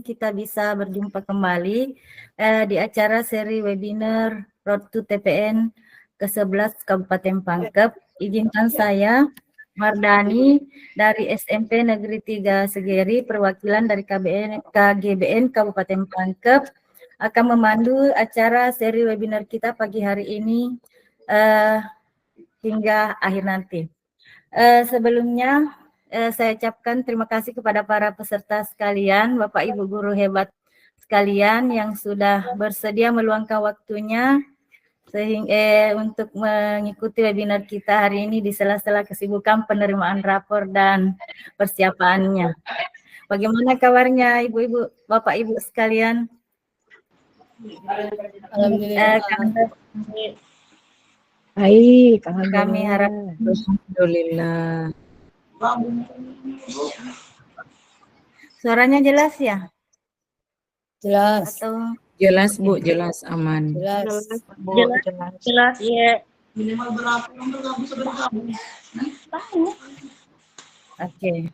kita bisa berjumpa kembali di acara seri webinar Road to TPN ke-11 Kabupaten Pangkep. Izinkan saya, Mardani, dari SMP Negeri 3 Segeri, perwakilan dari KGBN Kabupaten Pangkep, akan memandu acara seri webinar kita pagi hari ini hingga akhir nanti. Sebelumnya saya ucapkan terima kasih kepada para peserta sekalian, Bapak Ibu guru hebat sekalian yang sudah bersedia meluangkan waktunya sehingga untuk mengikuti webinar kita hari ini di sela-sela kesibukan penerimaan rapor dan persiapannya. Bagaimana kabarnya Ibu-ibu, Bapak Ibu sekalian? Alhamdulillah. Baik, Kami harap alhamdulillah. suaranya jelas ya? Jelas. Atau Jelas Bu, jelas aman. Jelas. Jelas ya. Oke.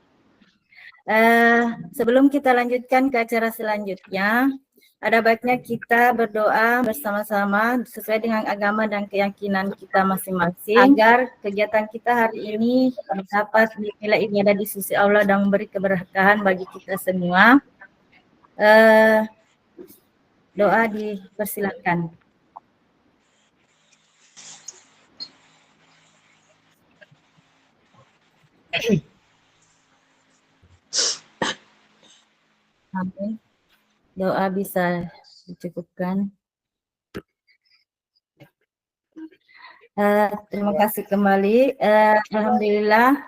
Sebelum kita lanjutkan ke acara selanjutnya, ada baiknya kita berdoa bersama-sama sesuai dengan agama dan keyakinan kita masing-masing agar kegiatan kita hari ini dapat dinilai ibadah di sisi Allah dan memberi keberkahan bagi kita semua. Doa dipersilakan. Amin. Doa bisa dicukupkan. Terima kasih kembali. Alhamdulillah,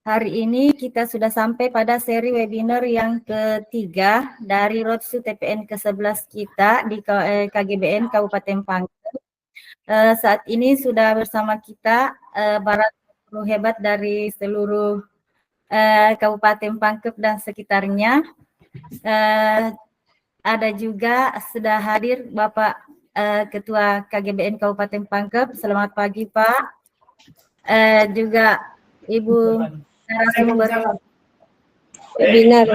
hari ini kita sudah sampai pada seri webinar yang ketiga dari Road to TPN ke-11 kita di KGBN Kabupaten Pangkep. Saat ini sudah bersama kita para guru hebat dari seluruh Kabupaten Pangkep dan sekitarnya. Ada juga sudah hadir Bapak Ketua KGBN Kabupaten Pangkep. Selamat pagi Pak. Juga Ibu narasumber webinar.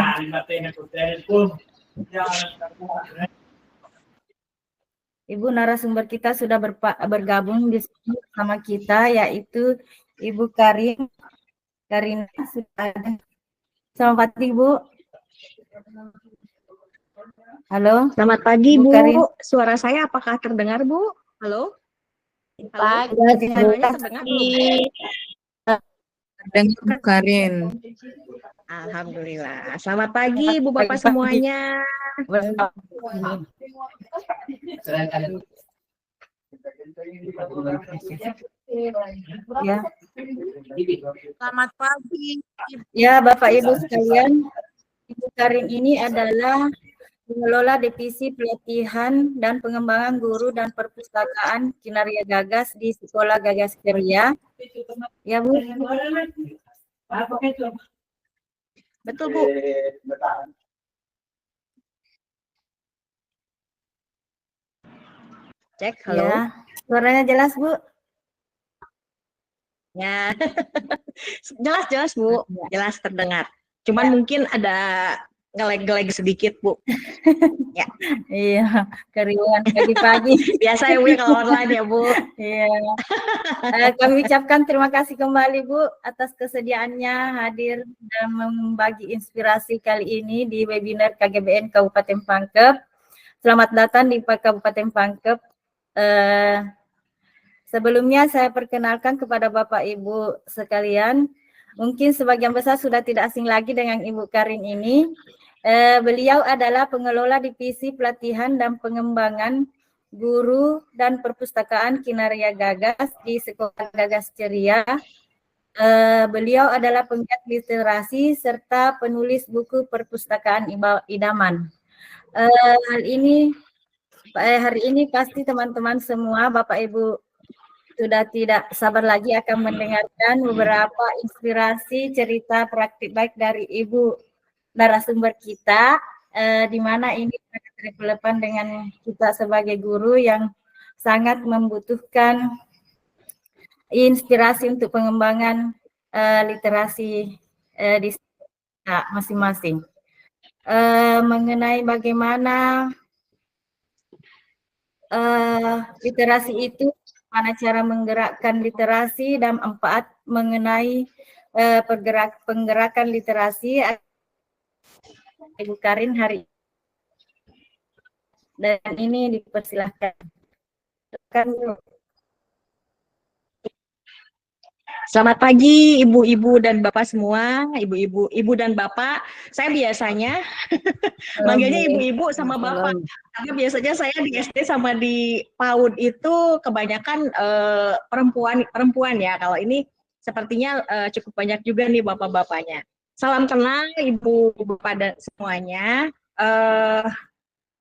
Ibu narasumber kita sudah bergabung di sini bersama kita, yaitu Ibu Karina sudah ada. Selamat pagi Bu. Halo. Selamat pagi Bu Bu. Karin. Suara saya apakah terdengar Bu? Halo? Halo? Pagi. Suaranya terdengar belum? Terdengar Bu Karin. Alhamdulillah. Selamat pagi Bu Bapak semuanya. Ya. Selamat pagi. Ya, Bapak Ibu sekalian, Ibu Karin ini adalah pengelola divisi pelatihan dan pengembangan guru dan perpustakaan Kinaria Gagas di Sekolah Gagas Ceria. Ya, Bu. Betul Bu. Cek, halo. Ya. Suaranya jelas, Bu? Ya. Jelas Bu. Jelas terdengar. Cuman mungkin ada ngelag-ngelag sedikit Bu. Ya. Iya, keriuhan pagi-pagi. Biasa ya Bu kalau online ya Bu. Iya. Kami ucapkan terima kasih kembali Bu atas kesediaannya hadir dan membagi inspirasi kali ini di webinar KGBN Kabupaten Pangkep. Selamat datang di Kabupaten Pangkep. Sebelumnya saya perkenalkan kepada Bapak Ibu sekalian. Mungkin sebagian besar sudah tidak asing lagi dengan Ibu Karin ini. Beliau adalah pengelola divisi pelatihan dan pengembangan guru dan perpustakaan Kinaria Gagas di Sekolah Gagas Ceria. Beliau adalah penggiat literasi serta penulis buku perpustakaan idaman. Hari ini pasti teman-teman semua, Bapak Ibu sudah tidak sabar lagi akan mendengarkan beberapa inspirasi cerita praktik baik dari Ibu narasumber kita, di mana ini sangat relevan dengan kita sebagai guru yang sangat membutuhkan inspirasi untuk pengembangan literasi di masing-masing. mengenai bagaimana literasi itu, bagaimana cara menggerakkan literasi, dan 4 mengenai penggerakan literasi Ibu Karin hari ini. Dan ini dipersilahkan. Selamat pagi Ibu-ibu dan Bapak semua, Ibu dan Bapak. Saya biasanya manggilnya Ibu-ibu sama Bapak, karena biasanya saya di SD sama di PAUD itu kebanyakan perempuan ya. Kalau ini sepertinya cukup banyak juga nih Bapak-bapaknya. Salam kenal Ibu Bapak dan semuanya.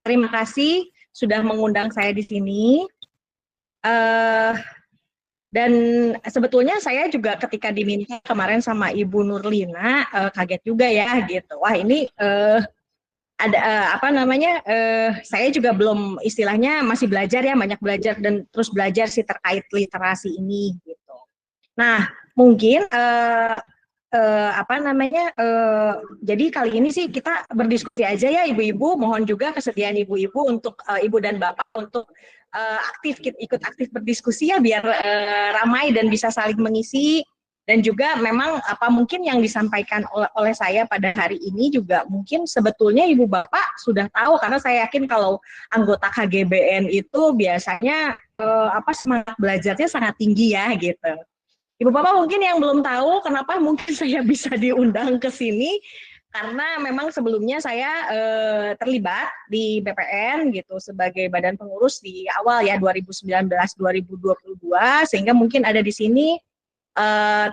Terima kasih sudah mengundang saya di sini. Dan sebetulnya saya juga ketika diminta kemarin sama Ibu Nurlina kaget juga ya gitu. Wah ini ada saya juga belum, istilahnya masih belajar ya, banyak belajar dan terus belajar sih terkait literasi ini gitu. Nah mungkin jadi kali ini sih kita berdiskusi aja ya ibu-ibu. Mohon juga kesediaan ibu-ibu untuk ibu dan bapak untuk ikut aktif berdiskusi ya, biar ramai dan bisa saling mengisi. Dan juga memang apa mungkin yang disampaikan oleh saya pada hari ini juga mungkin sebetulnya ibu bapak sudah tahu, karena saya yakin kalau anggota KGBN itu biasanya semangat belajarnya sangat tinggi ya gitu. Ibu bapak mungkin yang belum tahu kenapa mungkin saya bisa diundang ke sini, karena memang sebelumnya saya terlibat di BPN gitu sebagai badan pengurus di awal ya 2019-2022, sehingga mungkin ada di sini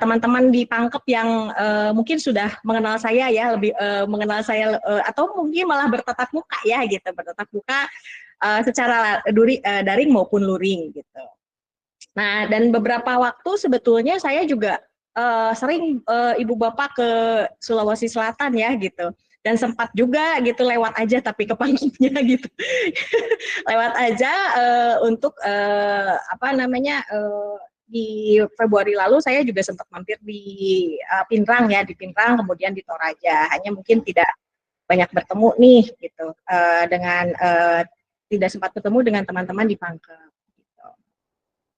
teman-teman di Pangkep yang mungkin sudah mengenal saya ya, lebih mengenal saya atau mungkin malah bertatap muka ya gitu, bertatap muka secara daring maupun luring gitu. Nah dan beberapa waktu sebetulnya saya juga sering ibu bapak ke Sulawesi Selatan ya gitu, dan sempat juga gitu lewat aja tapi ke Pangkepnya gitu lewat aja untuk di Februari lalu saya juga sempat mampir di Pinrang ya, di Pinrang kemudian di Toraja. Hanya mungkin tidak banyak bertemu nih gitu dengan tidak sempat bertemu dengan teman-teman di Pangkep gitu.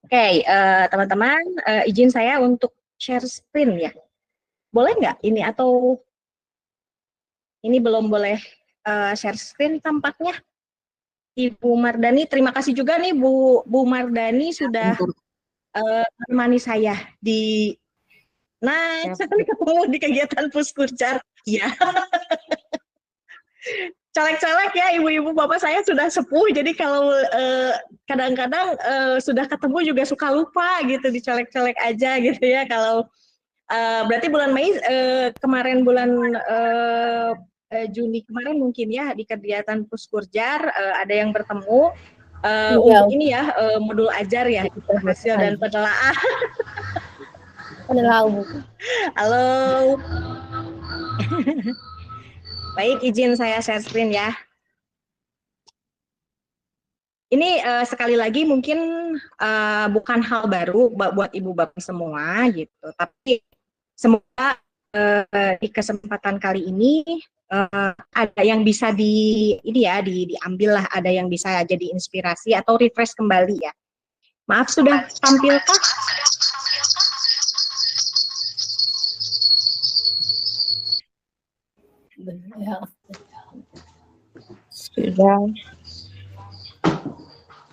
Oke, teman-teman, izin saya untuk share screen ya, boleh nggak ini, atau ini belum boleh share screen tampaknya? Ibu Mardani, terima kasih juga nih Bu Mardani sudah menemani saya di, nah sekali ketemu di kegiatan Puskurjar ya. Caleg-caleg ya, ibu-ibu bapak saya sudah sepuh, jadi kalau kadang-kadang sudah ketemu juga suka lupa gitu, dicolek-colek aja gitu ya. Kalau berarti bulan Mei kemarin, bulan Juni kemarin mungkin ya di kegiatan Puskurjar ada yang bertemu untuk ini ya, modul ajar ya, hasil dan penelaahan. Halo. Baik, izin saya share screen ya. Ini sekali lagi mungkin bukan hal baru buat ibu bapak semua gitu, tapi semoga di kesempatan kali ini ada yang bisa diambil lah, ada yang bisa jadi inspirasi atau refresh kembali ya. Maaf, sudah tampilkah?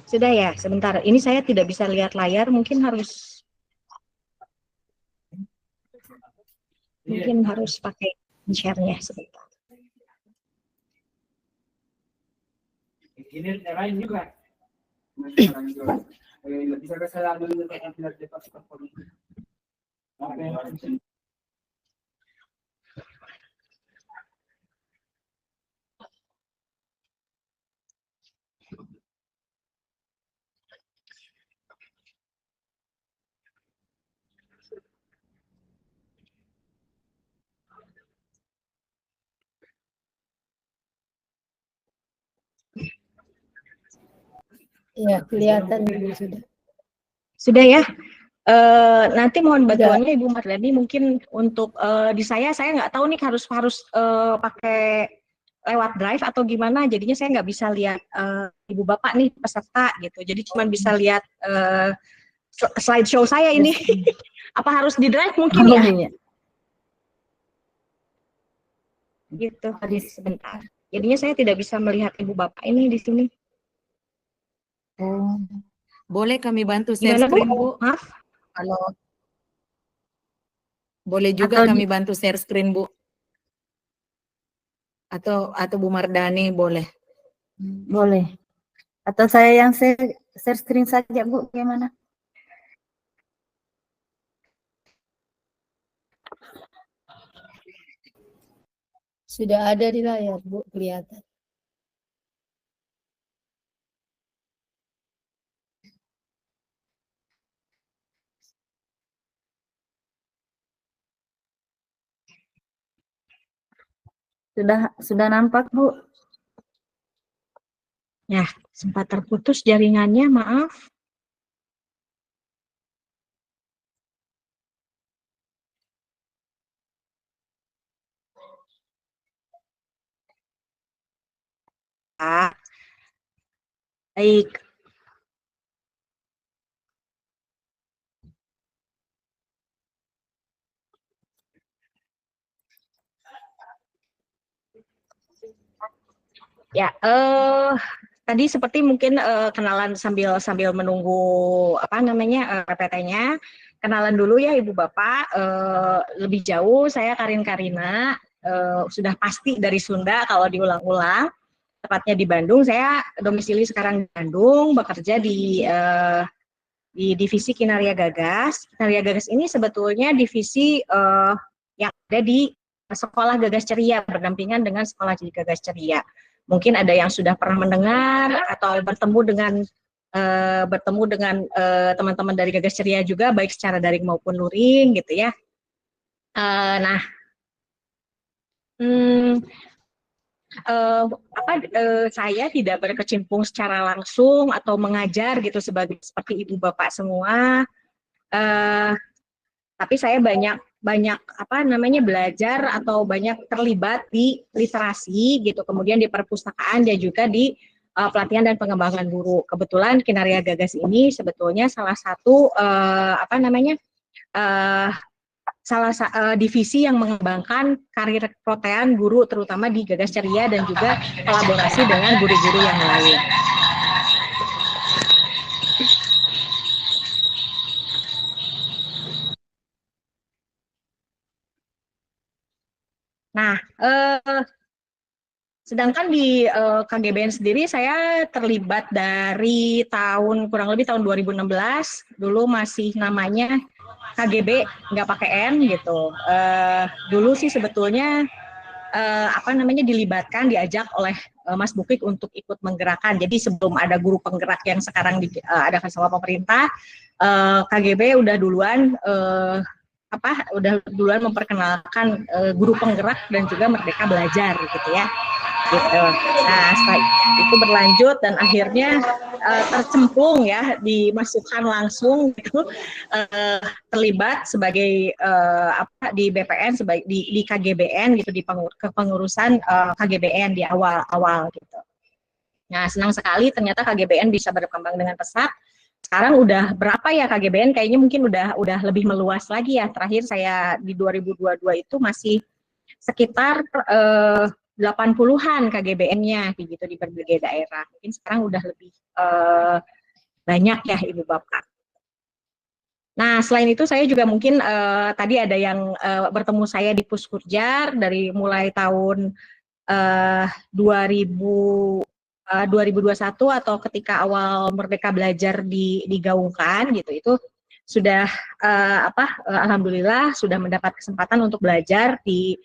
Sudah ya, sebentar. Ini saya tidak bisa lihat layar, mungkin harus pakai share-nya sebentar. Ini lain juga. Iya, kelihatan sudah. Sudah ya. Nanti mohon bantuannya Ibu Mardani mungkin untuk di saya nggak tahu nih harus pakai lewat drive atau gimana, jadinya saya nggak bisa lihat ibu bapak nih peserta gitu. Jadi cuma bisa lihat slideshow saya ini. Apa harus di drive mungkin ya? Iya. Gitu. Sebentar. Jadinya saya tidak bisa melihat ibu bapak ini di sini. Oh, boleh kami bantu share Gimana screen, Bu? Bu? Maaf. Kalau boleh juga Atau kami bantu share screen, Bu. Atau Bu Mardani boleh. boleh. Atau saya yang share screen saja, Bu, gimana? Sudah ada di layar, Bu, kelihatan. Sudah nampak, Bu? Ya, sempat terputus jaringannya, maaf. Baik. Ya, tadi seperti mungkin kenalan sambil menunggu apa namanya PPT-nya. Kenalan dulu ya Ibu Bapak. Lebih jauh saya Karin Karina, sudah pasti dari Sunda kalau diulang-ulang. Tepatnya di Bandung. Saya domisili sekarang di Bandung, bekerja di divisi Kinaria Gagas. Kinaria Gagas ini sebetulnya divisi yang ada di Sekolah Gagas Ceria, berdampingan dengan Sekolah Gagas Ceria. Mungkin ada yang sudah pernah mendengar atau bertemu dengan teman-teman dari Gagas Ceria juga, baik secara daring maupun luring gitu ya. Saya tidak berkecimpung secara langsung atau mengajar gitu seperti ibu bapak semua, tapi saya banyak belajar atau banyak terlibat di literasi gitu, kemudian di perpustakaan dan juga di pelatihan dan pengembangan guru. Kebetulan Kinaria Gagas ini sebetulnya salah satu divisi yang mengembangkan karir protean guru, terutama di Gagas Ceria dan juga kolaborasi dengan guru-guru yang lain. Nah, sedangkan di KGBN sendiri saya terlibat dari kurang lebih tahun 2016, dulu masih namanya KGB nggak pakai N gitu. Dulu sih sebetulnya diajak oleh Mas Bukik untuk ikut menggerakkan. Jadi sebelum ada guru penggerak yang sekarang diadakan sama pemerintah, KGB udah duluan memperkenalkan guru penggerak dan juga Merdeka Belajar gitu ya. Gitu. Nah, setelah itu berlanjut dan akhirnya tercemplung ya, dimasukkan langsung gitu, terlibat sebagai di BPN, di KGBN gitu, di kepengurusan KGBN di awal-awal gitu. Nah, senang sekali ternyata KGBN bisa berkembang dengan pesat. Sekarang udah berapa ya KGBN? Kayaknya mungkin udah lebih meluas lagi ya. Terakhir saya di 2022 itu masih sekitar 80-an KGBN-nya gitu di berbagai daerah. Mungkin sekarang udah lebih banyak ya Ibu Bapak. Nah, selain itu saya juga mungkin tadi ada yang bertemu saya di Puskurjar dari mulai tahun 2021 atau ketika awal Merdeka Belajar digaungkan gitu, itu sudah alhamdulillah sudah mendapat kesempatan untuk belajar di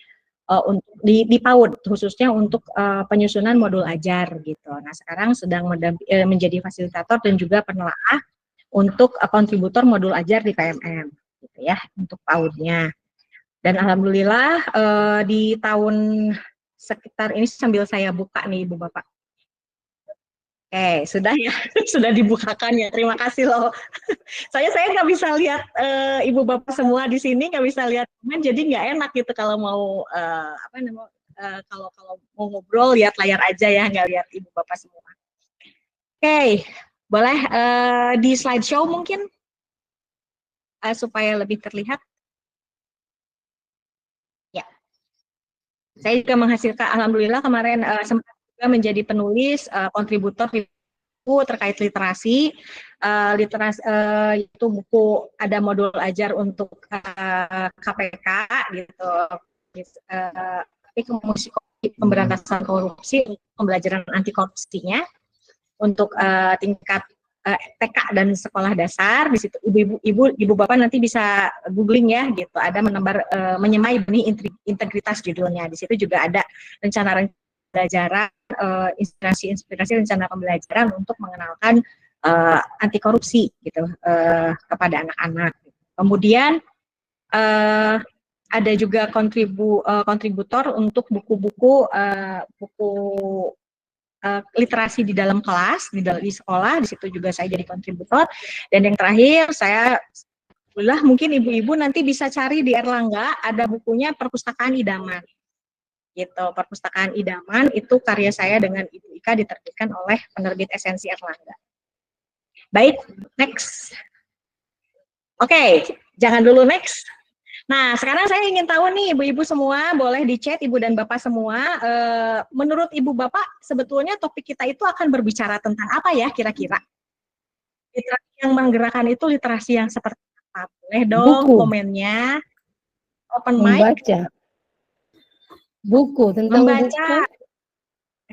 PAUD, khususnya untuk penyusunan modul ajar gitu. Nah, sekarang sedang menjadi fasilitator dan juga penelaah untuk kontributor modul ajar di PMM gitu ya, untuk PAUD-nya. Dan alhamdulillah di tahun sekitar ini sambil saya buka nih Ibu Bapak. Sudah ya, sudah dibukakan ya. Terima kasih loh. Saya nggak bisa lihat Ibu Bapak semua di sini, nggak bisa lihat teman, jadi nggak enak gitu kalau mau kalau mau ngobrol lihat layar aja ya, nggak lihat ibu bapak semua. Oke, boleh di slideshow mungkin supaya lebih terlihat. Ya, saya juga menghasilkan, alhamdulillah kemarin sempat juga menjadi penulis kontributor terkait literasi. Literasi itu buku, ada modul ajar untuk KPK gitu, pemberantasan korupsi, pembelajaran anti korupsinya untuk tingkat TK dan sekolah dasar. Di situ ibu bapak nanti bisa googling ya gitu, ada menyemai benih integritas judulnya. Di situ juga ada rencana pembelajaran, inspirasi rencana pembelajaran untuk mengenalkan anti korupsi gitu kepada anak-anak. Kemudian ada juga kontributor untuk buku-buku literasi di dalam kelas, di sekolah. Di situ juga saya jadi kontributor. Dan yang terakhir, saya mungkin ibu-ibu nanti bisa cari di Erlangga, ada bukunya Perpustakaan Idaman. Gitu, Perpustakaan Idaman itu karya saya dengan Ibu Ika, diterbitkan oleh penerbit Esensi Erlangga. Baik, next. Oke, jangan dulu next. Nah, sekarang saya ingin tahu nih, ibu-ibu semua, boleh di chat ibu dan bapak semua. Menurut ibu bapak, sebetulnya topik kita itu akan berbicara tentang apa ya kira-kira? Literasi yang menggerakkan itu literasi yang seperti apa? Boleh dong Buku. komennya. Open mic. Membaca. Buku, tentang Membaca. buku.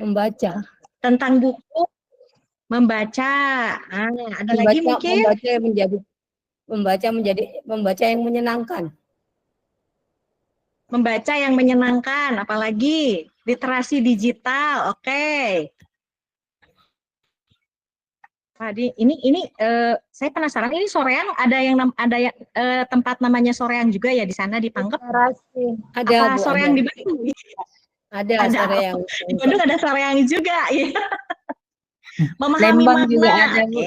Membaca. Tentang buku. Membaca. Ada lagi mungkin? Membaca yang menyenangkan. Membaca yang menyenangkan, apalagi literasi digital. Oke. Tadi ini saya penasaran, ini soreang ada yang tempat namanya soreang juga ya di sana di Pangkep? Ada, apa Bu, soreang ada. di Bandung? Ada soreang. Di Bandung ada soreang juga ya. Memahami Lembang makna. juga ada, Bu.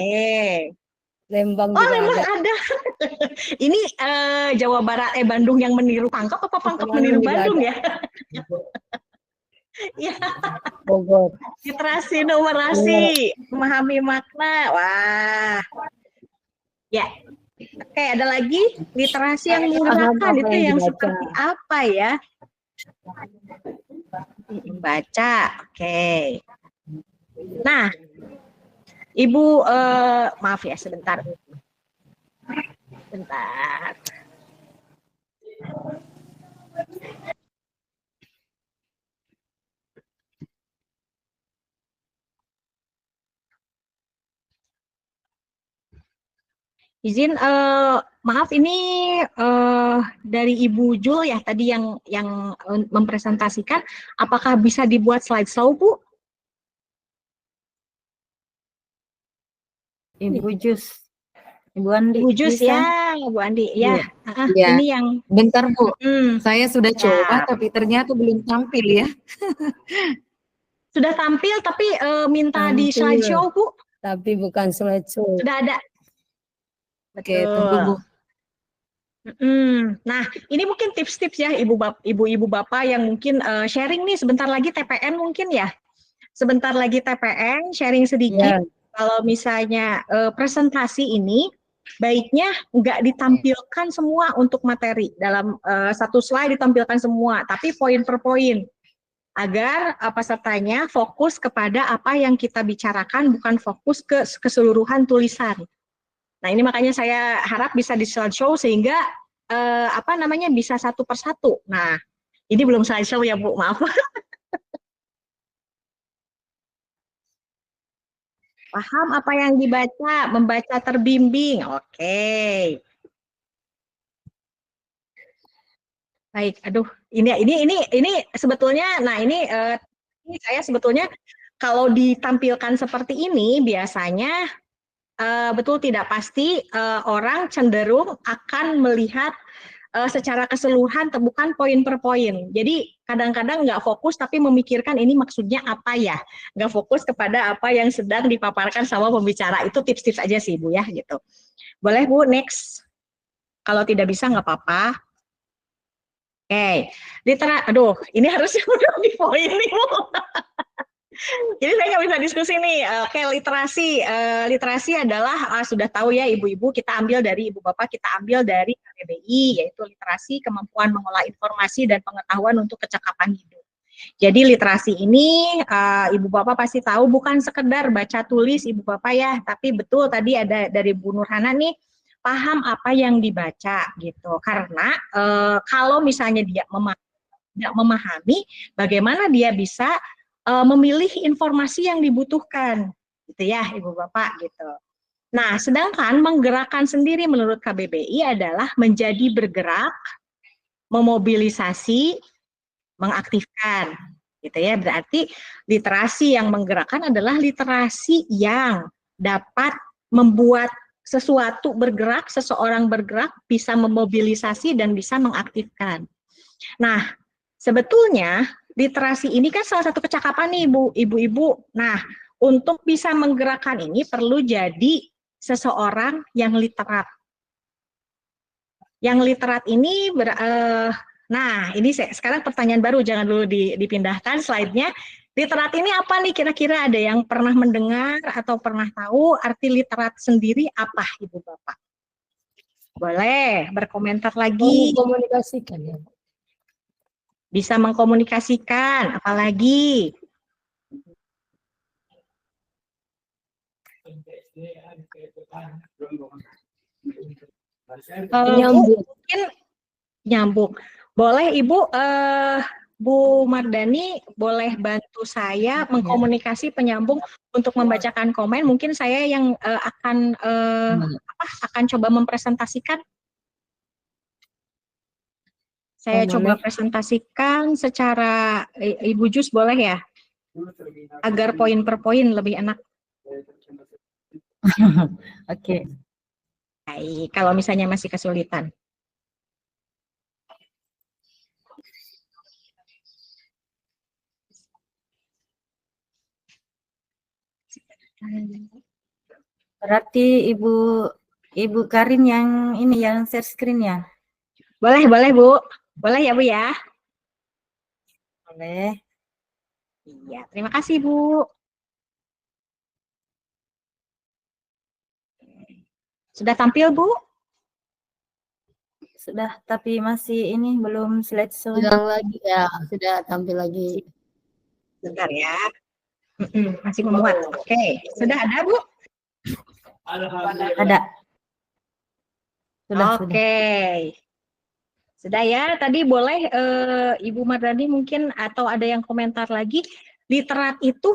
Lembang juga Lembang ada. ada. Ini Jawa Barat, Bandung yang meniru Pangkep apa Pangkep meniru Bandung ya? Ya. Bogor. Literasi, numerasi, memahami makna. Wah. Ya. Oke, ada lagi literasi yang menggerakkan, itu yang seperti apa ya? Membaca. Oke. Nah, Ibu, maaf ya sebentar. Bentar. Izin, maaf ini dari Ibu Jul ya tadi yang mempresentasikan. Apakah bisa dibuat slideshow, Bu? Ibu Jus. Ibu Andi. Ibu Jus bisa? ya, Bu Andi. Ya, Ya. ini yang Bentar Bu, saya sudah coba Ya. tapi ternyata belum tampil ya. Sudah tampil tapi minta di Tampil. slideshow, Bu. Tapi bukan slideshow. Sudah ada. Oke, tunggu Bu. Nah, ini mungkin tips-tips ya ibu-ibu bapak yang mungkin sharing nih sebentar lagi TPN mungkin ya. Sebentar lagi TPN, sharing sedikit. Ya. Kalau misalnya presentasi ini baiknya nggak ditampilkan semua untuk materi. Dalam satu slide ditampilkan semua, tapi poin per poin. Agar pesertanya fokus kepada apa yang kita bicarakan, bukan fokus ke keseluruhan tulisan. Nah, ini makanya saya harap bisa di slideshow sehingga bisa satu persatu. Nah, ini belum slideshow ya Bu, maaf. Paham apa yang dibaca, membaca terbimbing. Oke. Baik, aduh, ini sebetulnya, nah ini saya sebetulnya kalau ditampilkan seperti ini biasanya betul tidak pasti orang cenderung akan melihat secara keseluruhan, bukan poin per poin. Jadi kadang-kadang nggak fokus tapi memikirkan ini maksudnya apa ya, nggak fokus kepada apa yang sedang dipaparkan sama pembicara. Itu tips-tips aja sih Bu ya gitu. Boleh Bu, next. Kalau tidak bisa nggak apa-apa. Oke, aduh, ini harusnya udah di poin nih, Bu. Jadi saya nggak bisa diskusi nih. Oke, literasi. Literasi adalah sudah tahu ya ibu-ibu, kita ambil dari ibu bapak, kita ambil dari KBBI, yaitu literasi, kemampuan mengolah informasi dan pengetahuan untuk kecakapan hidup. Jadi literasi ini ibu bapak pasti tahu bukan sekedar baca tulis ibu bapak ya, tapi betul tadi ada dari Bu Nurhana nih, paham apa yang dibaca gitu. Karena kalau misalnya dia tidak memahami, bagaimana dia bisa memilih informasi yang dibutuhkan, gitu ya, Ibu Bapak, gitu. Nah, sedangkan menggerakkan sendiri menurut KBBI adalah menjadi bergerak, memobilisasi, mengaktifkan, gitu ya. Berarti literasi yang menggerakkan adalah literasi yang dapat membuat sesuatu bergerak, seseorang bergerak, bisa memobilisasi dan bisa mengaktifkan. Nah, sebetulnya literasi ini kan salah satu kecakapan nih ibu-ibu. Nah, untuk bisa menggerakkan ini perlu jadi seseorang yang literat. Yang literat ini nah, ini sekarang pertanyaan baru, jangan dulu dipindahkan slide-nya. Literat ini apa nih kira-kira, ada yang pernah mendengar atau pernah tahu arti literat sendiri apa, Ibu Bapak? Boleh berkomentar lagi. Komunikasikan ya. Bisa mengkomunikasikan, apalagi? Mungkin nyambung. Boleh Ibu, Bu Mardani boleh bantu saya mengkomunikasi penyambung untuk membacakan komen. Mungkin saya yang akan coba mempresentasikan. Saya coba presentasikan secara Ibu Jus, boleh ya? Agar poin per poin lebih enak. Oke. Baik, kalau misalnya masih kesulitan. Berarti Ibu Karin yang ini yang share screen ya? Boleh Bu. Boleh ya Bu ya? Boleh. Iya, terima kasih Bu. Sudah tampil Bu? Sudah, tapi masih ini belum slideshow. Bilang lagi ya, sudah tampil lagi. Bentar ya. Masih memuat. Oke, sudah ada Bu? Ada. Sudah. Sudah ya, tadi boleh Ibu Mardani mungkin atau ada yang komentar lagi, literat itu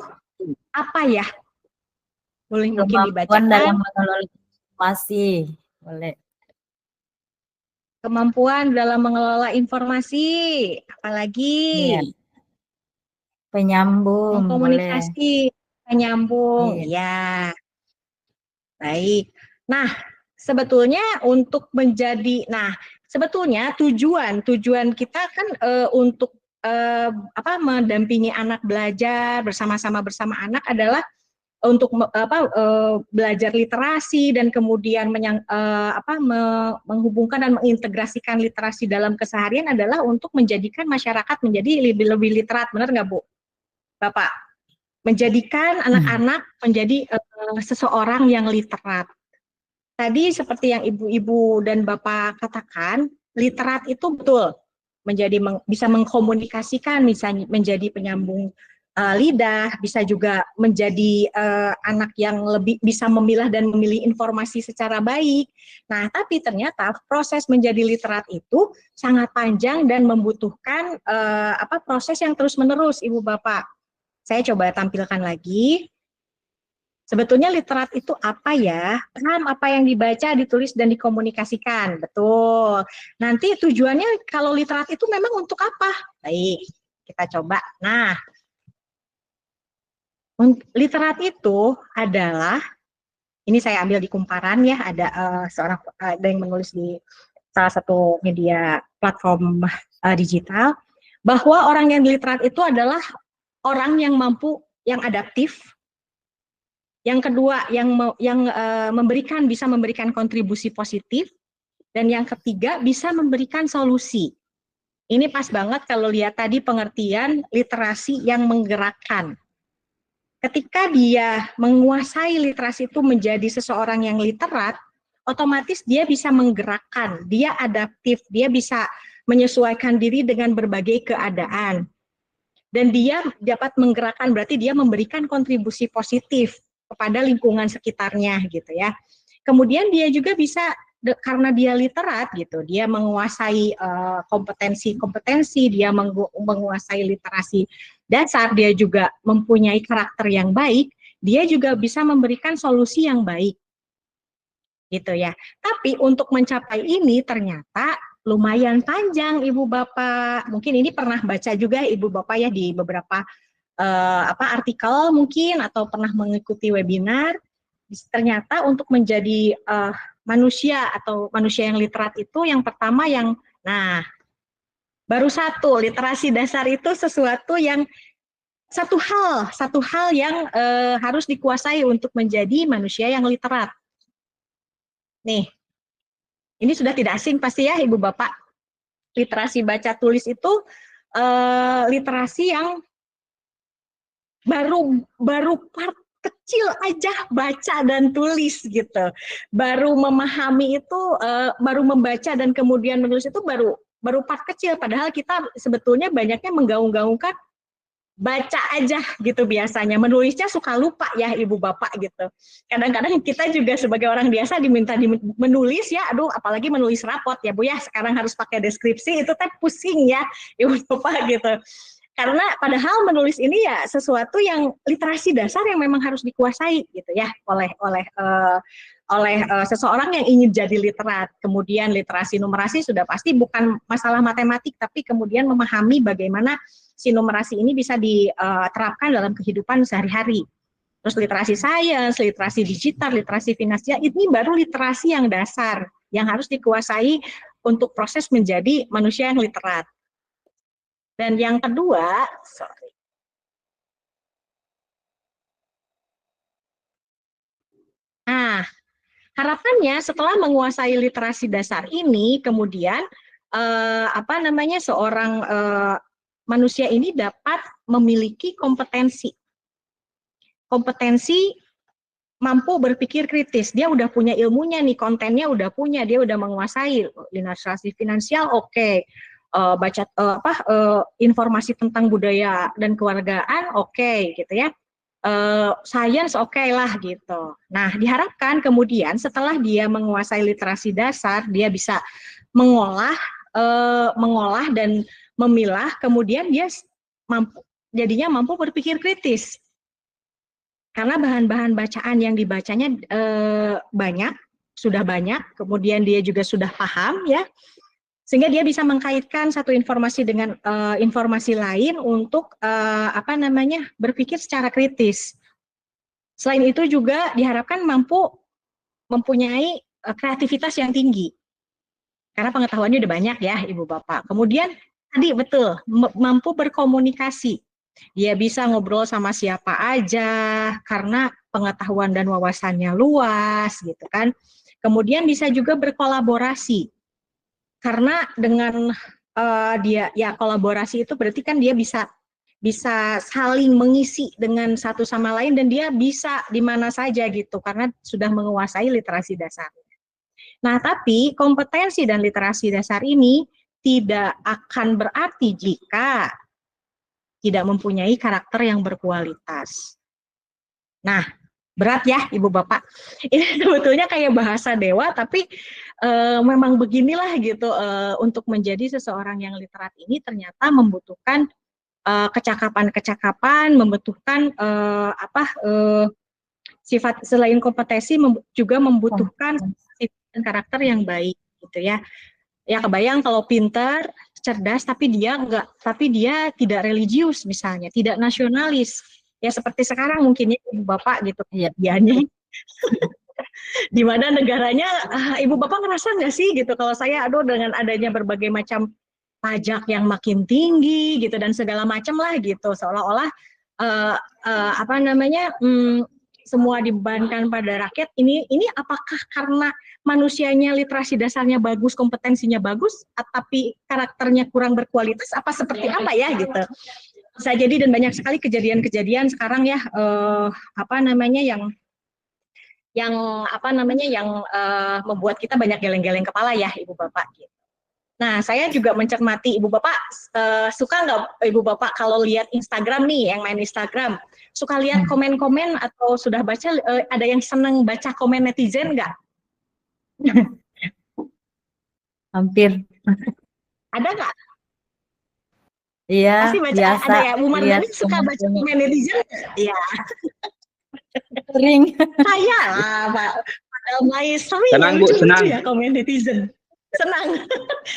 apa ya? Boleh mungkin dibacakan. Dalam mengelola informasi. Boleh. Kemampuan dalam mengelola informasi, apalagi? Ya. Penyambung. Komunikasi, penyambung, ya. Ya. Baik. Nah, sebetulnya untuk sebetulnya tujuan kita kan untuk mendampingi anak belajar bersama anak adalah untuk belajar literasi dan kemudian menghubungkan dan mengintegrasikan literasi dalam keseharian adalah untuk menjadikan masyarakat menjadi lebih literat, benar nggak Bu? Bapak, menjadikan anak-anak menjadi seseorang yang literat. Tadi seperti yang Ibu-Ibu dan Bapak katakan, literat itu betul bisa mengkomunikasikan, misalnya menjadi penyambung lidah, bisa juga menjadi anak yang lebih bisa memilah dan memilih informasi secara baik. Nah, tapi ternyata proses menjadi literat itu sangat panjang dan membutuhkan proses yang terus-menerus, Ibu Bapak. Saya coba tampilkan lagi. Sebetulnya literat itu apa ya? Paham apa yang dibaca, ditulis, dan dikomunikasikan. Betul. Nanti tujuannya kalau literat itu memang untuk apa? Baik, kita coba. Nah, literat itu adalah, ini saya ambil di Kumparan ya, ada ada yang menulis di salah satu media platform digital, bahwa orang yang literat itu adalah orang yang mampu, yang adaptif. Yang kedua, yang bisa memberikan kontribusi positif, dan yang ketiga bisa memberikan solusi. Ini pas banget kalau lihat tadi pengertian literasi yang menggerakkan. Ketika dia menguasai literasi itu menjadi seseorang yang literat, otomatis dia bisa menggerakkan, dia adaptif, dia bisa menyesuaikan diri dengan berbagai keadaan. Dan dia dapat menggerakkan, berarti dia memberikan kontribusi positif kepada lingkungan sekitarnya gitu ya. Kemudian dia juga bisa karena dia literat gitu, dia menguasai kompetensi-kompetensi, dia menguasai literasi dasar, dia juga mempunyai karakter yang baik, dia juga bisa memberikan solusi yang baik gitu ya. Tapi untuk mencapai ini ternyata lumayan panjang Ibu Bapak. Mungkin ini pernah baca juga Ibu Bapak ya di beberapa artikel mungkin atau pernah mengikuti webinar. Ternyata untuk menjadi manusia atau manusia yang literat itu yang pertama baru satu, literasi dasar itu sesuatu yang satu hal yang harus dikuasai untuk menjadi manusia yang literat. Nih, ini sudah tidak asing pasti ya Ibu Bapak. Literasi baca tulis itu literasi yang baru part kecil aja baca dan tulis gitu. Baru memahami itu, baru membaca dan kemudian menulis itu baru part kecil. Padahal kita sebetulnya banyaknya menggaung-gaungkan baca aja gitu biasanya. Menulisnya suka lupa ya Ibu Bapak gitu. Kadang-kadang kita juga sebagai orang biasa diminta menulis ya, aduh apalagi menulis rapot ya Bu ya, sekarang harus pakai deskripsi, itu teh pusing ya Ibu Bapak gitu. Karena padahal menulis ini ya sesuatu yang literasi dasar yang memang harus dikuasai gitu ya oleh seseorang yang ingin jadi literat. Kemudian literasi numerasi sudah pasti bukan masalah matematik, tapi kemudian memahami bagaimana si numerasi ini bisa diterapkan dalam kehidupan sehari-hari. Terus literasi sains, literasi digital, literasi finansial, ini baru literasi yang dasar, yang harus dikuasai untuk proses menjadi manusia yang literat. Dan yang kedua, harapannya setelah menguasai literasi dasar ini, kemudian seorang manusia ini dapat memiliki kompetensi mampu berpikir kritis. Dia udah punya ilmunya nih, kontennya udah punya, dia udah menguasai literasi finansial, oke. Informasi tentang budaya dan kewargaan, oke, gitu ya. Sains oke lah gitu. Nah, diharapkan kemudian setelah dia menguasai literasi dasar, dia bisa mengolah dan memilah, kemudian dia jadinya mampu berpikir kritis. Karena bahan-bahan bacaan yang dibacanya sudah banyak, kemudian dia juga sudah paham ya, sehingga dia bisa mengkaitkan satu informasi dengan informasi lain untuk berpikir secara kritis. Selain itu juga diharapkan mampu mempunyai kreativitas yang tinggi, karena pengetahuannya udah banyak ya Ibu Bapak. Kemudian tadi betul, mampu berkomunikasi. Dia bisa ngobrol sama siapa aja karena pengetahuan dan wawasannya luas gitu kan. Kemudian bisa juga berkolaborasi. Karena dengan dia ya kolaborasi itu berarti kan dia bisa saling mengisi dengan satu sama lain dan dia bisa di mana saja gitu karena sudah menguasai literasi dasar. Nah, tapi kompetensi dan literasi dasar ini tidak akan berarti jika tidak mempunyai karakter yang berkualitas. Nah, berat ya Ibu Bapak. Ini sebetulnya kayak bahasa dewa, tapi memang beginilah gitu. Untuk menjadi seseorang yang literat ini ternyata membutuhkan kecakapan-kecakapan, membutuhkan sifat selain kompetensi juga membutuhkan sifat dan karakter yang baik gitu ya. Ya kebayang kalau pintar, cerdas, tapi dia tidak religius misalnya, tidak nasionalis. Ya seperti sekarang mungkinnya Ibu Bapak gitu kejadiannya. Di mana negaranya, Ibu Bapak ngerasa nggak sih gitu kalau saya dengan adanya berbagai macam pajak yang makin tinggi gitu dan segala macam lah gitu, seolah-olah semua dibebankan pada rakyat, ini apakah karena manusianya literasi dasarnya bagus, kompetensinya bagus, tapi karakternya kurang berkualitas, apa seperti apa ya gitu. Bisa jadi, dan banyak sekali kejadian-kejadian sekarang ya, yang membuat kita banyak geleng-geleng kepala ya, Ibu Bapak. Gitu. Nah, saya juga mencermati Ibu Bapak, suka nggak Ibu Bapak kalau lihat Instagram nih, yang main Instagram, suka lihat komen-komen atau sudah baca, ada yang seneng baca komen netizen nggak? Hampir. Ada nggak? Iya, Pasti baca, biasa. ada ya, Bu Lihat Mardani suka baca komen netizen? Iya. sering. Saya lah, Pak. Damai sering Senang, Bu, lucu-lucu senang. ya komen netizen. Senang.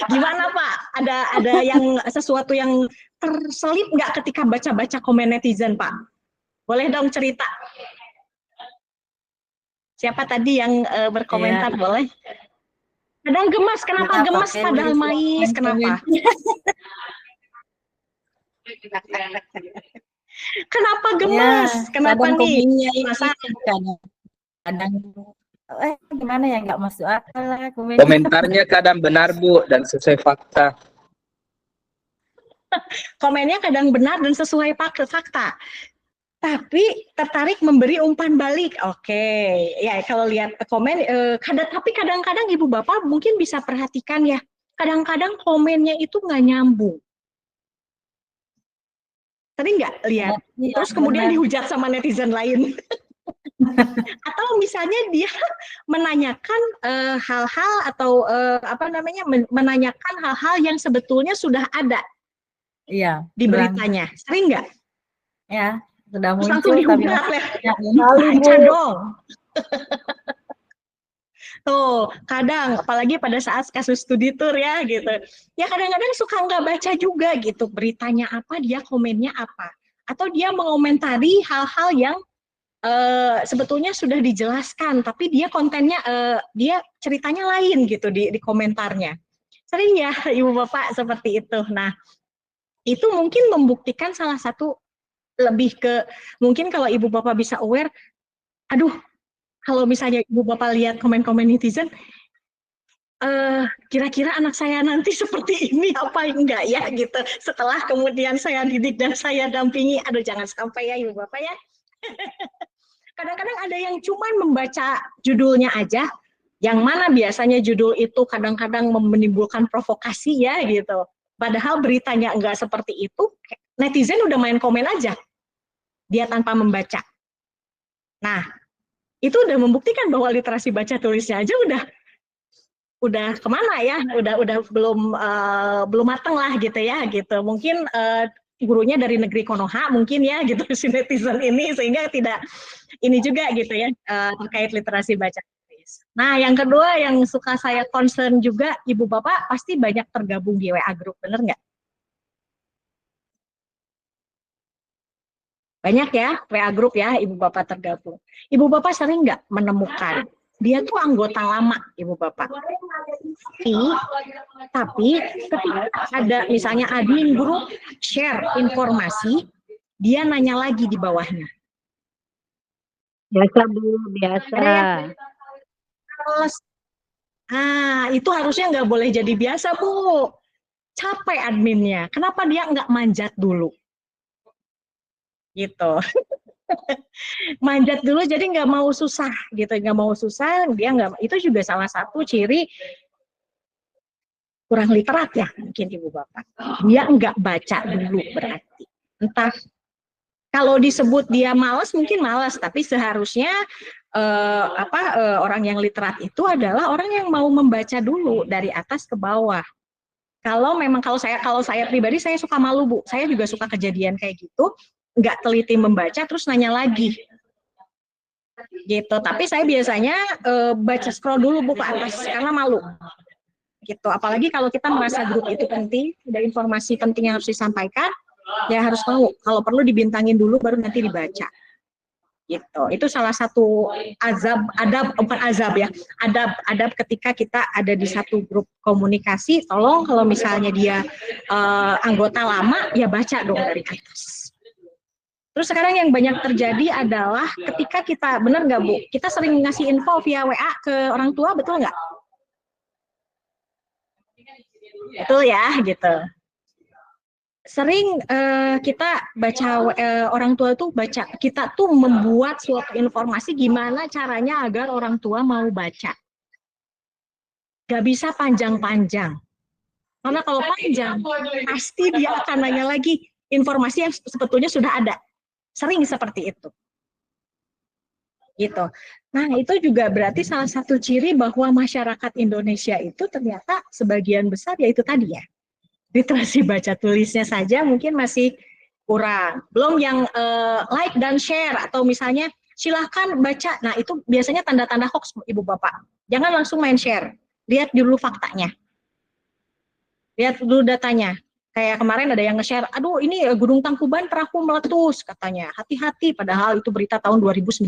Gimana Pak? Ada yang sesuatu yang terselip nggak ketika baca-baca komen netizen Pak? Boleh dong cerita. Siapa tadi yang berkomentar? Boleh? Kadang gemas. Kenapa gemas padahal mais? Kenapa? Kenapa gemas? Kenapa nih? Kadang gimana ya, nggak masuk akal lah Komentarnya kadang benar Bu dan sesuai fakta. Komennya kadang benar dan sesuai fakta. Tapi tertarik memberi umpan balik. Oke. Ya kalau lihat komen, tapi kadang-kadang Ibu Bapak mungkin bisa perhatikan ya. Kadang-kadang komennya itu nggak nyambung. Sering nggak lihat? Ya, terus kemudian benar. dihujat sama netizen lain. Atau misalnya dia menanyakan hal-hal atau menanyakan hal-hal yang sebetulnya sudah ada di beritanya. Sering nggak? Ya, sudah terus muncul. langsung dihujat ya. Baca dong. Tuh, kadang apalagi pada saat kasus studi tour ya gitu. Ya kadang-kadang suka nggak baca juga gitu beritanya apa, dia komennya apa. Atau dia mengomentari hal-hal yang sebetulnya sudah dijelaskan, tapi dia kontennya, dia ceritanya lain gitu di komentarnya. Sering ya Ibu Bapak seperti itu. Nah, itu mungkin membuktikan salah satu, lebih ke mungkin kalau Ibu Bapak bisa aware, aduh, kalau misalnya Ibu Bapak lihat komen-komen netizen, kira-kira anak saya nanti seperti ini apa enggak ya gitu. Setelah kemudian saya didik dan saya dampingi, aduh jangan sampai ya Ibu Bapak ya. Kadang-kadang ada yang cuman membaca judulnya aja, yang mana biasanya judul itu kadang-kadang menimbulkan provokasi ya gitu. Padahal beritanya enggak seperti itu, netizen udah main komen aja, dia tanpa membaca. Nah, itu udah membuktikan bahwa literasi baca tulisnya aja udah kemana ya, udah belum mateng lah gitu ya gitu. Mungkin gurunya dari negeri Konoha mungkin ya gitu si netizen ini, sehingga tidak ini juga gitu ya terkait literasi baca tulis. Nah yang kedua yang suka saya concern juga, Ibu Bapak pasti banyak tergabung di WA Group, bener nggak? Banyak ya WA Group ya Ibu Bapak tergabung. Ibu Bapak sering nggak menemukan dia tuh anggota lama Ibu Bapak, tapi ketika ada misalnya admin grup share informasi, dia nanya lagi di bawahnya. Biasa Bu, biasa. Itu harusnya nggak boleh jadi biasa Bu. Capek adminnya. Kenapa dia nggak manjat dulu? Gitu. Manjat dulu, jadi nggak mau susah gitu, nggak mau susah, dia nggak. Itu juga salah satu ciri kurang literat ya mungkin Ibu Bapak. Dia nggak baca dulu berarti. Entah kalau disebut dia malas, mungkin malas, tapi seharusnya orang yang literat itu adalah orang yang mau membaca dulu dari atas ke bawah. Kalau saya pribadi saya suka malu Bu, saya juga suka kejadian kayak gitu, nggak teliti membaca terus nanya lagi. Gitu, tapi saya biasanya baca scroll dulu Bu ke atas karena malu. Gitu, apalagi kalau kita merasa grup itu penting, ada informasi penting yang harus disampaikan, ya harus tahu. Kalau perlu dibintangin dulu baru nanti dibaca. Gitu. Itu salah satu adab ketika kita ada di satu grup komunikasi. Tolong kalau misalnya dia anggota lama, ya baca dong dari atas. Terus sekarang yang banyak terjadi adalah ketika kita, benar nggak Bu, kita sering ngasih info via WA ke orang tua, betul nggak? Betul ya, gitu. Sering kita baca, orang tua tuh baca, kita tuh membuat suatu informasi gimana caranya agar orang tua mau baca. Gak bisa panjang-panjang. Karena kalau panjang, pasti dia akan nanya lagi informasi yang sebetulnya sudah ada. Sering seperti itu. Gitu. Nah, itu juga berarti salah satu ciri bahwa masyarakat Indonesia itu ternyata sebagian besar yaitu tadi ya. Literasi baca tulisnya saja mungkin masih kurang. Belum yang like dan share atau misalnya silahkan baca. Nah, itu biasanya tanda-tanda hoax Ibu Bapak. Jangan langsung main share. Lihat dulu faktanya. Lihat dulu datanya. Kayak kemarin ada yang nge-share, aduh ini Gunung Tangkuban perahu meletus katanya. Hati-hati, padahal itu berita tahun 2019.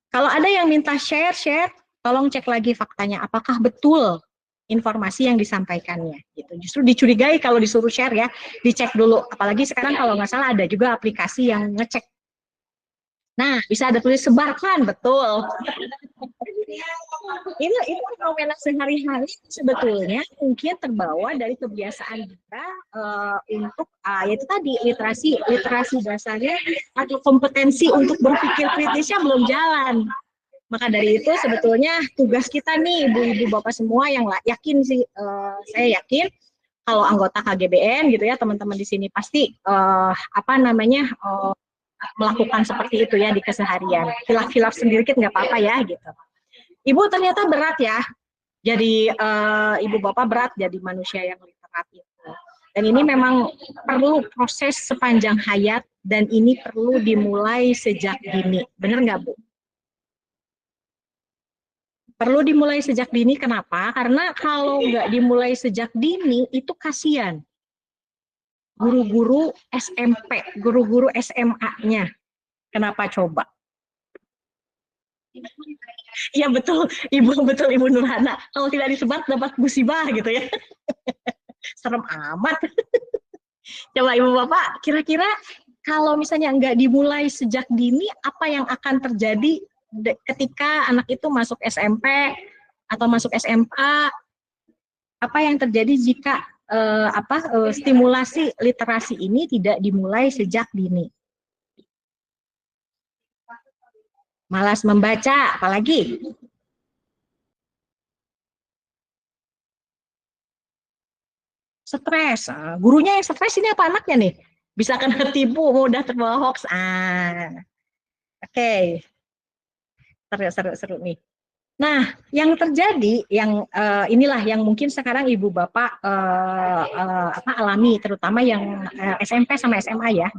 Kalau ada yang minta share, tolong cek lagi faktanya. Apakah betul informasi yang disampaikannya? Gitu. Justru dicurigai kalau disuruh share ya, dicek dulu. Apalagi sekarang kalau nggak salah ada juga aplikasi yang ngecek. Nah, bisa ada tulis sebarkan, betul. Itu fenomena sehari-hari sebetulnya mungkin terbawa dari kebiasaan kita untuk yaitu tadi literasi dasarnya atau kompetensi untuk berpikir kritisnya belum jalan. Maka dari itu sebetulnya tugas kita nih ibu-ibu bapak semua yang yakin sih, saya yakin kalau anggota KGBN gitu ya teman-teman di sini pasti melakukan seperti itu ya di keseharian. Hilaf-hilaf sedikit nggak apa-apa ya gitu. Ibu ternyata berat ya, jadi ibu bapak berat jadi manusia yang literat itu. Dan ini memang perlu proses sepanjang hayat dan ini perlu dimulai sejak dini. Benar nggak Bu? Perlu dimulai sejak dini, kenapa? Karena kalau nggak dimulai sejak dini itu kasihan. Guru-guru SMP, guru-guru SMA-nya. Kenapa coba? Iya betul, Ibu Nurhana. Kalau tidak disebar dapat musibah gitu ya. Serem amat. Coba Ibu Bapak, kira-kira kalau misalnya nggak dimulai sejak dini, apa yang akan terjadi ketika anak itu masuk SMP atau masuk SMA? Apa yang terjadi jika stimulasi literasi ini tidak dimulai sejak dini? Malas membaca, apalagi? Stres. Gurunya yang stres ini apa anaknya nih? Bisa kena tipu, mudah terbawa hoax. Oke. Seru nih. Nah, yang terjadi, yang inilah yang mungkin sekarang ibu bapak alami, terutama yang SMP sama SMA ya.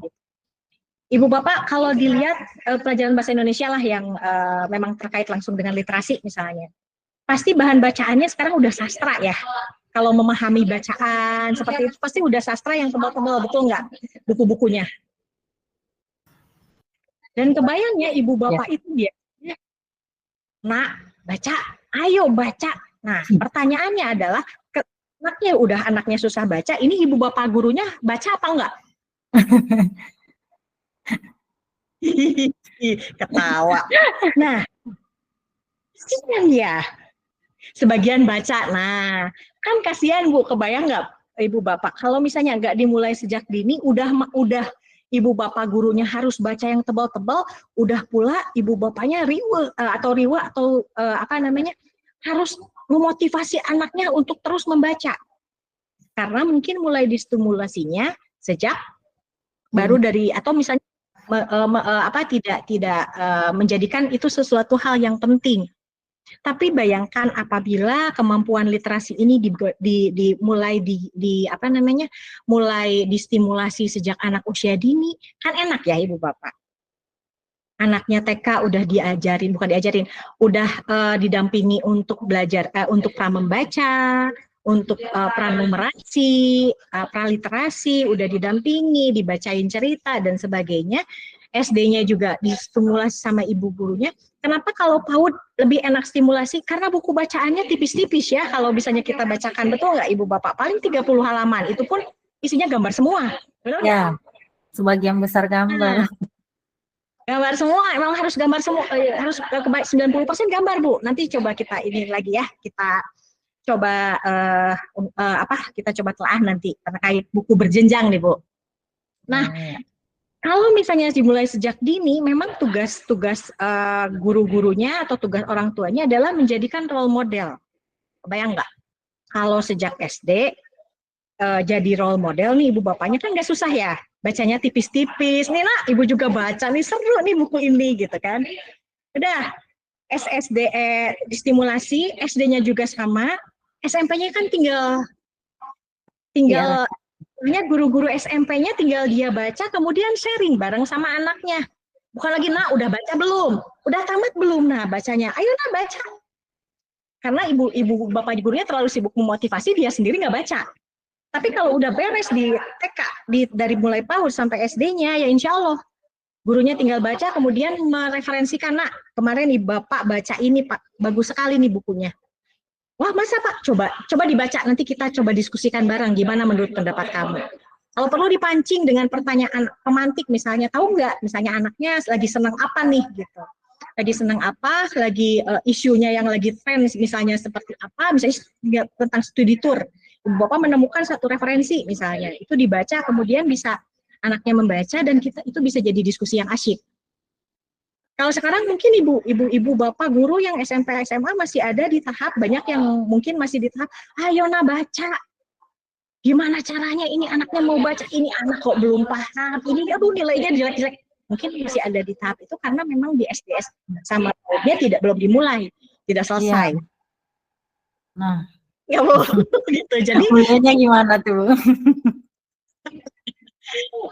Ibu bapak kalau dilihat pelajaran bahasa Indonesia lah yang memang terkait langsung dengan literasi misalnya, pasti bahan bacaannya sekarang udah sastra ya. Kalau memahami bacaan seperti itu pasti udah sastra yang tebal-tebal, betul nggak? Buku-bukunya. Dan kebayangnya ibu bapak itu dia, nak baca, ayo baca. Nah pertanyaannya adalah, anaknya susah baca, ini ibu bapak gurunya baca apa enggak? Ketawa. Nah, kasihan ya. Sebagian baca. Nah, kan kasihan Bu, kebayang nggak ibu bapak kalau misalnya nggak dimulai sejak dini, udah ibu bapak gurunya harus baca yang tebal-tebal, udah pula ibu bapaknya riwa atau harus memotivasi anaknya untuk terus membaca. Karena mungkin mulai distimulasinya sejak baru dari, atau misalnya tidak menjadikan itu sesuatu hal yang penting. Tapi bayangkan apabila kemampuan literasi ini mulai distimulasi sejak anak usia dini, kan enak ya ibu bapak. Anaknya TK udah udah didampingi untuk belajar, untuk pramembaca, untuk pranumerasi, praliterasi, udah didampingi, dibacain cerita dan sebagainya. SD-nya juga distimulasi sama ibu gurunya. Kenapa kalau PAUD lebih enak stimulasi? Karena buku bacaannya tipis-tipis ya. Kalau misalnya kita bacakan, betul nggak ibu bapak? Paling 30 halaman. Itu pun isinya gambar semua. Betul ya, sebagian besar gambar. Gambar semua, emang harus gambar semua, harus 90% gambar Bu. Nanti coba kita ini lagi ya, kita coba kita coba telah nanti terkait buku berjenjang nih Bu. Nah, kalau misalnya dimulai sejak dini, memang tugas-tugas guru-gurunya atau tugas orang tuanya adalah menjadikan role model. Bayang nggak? Kalau sejak SD jadi role model nih ibu bapaknya kan nggak susah ya, bacanya tipis-tipis. Nih nak, ibu juga baca nih, seru nih buku ini gitu kan. Udah, SSD distimulasi, SD-nya juga sama, SMP-nya kan tinggal guru-guru SMP-nya tinggal dia baca, kemudian sharing bareng sama anaknya. Bukan lagi, nah udah baca belum? Udah tamat belum? Nah bacanya, ayo nah baca. Karena ibu bapak gurunya terlalu sibuk memotivasi, dia sendiri nggak baca. Tapi kalau udah beres di TK, dari mulai PAUD sampai SD-nya, ya insya Allah gurunya tinggal baca, kemudian mereferensikan, nak kemarin nih bapak baca ini Pak, bagus sekali nih bukunya. Wah masa Pak, coba dibaca, nanti kita coba diskusikan bareng gimana menurut pendapat kamu. Kalau perlu dipancing dengan pertanyaan pemantik misalnya, tahu nggak misalnya anaknya lagi senang apa nih gitu. Lagi senang apa, lagi isunya yang lagi tren misalnya seperti apa, misalnya tentang studi tour. Ibu bapak menemukan satu referensi misalnya, itu dibaca, kemudian bisa anaknya membaca dan itu bisa jadi diskusi yang asyik. Kalau sekarang mungkin ibu bapak guru yang SMP SMA masih ada di tahap, banyak yang mungkin masih di tahap, ayo nah baca. Gimana caranya ini anaknya mau baca, ini anak kok belum paham, ini aduh nilainya jelek-jelek. Mungkin masih ada di tahap itu karena memang di SDS sama dia belum dimulai, tidak selesai. Iya. Nah, ya Bu, gitu. Jadi mulainya gimana tuh?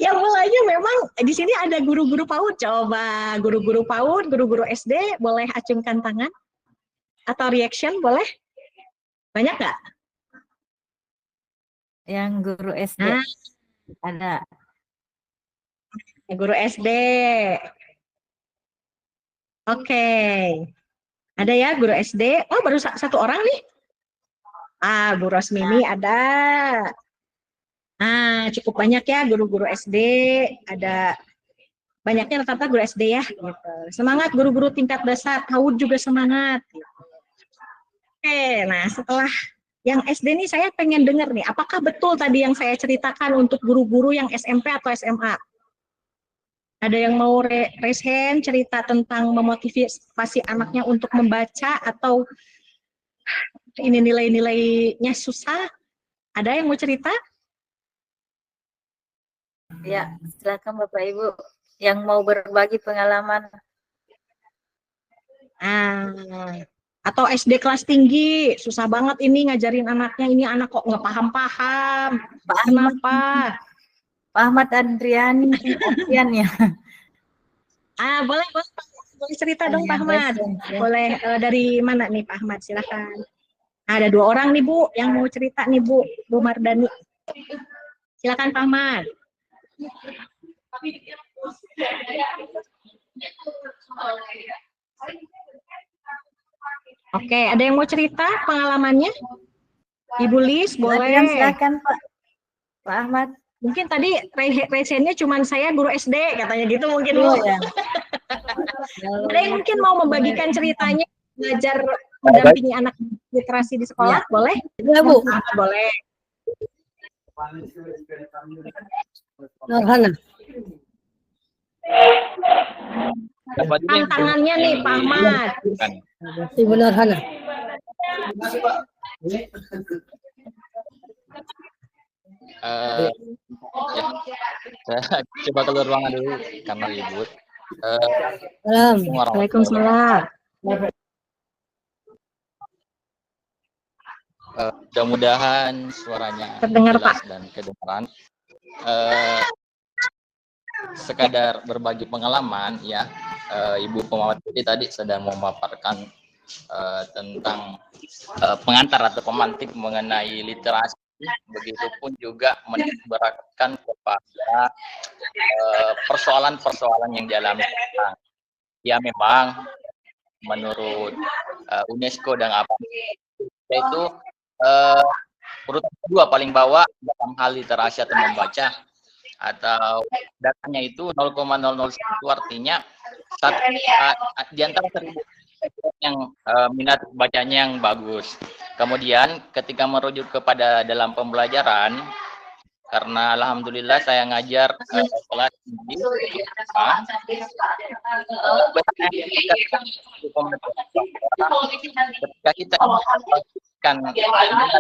Ya mulainya memang di sini ada guru-guru PAUD. Coba guru-guru PAUD, guru-guru SD boleh acungkan tangan atau reaction boleh? Banyak nggak? Yang guru SD ada. Guru SD. Oke. Ada ya guru SD. Oh baru satu orang nih. Bu Rosmini ada. Cukup banyak ya guru-guru SD, ada banyaknya rata-rata guru SD ya. Gitu. Semangat guru-guru tingkat dasar, PAUD juga semangat. Gitu. Oke, nah setelah yang SD nih saya pengen dengar nih, apakah betul tadi yang saya ceritakan untuk guru-guru yang SMP atau SMA? Ada yang mau raise hand cerita tentang memotivasi anaknya untuk membaca atau ini nilai-nilainya susah? Ada yang mau cerita? Ya, silakan Bapak Ibu yang mau berbagi pengalaman. Atau SD kelas tinggi, susah banget ini ngajarin anaknya, ini anak kok nggak paham-paham. Kenapa? Pak Ahmad Andriani, ya. Boleh cerita dong Pak Ahmad. Boleh dari mana nih Pak Ahmad, silakan. Ada 2 orang nih Bu yang mau cerita nih Bu Mardani. Silakan Pak Ahmad. Oke, ada yang mau cerita pengalamannya? Ibu Lis, boleh. Silakan Pak Ahmad. Mungkin tadi resennya cuma saya guru SD, katanya gitu mungkin Bu. Ya. Ada yang mungkin mau membagikan ceritanya, belajar mendampingi anak literasi di sekolah, boleh? Ya Bu. Boleh. Norhana. Tantangannya nih Pak Ahmad. Ibu Norhana. Saya coba keluar ruangan dulu karena ribut. Waalaikumsalam. Mudah-mudahan suaranya terdengar jelas Pak dan kedengaran. Sekadar berbagi pengalaman ya, Ibu Pemawati tadi sedang memaparkan tentang pengantar atau pemantik mengenai literasi, begitupun juga menitikberatkan kepada persoalan-persoalan yang dialami sekarang. Ya memang menurut UNESCO dan apa itu urutan kedua paling bawah dalam hal literasi atau membaca atau datanya itu 0,001, artinya di antara 1000 yang minat bacanya yang bagus. Kemudian ketika merujuk kepada dalam pembelajaran, karena alhamdulillah saya ngajar kelas tinggi, ketika kita membagikan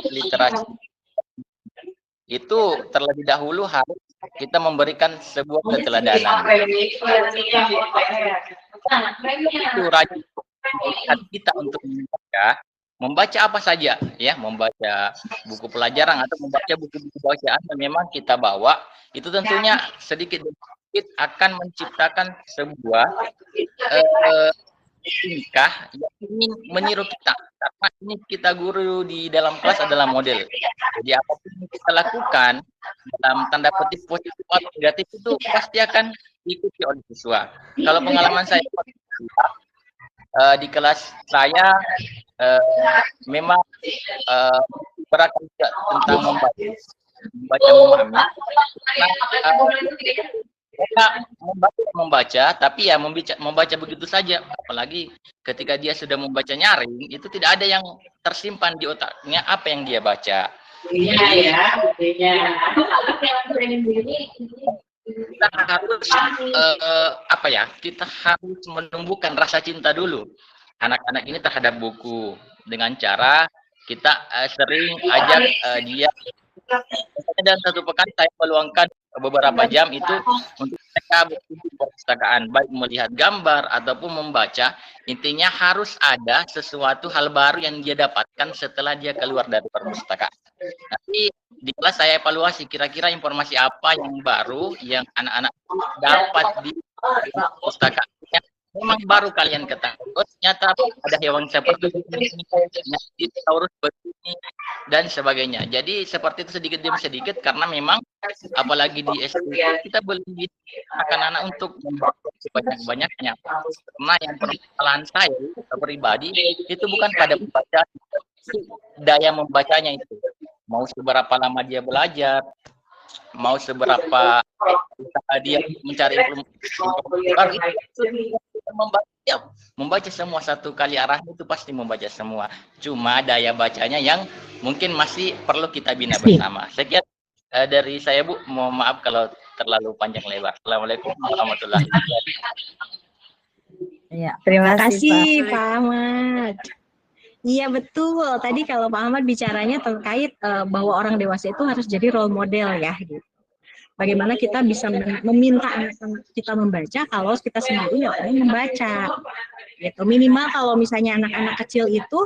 literasi itu terlebih dahulu harus kita memberikan sebuah keteladanan. Itu rajin kita untuk membaca apa saja, ya, membaca buku pelajaran atau membaca buku-buku bacaan yang memang kita bawa, itu tentunya sedikit demi sedikit akan menciptakan sebuah tingkah yang ingin meniru kita, karena ini kita guru di dalam kelas adalah model. Jadi apapun yang kita lakukan dalam tanda petik positif atau negatif itu pasti akan diikuti oleh siswa. Kalau pengalaman saya di kelas saya memang beragam juga tentang membaca memahami. Mereka membaca, tapi ya membaca begitu saja. Apalagi ketika dia sudah membaca nyaring, itu tidak ada yang tersimpan di otaknya apa yang dia baca. Kita harus kita harus menumbuhkan rasa cinta dulu anak-anak ini terhadap buku dengan cara kita sering ajak dia. Dan satu pekan saya meluangkan beberapa jam itu untuk mereka berkunjung ke perpustakaan, baik melihat gambar ataupun membaca. Intinya harus ada sesuatu hal baru yang dia dapatkan setelah dia keluar dari perpustakaan. Nanti di kelas saya evaluasi kira-kira informasi apa yang baru yang anak-anak dapat di perpustakaan yang memang baru kalian ketahui. Oh, ternyata ada hewan seperti ini, dinosaurus begini dan sebagainya. Jadi seperti itu sedikit demi sedikit, karena memang apalagi di SD kita belum anak-anak untuk membaca sebanyak-banyaknya. Karena yang permasalahan saya pribadi itu bukan pada membaca, daya membacanya itu. Mau seberapa lama dia belajar, mau seberapa dia mencari informasi, membaca semua satu kali arahnya itu pasti membaca semua. Cuma daya bacanya yang mungkin masih perlu kita bina bersama. Sekian dari saya, Bu. Mohon maaf kalau terlalu panjang lebar. Assalamualaikum warahmatullahi wabarakatuh. Ya, Terima kasih Pak Ahmad. Iya betul. Tadi kalau Pak Ahmad bicaranya terkait bahwa orang dewasa itu harus jadi role model ya. Gitu. Bagaimana kita bisa meminta anak-anak kita membaca kalau kita sendiri nggak pernah membaca. Gitu. Minimal kalau misalnya anak-anak kecil itu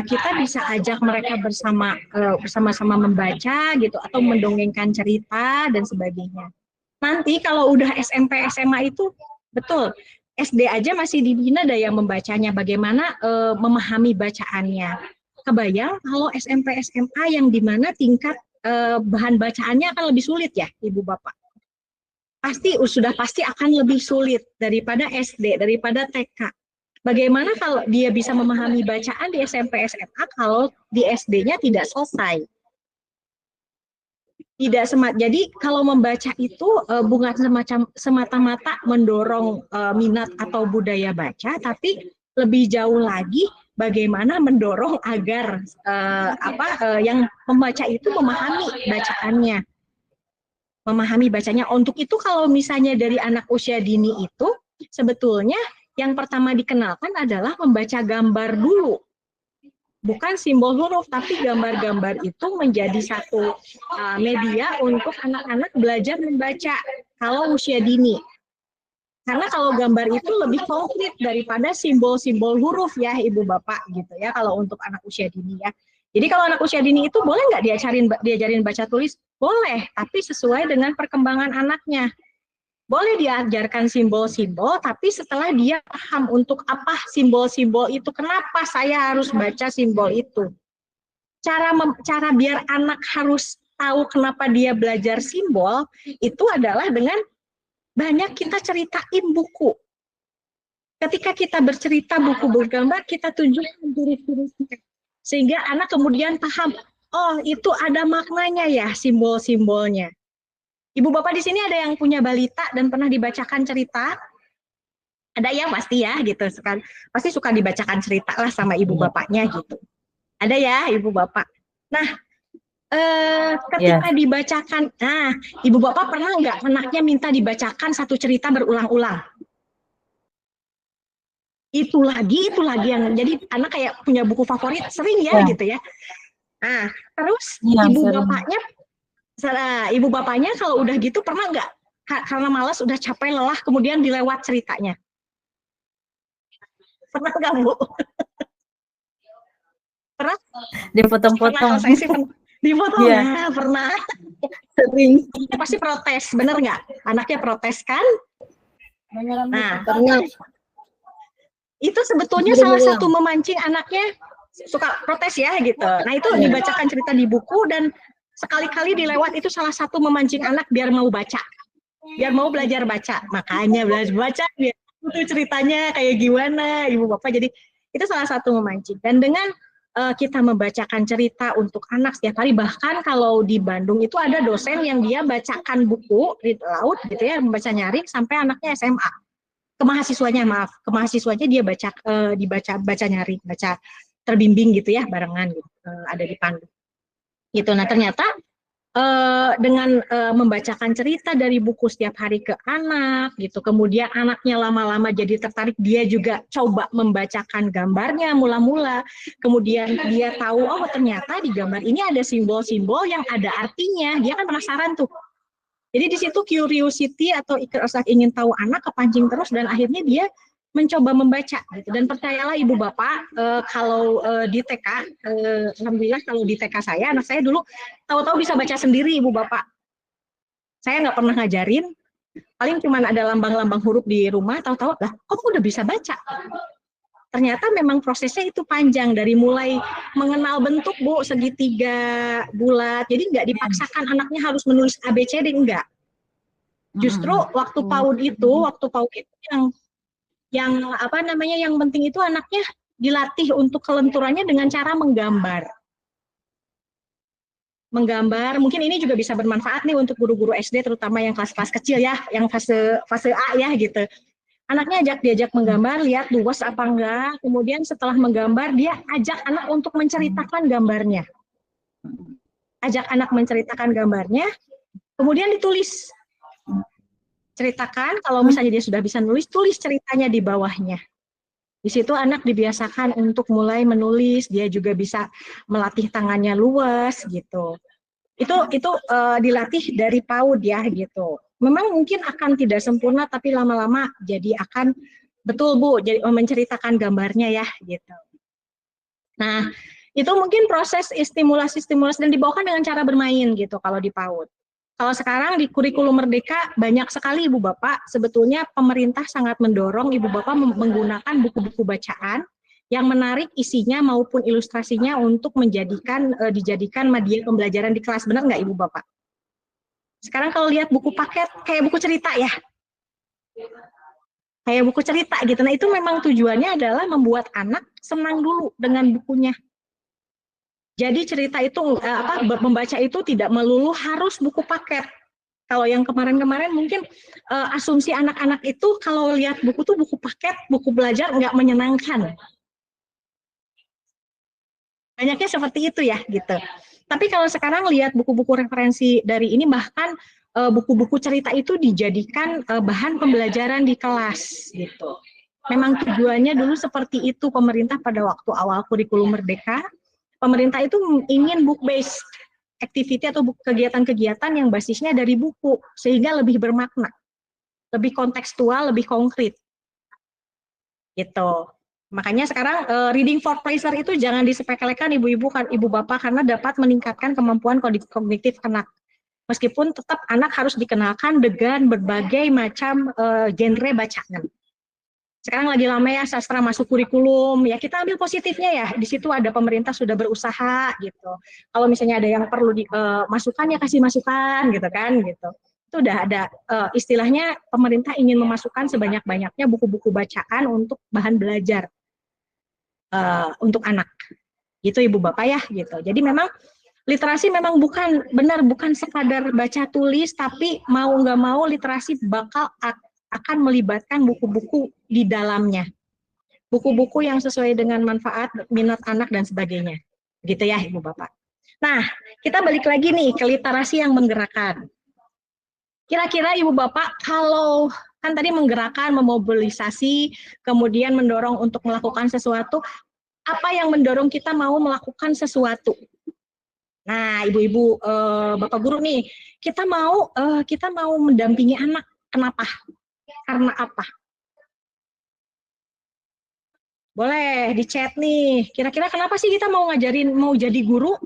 kita bisa ajak mereka bersama-sama membaca gitu atau mendongengkan cerita dan sebagainya. Nanti kalau udah SMP SMA itu betul. SD aja masih dibina daya membacanya, bagaimana memahami bacaannya. Kebayang kalau SMP SMA yang dimana tingkat bahan bacaannya akan lebih sulit ya, Ibu Bapak. Sudah pasti akan lebih sulit daripada SD, daripada TK. Bagaimana kalau dia bisa memahami bacaan di SMP SMA kalau di SD-nya tidak selesai? Jadi kalau membaca itu bukan semata-mata mendorong minat atau budaya baca, tapi lebih jauh lagi bagaimana mendorong agar yang membaca itu memahami bacanya. Untuk itu kalau misalnya dari anak usia dini itu sebetulnya yang pertama dikenalkan adalah membaca gambar dulu. Bukan simbol huruf, tapi gambar-gambar itu menjadi satu media untuk anak-anak belajar membaca kalau usia dini. Karena kalau gambar itu lebih konkret daripada simbol-simbol huruf ya Ibu Bapak gitu ya kalau untuk anak usia dini ya. Jadi kalau anak usia dini itu boleh nggak diajarin baca tulis? Boleh, tapi sesuai dengan perkembangan anaknya. Boleh diajarkan simbol-simbol, tapi setelah dia paham untuk apa simbol-simbol itu, kenapa saya harus baca simbol itu. Cara biar anak harus tahu kenapa dia belajar simbol, itu adalah dengan banyak kita ceritain buku. Ketika kita bercerita buku bergambar, kita tunjukkan ciri-cirinya. Sehingga anak kemudian paham, oh itu ada maknanya ya simbol-simbolnya. Ibu bapak di sini ada yang punya balita dan pernah dibacakan cerita? Ada ya pasti ya gitu. Pasti suka dibacakan cerita lah sama ibu bapaknya gitu. Ada ya ibu bapak. Nah, ketika dibacakan, nah ibu bapak pernah nggak anaknya minta dibacakan satu cerita berulang-ulang? Itu lagi yang jadi anak kayak punya buku favorit sering ya gitu ya. Nah, terus ibu bapaknya kalau udah gitu pernah nggak karena malas udah capek lelah kemudian dilewat ceritanya? Pernah nggak Bu? Pernah? Dipotong-potong. Saya sih dipotong ya, pernah. Sering. Pasti protes, bener nggak? Anaknya protes kan? Nah, Pernah. itu sebetulnya salah satu memancing anaknya suka protes ya gitu. Nah itu dibacakan cerita di buku dan sekali-kali dilewat itu salah satu memancing anak biar mau baca, biar mau belajar baca. Makanya belajar baca biar itu ceritanya kayak gimana ibu bapak. Jadi itu salah satu memancing. Dan dengan kita membacakan cerita untuk anak setiap hari, bahkan kalau di Bandung itu ada dosen yang dia bacakan buku read aloud gitu ya, membaca nyaring sampai anaknya SMA. Ke mahasiswanya dia baca nyaring, baca terbimbing gitu ya, barengan gitu, ada di pandu. Gitu. Nah ternyata dengan membacakan cerita dari buku setiap hari ke anak gitu, kemudian anaknya lama-lama jadi tertarik, dia juga coba membacakan gambarnya mula-mula, kemudian dia tahu oh ternyata di gambar ini ada simbol-simbol yang ada artinya, dia kan penasaran tuh. Jadi di situ curiosity atau rasa ingin tahu anak kepancing terus dan akhirnya dia mencoba membaca gitu. Dan percayalah ibu bapak, kalau di TK, alhamdulillah kalau di TK saya, anak saya dulu tahu-tahu bisa baca sendiri ibu bapak. Saya nggak pernah ngajarin, paling cuma ada lambang-lambang huruf di rumah, tahu-tahu lah, kok udah bisa baca. Ternyata memang prosesnya itu panjang, dari mulai mengenal bentuk Bu, segitiga, bulat, jadi nggak dipaksakan anaknya harus menulis ABCD, enggak. Justru waktu PAUD itu yang apa namanya, yang penting itu anaknya dilatih untuk kelenturannya dengan cara menggambar. Mungkin ini juga bisa bermanfaat nih untuk guru-guru SD, terutama yang kelas-kelas kecil ya, yang fase A ya gitu. Anaknya diajak menggambar, lihat luas apa enggak, kemudian setelah menggambar dia ajak anak untuk menceritakan gambarnya. Ajak anak menceritakan gambarnya, kemudian ditulis. Ceritakan, kalau misalnya dia sudah bisa nulis, tulis ceritanya di bawahnya. Di situ anak dibiasakan untuk mulai menulis, dia juga bisa melatih tangannya luas gitu. Itu dilatih dari PAUD ya gitu. Memang mungkin akan tidak sempurna, tapi lama-lama jadi akan betul Bu, jadi menceritakan gambarnya ya gitu. Nah, itu mungkin proses stimulasi dan dibawakan dengan cara bermain gitu kalau di PAUD. Kalau sekarang di kurikulum Merdeka banyak sekali ibu bapak, sebetulnya pemerintah sangat mendorong ibu bapak menggunakan buku-buku bacaan yang menarik isinya maupun ilustrasinya untuk dijadikan media pembelajaran di kelas. Benar nggak ibu bapak? Sekarang kalau lihat buku paket kayak buku cerita ya, kayak buku cerita gitu. Nah itu memang tujuannya adalah membuat anak senang dulu dengan bukunya. Jadi cerita itu membaca itu tidak melulu harus buku paket. Kalau yang kemarin-kemarin mungkin asumsi anak-anak itu kalau lihat buku tuh buku paket, buku belajar nggak menyenangkan. Banyaknya seperti itu ya gitu. Tapi kalau sekarang lihat buku-buku referensi dari ini, bahkan buku-buku cerita itu dijadikan bahan pembelajaran di kelas gitu. Memang tujuannya dulu seperti itu pemerintah pada waktu awal kurikulum Merdeka. Pemerintah itu ingin book-based activity atau kegiatan-kegiatan yang basisnya dari buku, sehingga lebih bermakna, lebih kontekstual, lebih konkret. Gitu. Makanya sekarang reading for pleasure itu jangan disepelekan ibu-ibu, ibu bapak, karena dapat meningkatkan kemampuan kognitif anak. Meskipun tetap anak harus dikenalkan dengan berbagai macam genre bacaan. Sekarang lagi lama ya sastra masuk kurikulum, ya kita ambil positifnya ya. Di situ ada pemerintah sudah berusaha gitu. Kalau misalnya ada yang perlu masukan ya kasih masukan gitu kan gitu. Itu udah ada istilahnya pemerintah ingin memasukkan sebanyak-banyaknya buku-buku bacaan untuk bahan belajar untuk anak. Gitu ibu bapak ya gitu. Jadi memang literasi memang bukan sekadar baca tulis, tapi mau nggak mau literasi akan melibatkan buku-buku di dalamnya. Buku-buku yang sesuai dengan manfaat, minat anak, dan sebagainya. Gitu ya, Ibu Bapak. Nah, kita balik lagi nih ke literasi yang menggerakkan. Kira-kira Ibu Bapak, kalau kan tadi menggerakkan, memobilisasi, kemudian mendorong untuk melakukan sesuatu, apa yang mendorong kita mau melakukan sesuatu? Nah, Ibu-ibu, Bapak guru nih, kita mau mendampingi anak. Kenapa? Karena apa? Boleh di chat nih. Kira-kira kenapa sih kita mau jadi guru?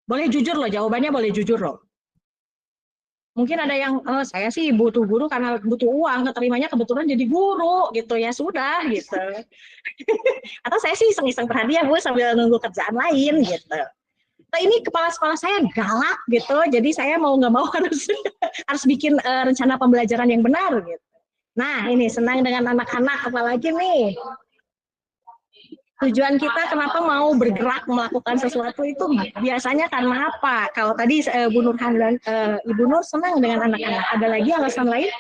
Boleh jujur loh, jawabannya boleh jujur loh. Mungkin ada yang, saya sih butuh guru karena butuh uang, keterimanya kebetulan jadi guru, gitu ya, sudah, gitu. Atau saya sih iseng-iseng perhatian, Bu, sambil nunggu kerjaan lain, gitu. Nah, ini kepala sekolah saya galak, gitu, jadi saya mau nggak mau harus bikin rencana pembelajaran yang benar, gitu. Nah, ini senang dengan anak-anak, apalagi nih. Tujuan kita kenapa mau bergerak melakukan sesuatu itu biasanya karena apa? Kalau tadi Bu Nurhan dan Ibu Nur senang dengan anak-anak. Ada lagi alasan lain?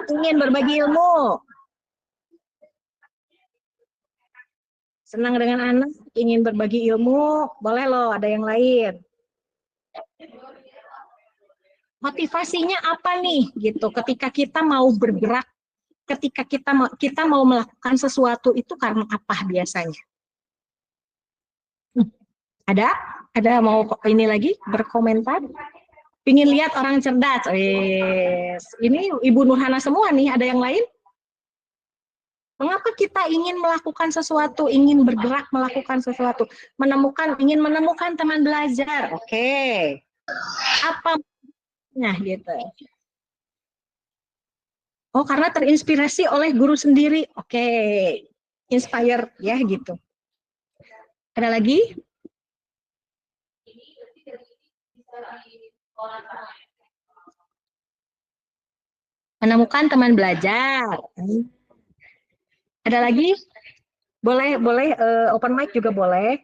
Ingin berbagi ilmu. Senang dengan anak, ingin berbagi ilmu, boleh loh, ada yang lain. Motivasinya apa nih gitu ketika kita mau bergerak, ketika kita mau melakukan sesuatu itu karena apa biasanya? Ada mau ini lagi berkomentar? Pingin lihat orang cerdas. Ini Ibu Nurhana semua nih, ada yang lain? Mengapa kita ingin melakukan sesuatu, ingin bergerak melakukan sesuatu, ingin menemukan teman belajar? Oke. Apa? Nah, gitu. Oh, karena terinspirasi oleh guru sendiri. Oke. Inspire ya gitu. Ada lagi? Menemukan teman belajar. Ada lagi? Boleh open mic juga boleh.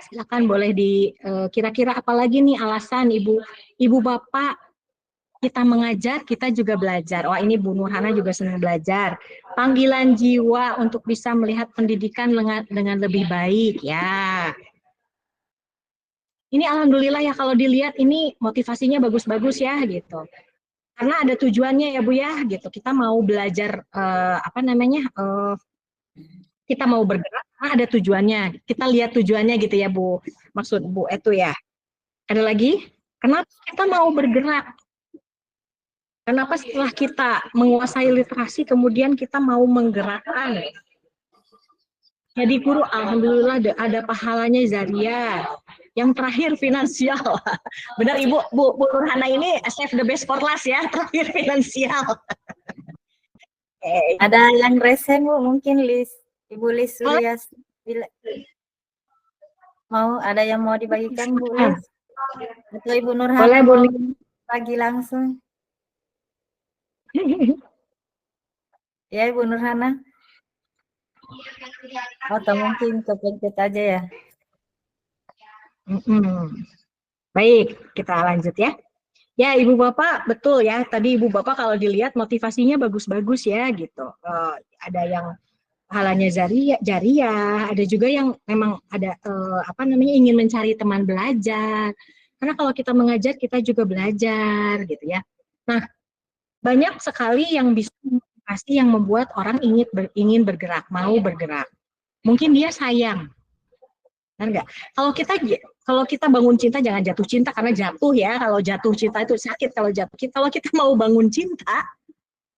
Silakan boleh kira-kira apa lagi nih alasan Ibu Bapak kita mengajar, kita juga belajar. Wah, ini Bu Nurhana juga senang belajar. Panggilan jiwa untuk bisa melihat pendidikan dengan lebih baik ya. Ini alhamdulillah ya, kalau dilihat ini motivasinya bagus-bagus ya gitu. Karena ada tujuannya ya Bu ya gitu. Kita mau belajar kita mau bergerak karena ada tujuannya. Kita lihat tujuannya gitu ya Bu. Maksud Bu itu ya. Ada lagi? Kenapa kita mau bergerak? Kenapa setelah kita menguasai literasi kemudian kita mau menggerakkan? Jadi guru, alhamdulillah ada pahalanya Zaria. Yang terakhir finansial. Benar Ibu, Bu Nurhana ini save the best for last ya, terakhir finansial. Ada yang resen Bu, mungkin Ibu Lis Suryas. Ada yang mau dibagikan Bu Lis? Atau Ibu Nurhana mau bagi langsung? Ya Ibu Nurhana. Atau mungkin kepencet aja ya. Baik, kita lanjut ya. Ya Ibu Bapak, betul ya. Tadi Ibu Bapak kalau dilihat motivasinya bagus-bagus ya gitu. Ada yang halanya jariah, ada juga yang memang ada ingin mencari teman belajar. Karena kalau kita mengajar kita juga belajar gitu ya. Nah, banyak sekali yang bisa motivasi yang membuat orang ingin bergerak, mau bergerak. Mungkin dia sayang. Benar nggak? Kalau kita bangun cinta jangan jatuh cinta karena jatuh ya. Kalau jatuh cinta itu sakit kalau jatuh. Kalau kita mau bangun cinta,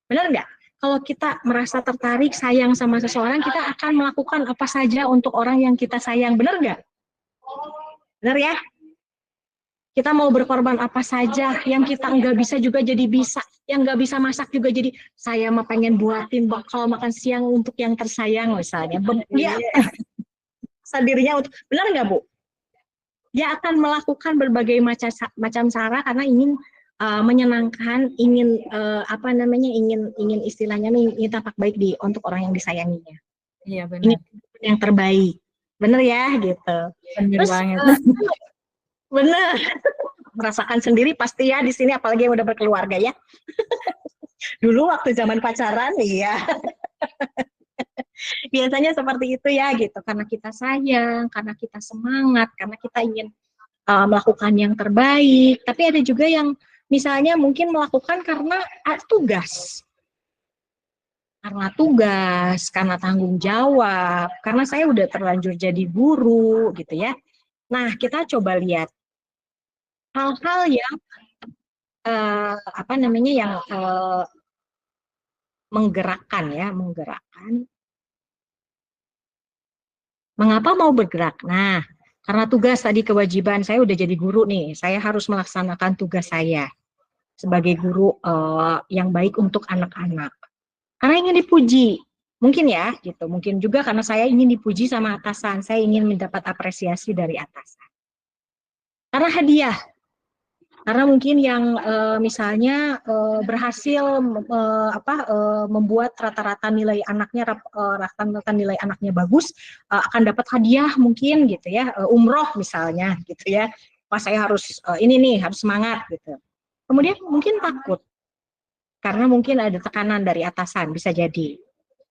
benar nggak? Kalau kita merasa tertarik, sayang sama seseorang, kita akan melakukan apa saja untuk orang yang kita sayang. Benar nggak? Benar ya? Kita mau berkorban apa saja, yang kita nggak bisa juga jadi bisa, yang nggak bisa masak juga jadi, saya mah pengen buatin bakal makan siang untuk yang tersayang misalnya. Dia dirinya untuk, benar nggak Bu? Dia akan melakukan berbagai macam cara karena ingin menyenangkan, ingin ingin istilahnya ingin tampak baik untuk orang yang disayanginya. Iya benar. Ingin yang terbaik. Bener ya gitu. Bener Terus banget. bener, merasakan sendiri pasti ya di sini, apalagi yang udah berkeluarga ya. Dulu waktu zaman pacaran, iya. Biasanya seperti itu ya gitu, karena kita sayang, karena kita semangat, karena kita ingin melakukan yang terbaik. Tapi ada juga yang misalnya mungkin melakukan karena tugas. Karena tugas, karena tanggung jawab, karena saya udah terlanjur jadi guru gitu ya. Nah, kita coba lihat hal-hal yang yang menggerakkan ya, menggerakkan. Mengapa mau bergerak? Nah, karena tugas tadi, kewajiban saya udah jadi guru nih, saya harus melaksanakan tugas saya sebagai guru yang baik untuk anak-anak. Karena ingin dipuji, mungkin ya gitu, mungkin juga karena saya ingin dipuji sama atasan, saya ingin mendapat apresiasi dari atasan. Karena hadiah, karena mungkin yang misalnya berhasil membuat rata-rata nilai anaknya rata-rata nilai anaknya bagus, akan dapat hadiah mungkin gitu ya, umroh misalnya gitu ya. Wah, saya harus ini nih, harus semangat gitu. Kemudian mungkin takut karena mungkin ada tekanan dari atasan, bisa jadi.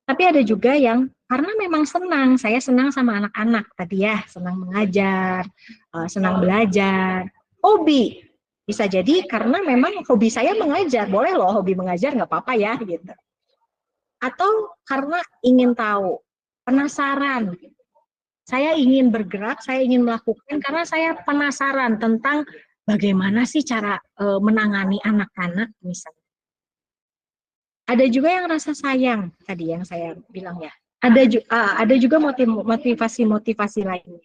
Tapi ada juga yang karena memang senang, saya senang sama anak-anak tadi ya, senang mengajar, senang belajar, hobi. Bisa jadi karena memang hobi saya mengajar, boleh loh hobi mengajar, nggak apa-apa ya gitu. Atau karena ingin tahu, penasaran. Saya ingin bergerak, saya ingin melakukan karena saya penasaran tentang bagaimana sih cara menangani anak-anak misalnya. Ada juga yang rasa sayang tadi yang saya bilang ya. Ada juga motivasi lainnya.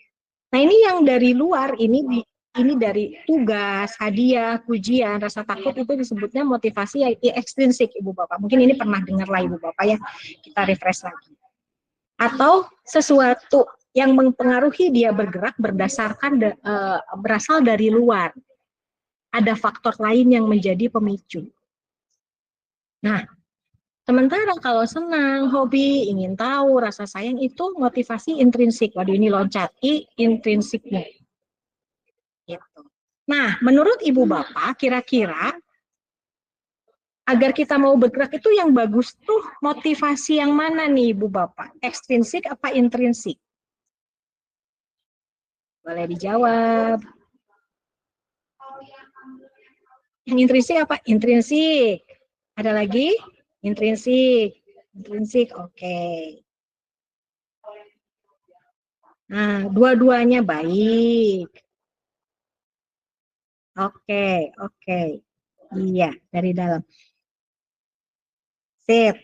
Nah, ini yang dari luar, ini dari tugas, hadiah, pujian, rasa takut itu disebutnya motivasi ekstrinsik, Ibu Bapak. Mungkin ini pernah dengar lah Ibu Bapak ya. Kita refresh lagi. Atau sesuatu yang mempengaruhi dia bergerak berdasarkan berasal dari luar. Ada faktor lain yang menjadi pemicu. Nah, sementara kalau senang, hobi, ingin tahu, rasa sayang itu motivasi intrinsik. Waduh, ini loncat, intrinsiknya. Gitu. Nah, menurut Ibu Bapak, kira-kira agar kita mau bergerak itu yang bagus tuh motivasi yang mana nih Ibu Bapak? Ekstrinsik apa intrinsik? Boleh dijawab. Yang intrinsik apa? Intrinsik. Ada lagi? Intrinsik, oke. Nah, dua-duanya baik. Oke. Iya, dari dalam. Sip.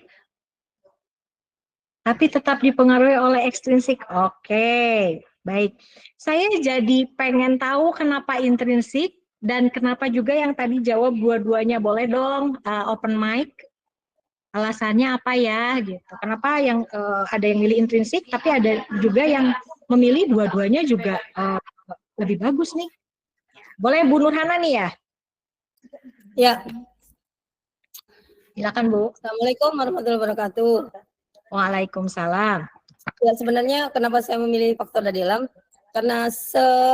Tapi tetap dipengaruhi oleh ekstrinsik. Oke, baik. Saya jadi pengen tahu kenapa intrinsik dan kenapa juga yang tadi jawab dua-duanya. Boleh dong open mic? Alasannya apa ya gitu. Kenapa yang ada yang milih intrinsik tapi ada juga yang memilih dua-duanya juga lebih bagus nih. Boleh Bu Nurhana nih ya? Ya. Silakan Bu. Assalamualaikum warahmatullahi wabarakatuh. Waalaikumsalam. Ya, sebenarnya kenapa saya memilih faktor dari dalam? Karena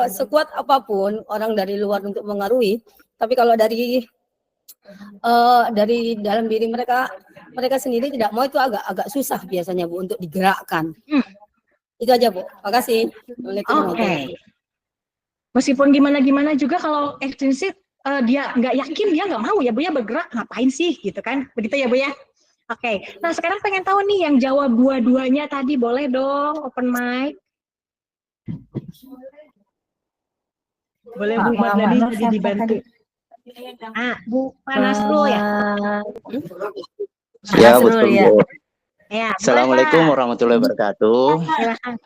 sekuat apapun orang dari luar untuk mengaruhi, tapi kalau dari dalam diri mereka sendiri tidak mau, itu agak susah biasanya Bu untuk digerakkan. Itu aja Bu. Makasih. Oke. Meskipun gimana juga kalau ekstrinsik dia nggak yakin, dia nggak mau ya Bu ya bergerak, ngapain sih gitu kan? Begitu ya Bu ya. Oke. Nah, sekarang pengen tahu nih yang jawab dua-duanya tadi, boleh dong open mic. Boleh Bu Madani jadi dibantu. Bu Panasrul ya. Ya, betul Bu. Ya, Assalamualaikum warahmatullahi wabarakatuh. Silakan.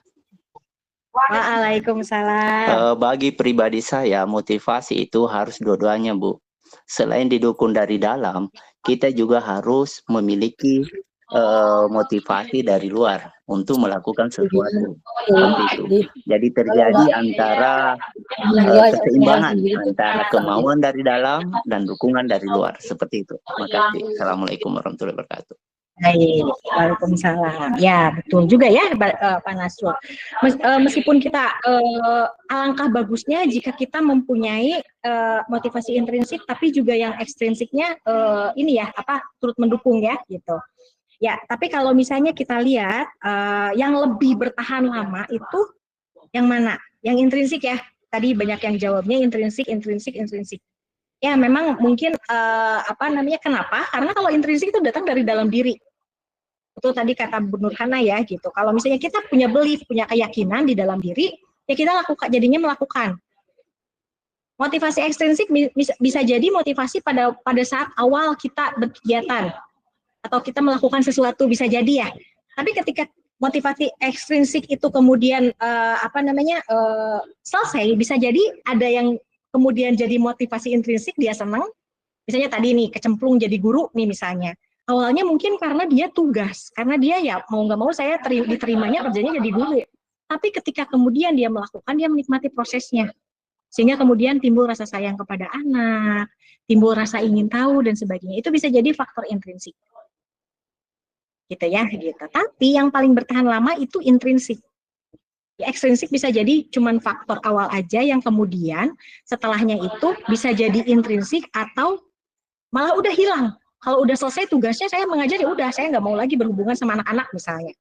Waalaikumsalam. Bagi pribadi saya, motivasi itu harus dua-duanya, Bu. Selain didukung dari dalam, kita juga harus memiliki motivasi dari luar untuk melakukan sesuatu. Seperti itu. Jadi terjadi antara keseimbangan antara kemauan dari dalam dan dukungan dari luar. Seperti itu. Terima kasih. Assalamualaikum warahmatullahi wabarakatuh. Baik, waalaikumsalam. Ya, betul juga ya, Pak Nasrul. Meskipun kita alangkah bagusnya jika kita mempunyai motivasi intrinsik, tapi juga yang ekstrinsiknya ini ya, turut mendukung ya, gitu. Ya, tapi kalau misalnya kita lihat yang lebih bertahan lama itu yang mana? Yang intrinsik ya. Tadi banyak yang jawabnya intrinsik. Ya, memang mungkin kenapa? Karena kalau intrinsik itu datang dari dalam diri. Itu tadi kata Bu Nurhana ya gitu. Kalau misalnya kita punya belief, punya keyakinan di dalam diri, ya kita lakukan, jadinya melakukan. Motivasi ekstrinsik bisa jadi motivasi pada saat awal kita berkegiatan atau kita melakukan sesuatu, bisa jadi ya. Tapi ketika motivasi ekstrinsik itu kemudian selesai, bisa jadi ada yang kemudian jadi motivasi intrinsik, dia senang. Misalnya tadi nih kecemplung jadi guru nih misalnya. Awalnya mungkin karena dia tugas, karena dia ya mau nggak mau saya diterimanya kerjanya jadi guru. Tapi ketika kemudian dia melakukan, dia menikmati prosesnya. Sehingga kemudian timbul rasa sayang kepada anak, timbul rasa ingin tahu dan sebagainya. Itu bisa jadi faktor intrinsik. Gitu ya, gitu. Tapi yang paling bertahan lama itu intrinsik. Ya, ekstrinsik bisa jadi cuman faktor awal aja yang kemudian setelahnya itu bisa jadi intrinsik atau malah udah hilang. Kalau udah selesai tugasnya saya mengajar, ya udah, saya nggak mau lagi berhubungan sama anak-anak misalnya.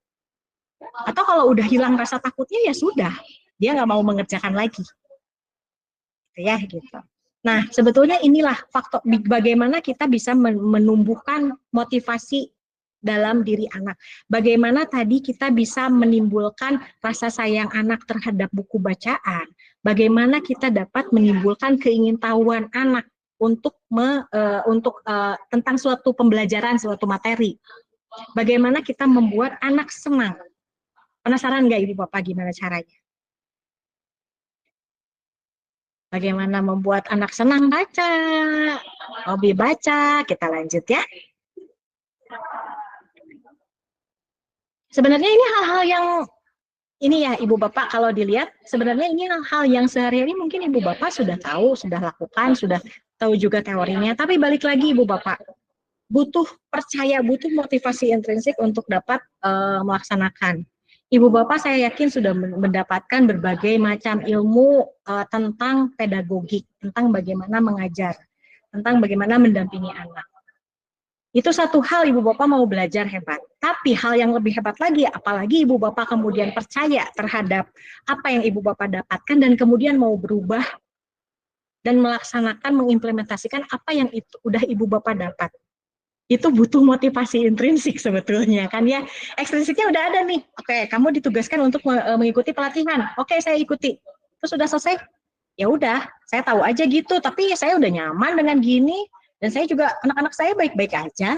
Atau kalau udah hilang rasa takutnya, ya sudah, dia nggak mau mengerjakan lagi. Ya gitu. Nah, sebetulnya inilah faktor bagaimana kita bisa menumbuhkan motivasi dalam diri anak. Bagaimana tadi kita bisa menimbulkan rasa sayang anak terhadap buku bacaan. Bagaimana kita dapat menimbulkan keingintahuan anak untuk tentang suatu pembelajaran, suatu materi. Bagaimana kita membuat anak senang. Penasaran nggak Ibu Bapak gimana caranya? Bagaimana membuat anak senang baca, hobi baca, kita lanjut ya. Sebenarnya ini hal-hal yang, ini ya Ibu Bapak kalau dilihat, sebenarnya ini hal-hal yang sehari-hari mungkin Ibu Bapak sudah tahu, sudah lakukan, sudah tahu juga teorinya, tapi balik lagi Ibu Bapak, butuh percaya, butuh motivasi intrinsik untuk dapat melaksanakan. Ibu Bapak saya yakin sudah mendapatkan berbagai macam ilmu tentang pedagogik, tentang bagaimana mengajar, tentang bagaimana mendampingi anak. Itu satu hal Ibu Bapak mau belajar hebat. Tapi hal yang lebih hebat lagi, apalagi Ibu Bapak kemudian percaya terhadap apa yang Ibu Bapak dapatkan dan kemudian mau berubah dan melaksanakan, mengimplementasikan apa yang itu udah Ibu Bapak dapat. Itu butuh motivasi intrinsik sebetulnya kan ya. Ekstrinsiknya udah ada nih. Oke, kamu ditugaskan untuk mengikuti pelatihan. Oke, saya ikuti. Terus sudah selesai. Ya udah, saya tahu aja gitu, tapi saya udah nyaman dengan gini dan saya juga anak-anak saya baik-baik aja.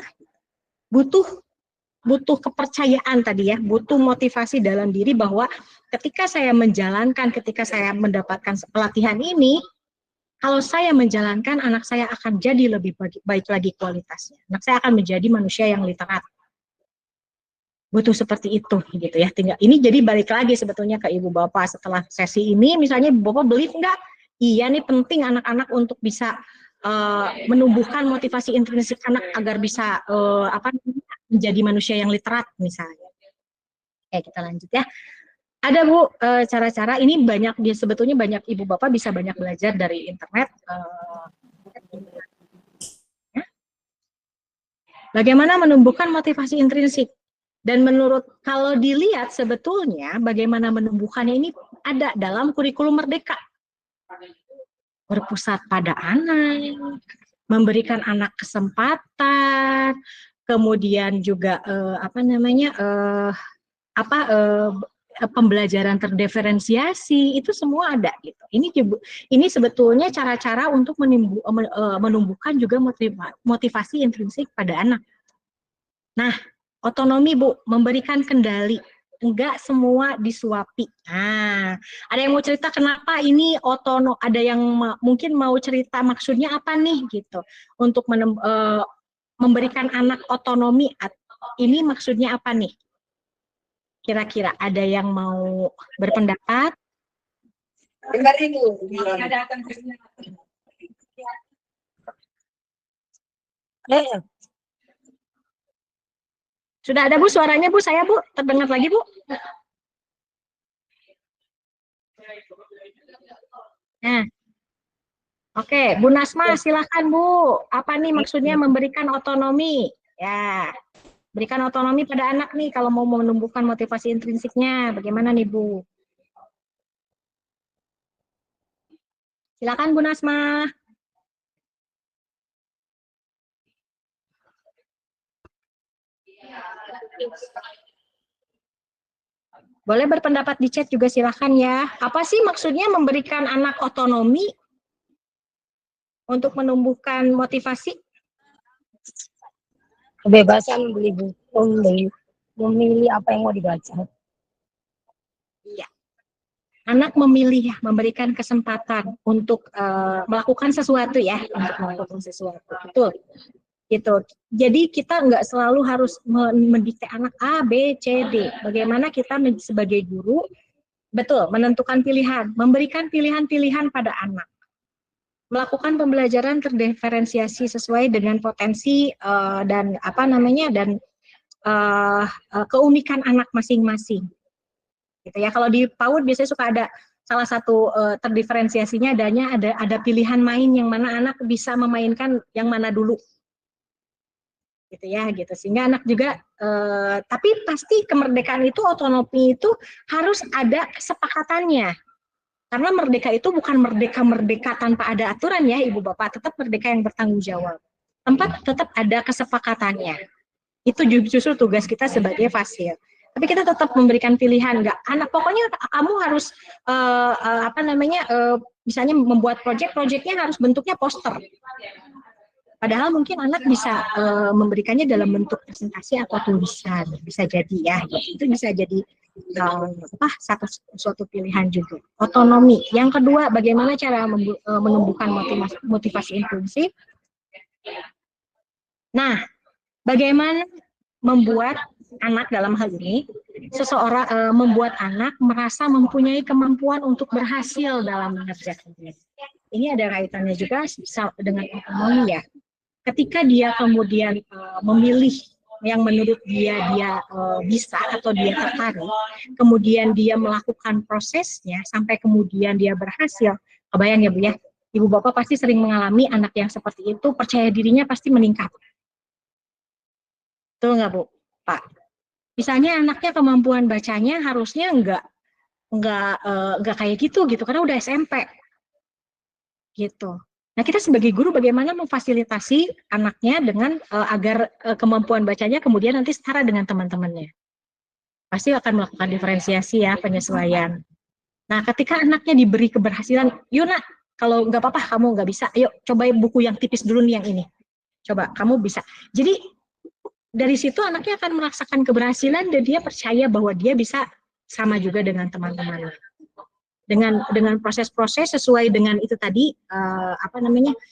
Butuh kepercayaan tadi ya, butuh motivasi dalam diri bahwa ketika saya menjalankan, ketika saya mendapatkan pelatihan ini, kalau saya menjalankan, anak saya akan jadi lebih baik lagi kualitasnya. Anak saya akan menjadi manusia yang literat. Butuh seperti itu, gitu ya. Tinggal ini jadi balik lagi sebetulnya ke Ibu Bapak setelah sesi ini, misalnya Ibu Bapak believe enggak? Iya nih penting anak-anak untuk bisa menumbuhkan motivasi intrinsik anak agar bisa menjadi manusia yang literat misalnya. Oke, kita lanjut ya. Ada Bu cara-cara, ini banyak dia sebetulnya banyak Ibu Bapak bisa banyak belajar dari internet. Bagaimana menumbuhkan motivasi intrinsik? Dan menurut kalau dilihat sebetulnya bagaimana menumbuhkannya ini ada dalam kurikulum Merdeka. Berpusat pada anak, memberikan anak kesempatan, kemudian juga pembelajaran terdiferensiasi, itu semua ada gitu. Ini sebetulnya cara-cara untuk menumbuhkan juga motivasi intrinsik pada anak. Nah, otonomi Bu, memberikan kendali, enggak semua disuapi. Nah, ada yang mau cerita kenapa ini otonom? Ada yang mungkin mau cerita maksudnya apa nih gitu untuk memberikan anak otonomi. Ini maksudnya apa nih? Kira-kira ada yang mau berpendapat? Dengar Ibu. Sudah ada Bu suaranya Bu, saya Bu, terdengar lagi Bu? Nah, oke, Bu Nasma silakan Bu. Apa nih maksudnya memberikan otonomi? Ya, berikan otonomi pada anak nih kalau mau menumbuhkan motivasi intrinsiknya. Bagaimana nih Bu? Silakan Bu Nasma. Boleh berpendapat di chat juga silakan ya. Apa sih maksudnya memberikan anak otonomi untuk menumbuhkan motivasi? Kebebasan membeli buku, memilih apa yang mau dibaca. Iya. Anak memilih ya, memberikan kesempatan untuk melakukan sesuatu ya, untuk melakukan sesuatu. Betul. Gitu. Jadi kita nggak selalu harus mendikte anak A, B, C, D. Bagaimana kita sebagai guru, betul, menentukan pilihan, memberikan pilihan-pilihan pada anak. Melakukan pembelajaran terdiferensiasi sesuai dengan potensi dan keunikan anak masing-masing. Gitu ya. Kalau di PAUD biasanya suka ada salah satu terdiferensiasinya ada pilihan main yang mana anak bisa memainkan yang mana dulu. Gitu ya, gitu. Sehingga anak juga tapi pasti kemerdekaan itu, otonomi itu harus ada kesepakatannya. Karena merdeka itu bukan merdeka tanpa ada aturan ya Ibu Bapak, tetap merdeka yang bertanggung jawab. Tetap ada kesepakatannya. Itu justru tugas kita sebagai fasil. Tapi kita tetap memberikan pilihan, enggak anak pokoknya kamu harus misalnya membuat proyeknya harus bentuknya poster. Padahal mungkin anak bisa memberikannya dalam bentuk presentasi atau tulisan, bisa jadi ya. Itu bisa jadi suatu pilihan juga. Otonomi. Yang kedua, bagaimana cara menumbuhkan motivasi inklusif? Nah, bagaimana membuat anak dalam hal ini membuat anak merasa mempunyai kemampuan untuk berhasil dalam mengerjakannya. Ini ada kaitannya juga dengan otonomi ya. Ketika dia kemudian memilih yang menurut dia bisa atau dia tertarik, kemudian dia melakukan prosesnya sampai kemudian dia berhasil. Kebayang ya Bu ya, Ibu Bapak pasti sering mengalami anak yang seperti itu, percaya dirinya pasti meningkat. Betul nggak Bu? Pak? Misalnya anaknya kemampuan bacanya harusnya nggak kayak gitu karena udah SMP gitu. Nah, kita sebagai guru bagaimana memfasilitasi anaknya dengan agar kemampuan bacanya kemudian nanti setara dengan teman-temannya. Pasti akan melakukan diferensiasi ya, penyesuaian. Nah, ketika anaknya diberi keberhasilan, yuk nak, kalau nggak apa-apa kamu nggak bisa, yuk coba buku yang tipis dulu nih yang ini. Coba, kamu bisa. Jadi, dari situ anaknya akan merasakan keberhasilan dan dia percaya bahwa dia bisa sama juga dengan teman-temannya. Dengan proses-proses sesuai dengan itu tadi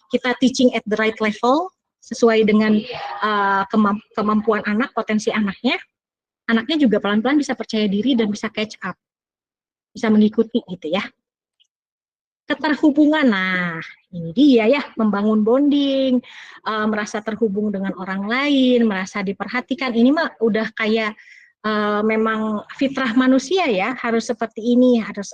kita teaching at the right level sesuai dengan kemampuan anak, potensi anaknya juga pelan-pelan bisa percaya diri dan bisa catch up, bisa mengikuti gitu ya. Keterhubungan, nah ini dia ya, membangun bonding, merasa terhubung dengan orang lain, merasa diperhatikan, ini mah udah kayak memang fitrah manusia ya, harus seperti ini, harus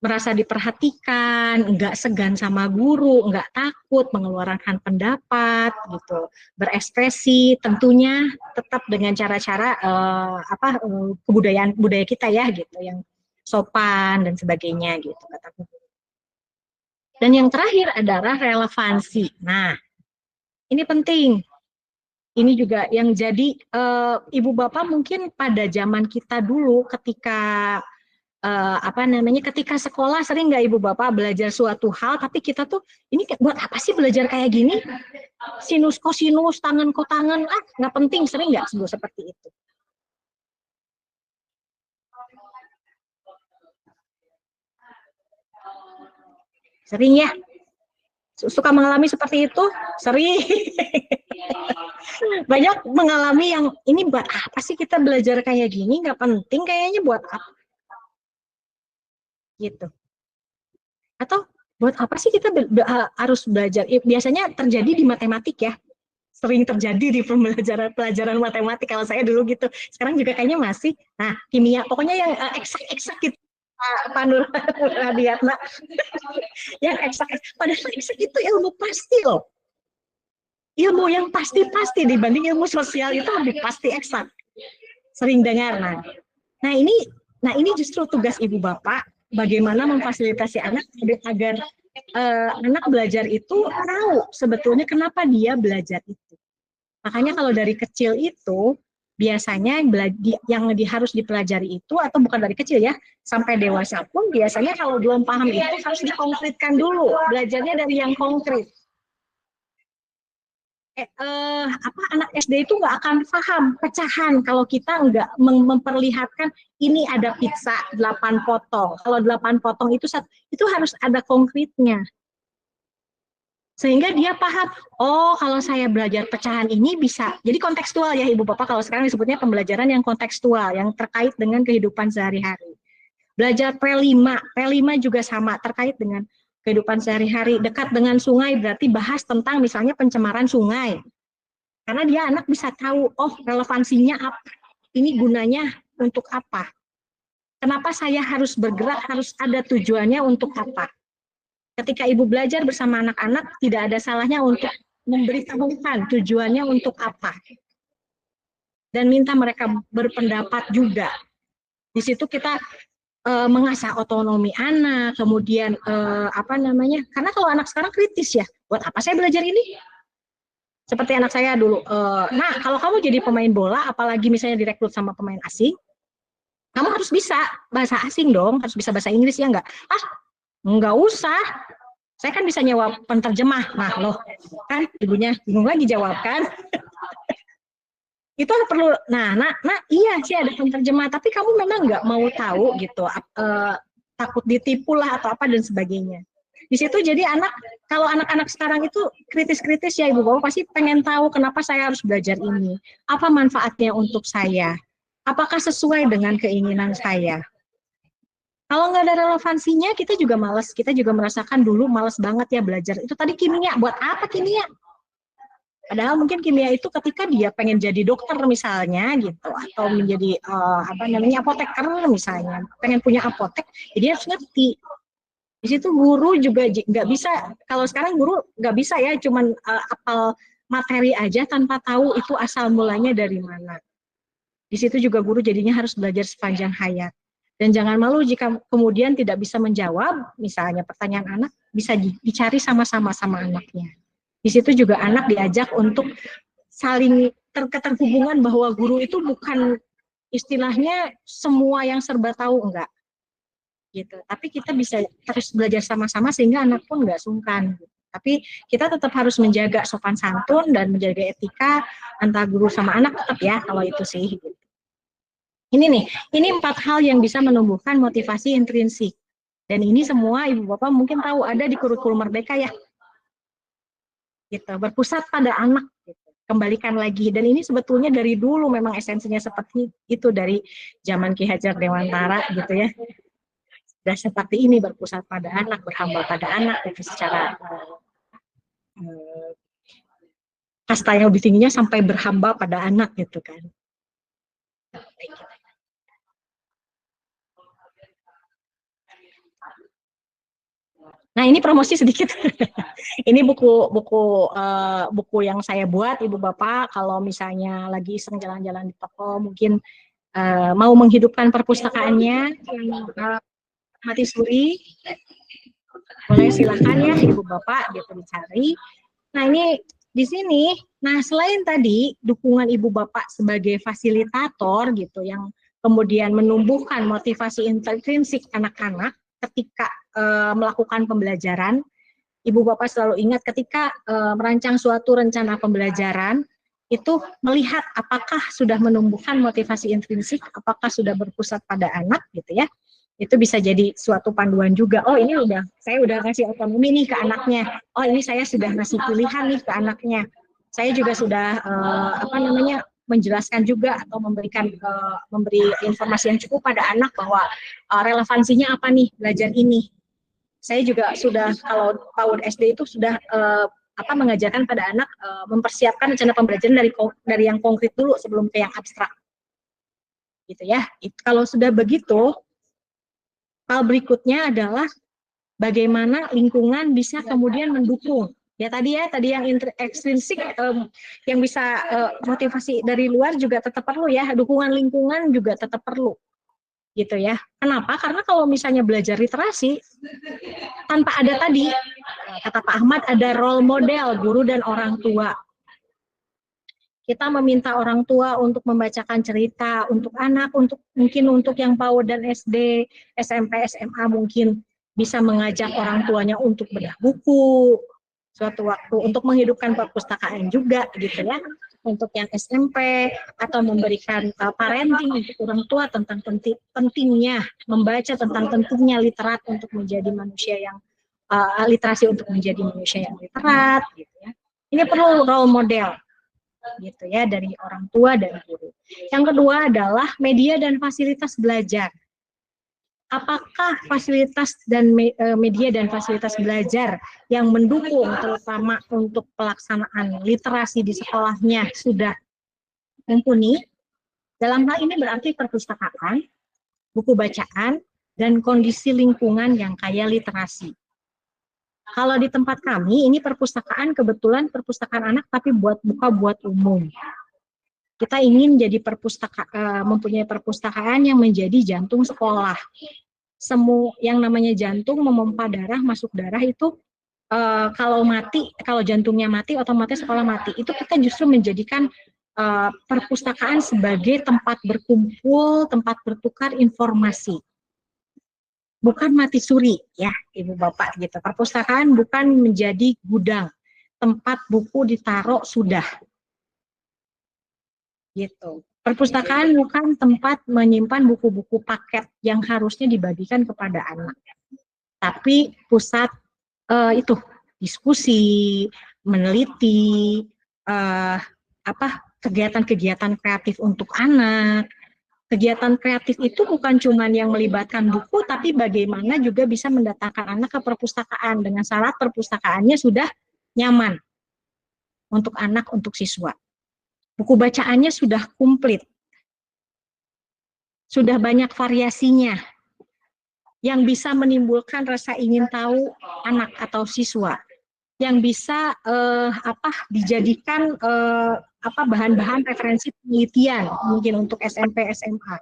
merasa diperhatikan, enggak segan sama guru, enggak takut mengeluarkan pendapat gitu, berekspresi, tentunya tetap dengan cara-cara budaya kita ya gitu, yang sopan dan sebagainya gitu kataku. Dan yang terakhir adalah relevansi. Nah, ini penting. Ini juga yang jadi Ibu Bapak mungkin pada zaman kita dulu ketika ketika sekolah sering nggak Ibu Bapak belajar suatu hal, tapi kita tuh ini buat apa sih belajar kayak gini? Sinus kosinus, tangan kotangan, nggak penting, sering nggak seperti itu? Sering ya? Suka mengalami seperti itu? Sering. Banyak mengalami yang ini buat apa sih kita belajar kayak gini, nggak penting kayaknya, buat apa gitu. Atau buat apa sih kita harus belajar, biasanya terjadi di matematik ya, sering terjadi di pelajaran matematik kalau saya dulu gitu. Sekarang juga kayaknya masih. Nah, kimia, pokoknya yang eksak-eksak gitu. Pak Nur Radiatna. Yang eksak, padahal eksak itu ilmu pasti loh. Ilmu yang pasti-pasti dibanding ilmu sosial itu lebih pasti eksak. Sering dengar. Nah ini justru tugas ibu bapak, bagaimana memfasilitasi anak agar anak belajar itu tahu sebetulnya kenapa dia belajar itu. Makanya kalau dari kecil itu biasanya yang harus dipelajari itu, atau bukan dari kecil ya, sampai dewasa pun biasanya kalau belum paham itu harus dikonkretkan dulu, belajarnya dari yang konkret. Anak SD itu nggak akan paham pecahan kalau kita nggak memperlihatkan ini ada pizza 8 potong. Kalau 8 potong itu harus ada konkretnya. Sehingga dia paham, oh kalau saya belajar pecahan ini bisa, jadi kontekstual ya Ibu Bapak, kalau sekarang disebutnya pembelajaran yang kontekstual, yang terkait dengan kehidupan sehari-hari. Belajar P5 juga sama, terkait dengan kehidupan sehari-hari, dekat dengan sungai berarti bahas tentang misalnya pencemaran sungai. Karena dia anak bisa tahu, oh relevansinya apa, ini gunanya untuk apa. Kenapa saya harus bergerak, harus ada tujuannya untuk apa. Ketika ibu belajar bersama anak-anak, tidak ada salahnya untuk memberitahukan tujuannya untuk apa. Dan minta mereka berpendapat juga. Di situ kita mengasah otonomi anak, kemudian karena kalau anak sekarang kritis ya, buat apa saya belajar ini? Seperti anak saya dulu, nah kalau kamu jadi pemain bola, apalagi misalnya direkrut sama pemain asing, kamu harus bisa bahasa asing dong, harus bisa bahasa Inggris ya enggak? Enggak usah, saya kan bisa nyewa penterjemah. Nah loh, kan ibunya bingung lagi jawab kan. Itu perlu, iya sih ada penterjemah, tapi kamu memang nggak mau tahu gitu, takut ditipu lah atau apa dan sebagainya. Di situ jadi kalau anak-anak sekarang itu kritis-kritis ya Ibu Bapak, pasti pengen tahu kenapa saya harus belajar ini, apa manfaatnya untuk saya, apakah sesuai dengan keinginan saya. Kalau nggak ada relevansinya, kita juga malas, kita juga merasakan dulu malas banget ya belajar. Itu tadi kimia, buat apa kimia? Padahal mungkin kimia itu ketika dia pengen jadi dokter misalnya gitu, atau menjadi apoteker misalnya, pengen punya apotek, jadi harus ngerti. Di situ guru juga nggak bisa, kalau sekarang guru nggak bisa ya, cuman apal materi aja tanpa tahu itu asal mulanya dari mana. Di situ juga guru jadinya harus belajar sepanjang hayat. Dan jangan malu jika kemudian tidak bisa menjawab, misalnya pertanyaan anak, bisa dicari sama-sama sama anaknya. Di situ juga anak diajak untuk saling terhubungan bahwa guru itu bukan istilahnya semua yang serba tahu, enggak. Gitu. Tapi kita bisa terus belajar sama-sama sehingga anak pun enggak sungkan. Tapi kita tetap harus menjaga sopan santun dan menjaga etika antara guru sama anak tetap ya, kalau itu sih. Ini 4 hal yang bisa menumbuhkan motivasi intrinsik. Dan ini semua Ibu Bapak mungkin tahu ada di kurikulum Merdeka ya. Gitu, berpusat pada anak, gitu. Kembalikan lagi. Dan ini sebetulnya dari dulu memang esensinya seperti itu, dari zaman Ki Hajar Dewantara gitu ya. Sudah seperti ini, berpusat pada anak, berhamba pada anak, gitu, secara kasta yang lebih tingginya sampai berhamba pada anak gitu kan. Nah ini promosi sedikit. Ini buku yang saya buat Ibu Bapak, kalau misalnya lagi iseng jalan-jalan di toko mungkin mau menghidupkan perpustakaannya, mati suri, boleh silakan ya Ibu Bapak gitu dicari. Nah ini di sini, nah selain tadi dukungan Ibu Bapak sebagai fasilitator gitu, yang kemudian menumbuhkan motivasi intrinsik anak-anak ketika melakukan pembelajaran, Ibu Bapak selalu ingat ketika merancang suatu rencana pembelajaran, itu melihat apakah sudah menumbuhkan motivasi intrinsik, apakah sudah berpusat pada anak gitu ya. Itu bisa jadi suatu panduan juga. Oh ini saya udah ngasih otonomi nih ke anaknya. Oh ini saya sudah ngasih pilihan nih ke anaknya. Saya juga sudah menjelaskan juga atau memberi informasi yang cukup pada anak bahwa relevansinya apa nih belajar ini. Saya juga sudah, kalau PAUD SD itu sudah mengajarkan pada anak mempersiapkan rencana pembelajaran dari yang konkret dulu sebelum ke yang abstrak. Gitu ya. Kalau sudah begitu, hal berikutnya adalah bagaimana lingkungan bisa kemudian mendukung. Ya tadi yang ekstrinsik yang bisa motivasi dari luar juga tetap perlu ya, dukungan lingkungan juga tetap perlu. Gitu ya. Kenapa? Karena kalau misalnya belajar literasi tanpa ada tadi, kata Pak Ahmad, ada role model guru dan orang tua. Kita meminta orang tua untuk membacakan cerita untuk anak, mungkin untuk yang PAUD dan SD, SMP, SMA mungkin bisa mengajak orang tuanya untuk bedah buku suatu waktu, untuk menghidupkan perpustakaan juga gitu ya, untuk yang SMP, atau memberikan parenting untuk orang tua tentang pentingnya membaca, tentang pentingnya literat untuk menjadi manusia yang literasi untuk menjadi manusia yang literat gitu ya. Ini perlu role model gitu ya dari orang tua dan guru. Yang kedua adalah media dan fasilitas belajar. Apakah fasilitas dan media dan fasilitas belajar yang mendukung terutama untuk pelaksanaan literasi di sekolahnya sudah mumpuni? Dalam hal ini berarti perpustakaan, buku bacaan, dan kondisi lingkungan yang kaya literasi. Kalau di tempat kami, ini perpustakaan kebetulan perpustakaan anak, tapi buat umum. Kita ingin jadi mempunyai perpustakaan yang menjadi jantung sekolah. Yang namanya jantung memompa darah, masuk darah itu kalau jantungnya mati, otomatis sekolah mati. Itu kita justru menjadikan perpustakaan sebagai tempat berkumpul, tempat bertukar informasi. Bukan mati suri ya Ibu Bapak gitu. Perpustakaan bukan menjadi gudang, tempat buku ditaruh sudah. Gitu. Perpustakaan bukan tempat menyimpan buku-buku paket yang harusnya dibagikan kepada anak. Tapi pusat itu diskusi, meneliti, kegiatan-kegiatan kreatif untuk anak. Kegiatan kreatif itu bukan cuma yang melibatkan buku, tapi bagaimana juga bisa mendatangkan anak ke perpustakaan dengan syarat perpustakaannya sudah nyaman untuk anak, untuk siswa. Buku bacaannya sudah komplit, sudah banyak variasinya, yang bisa menimbulkan rasa ingin tahu anak atau siswa, yang bisa dijadikan bahan-bahan referensi penelitian mungkin untuk SMP, SMA.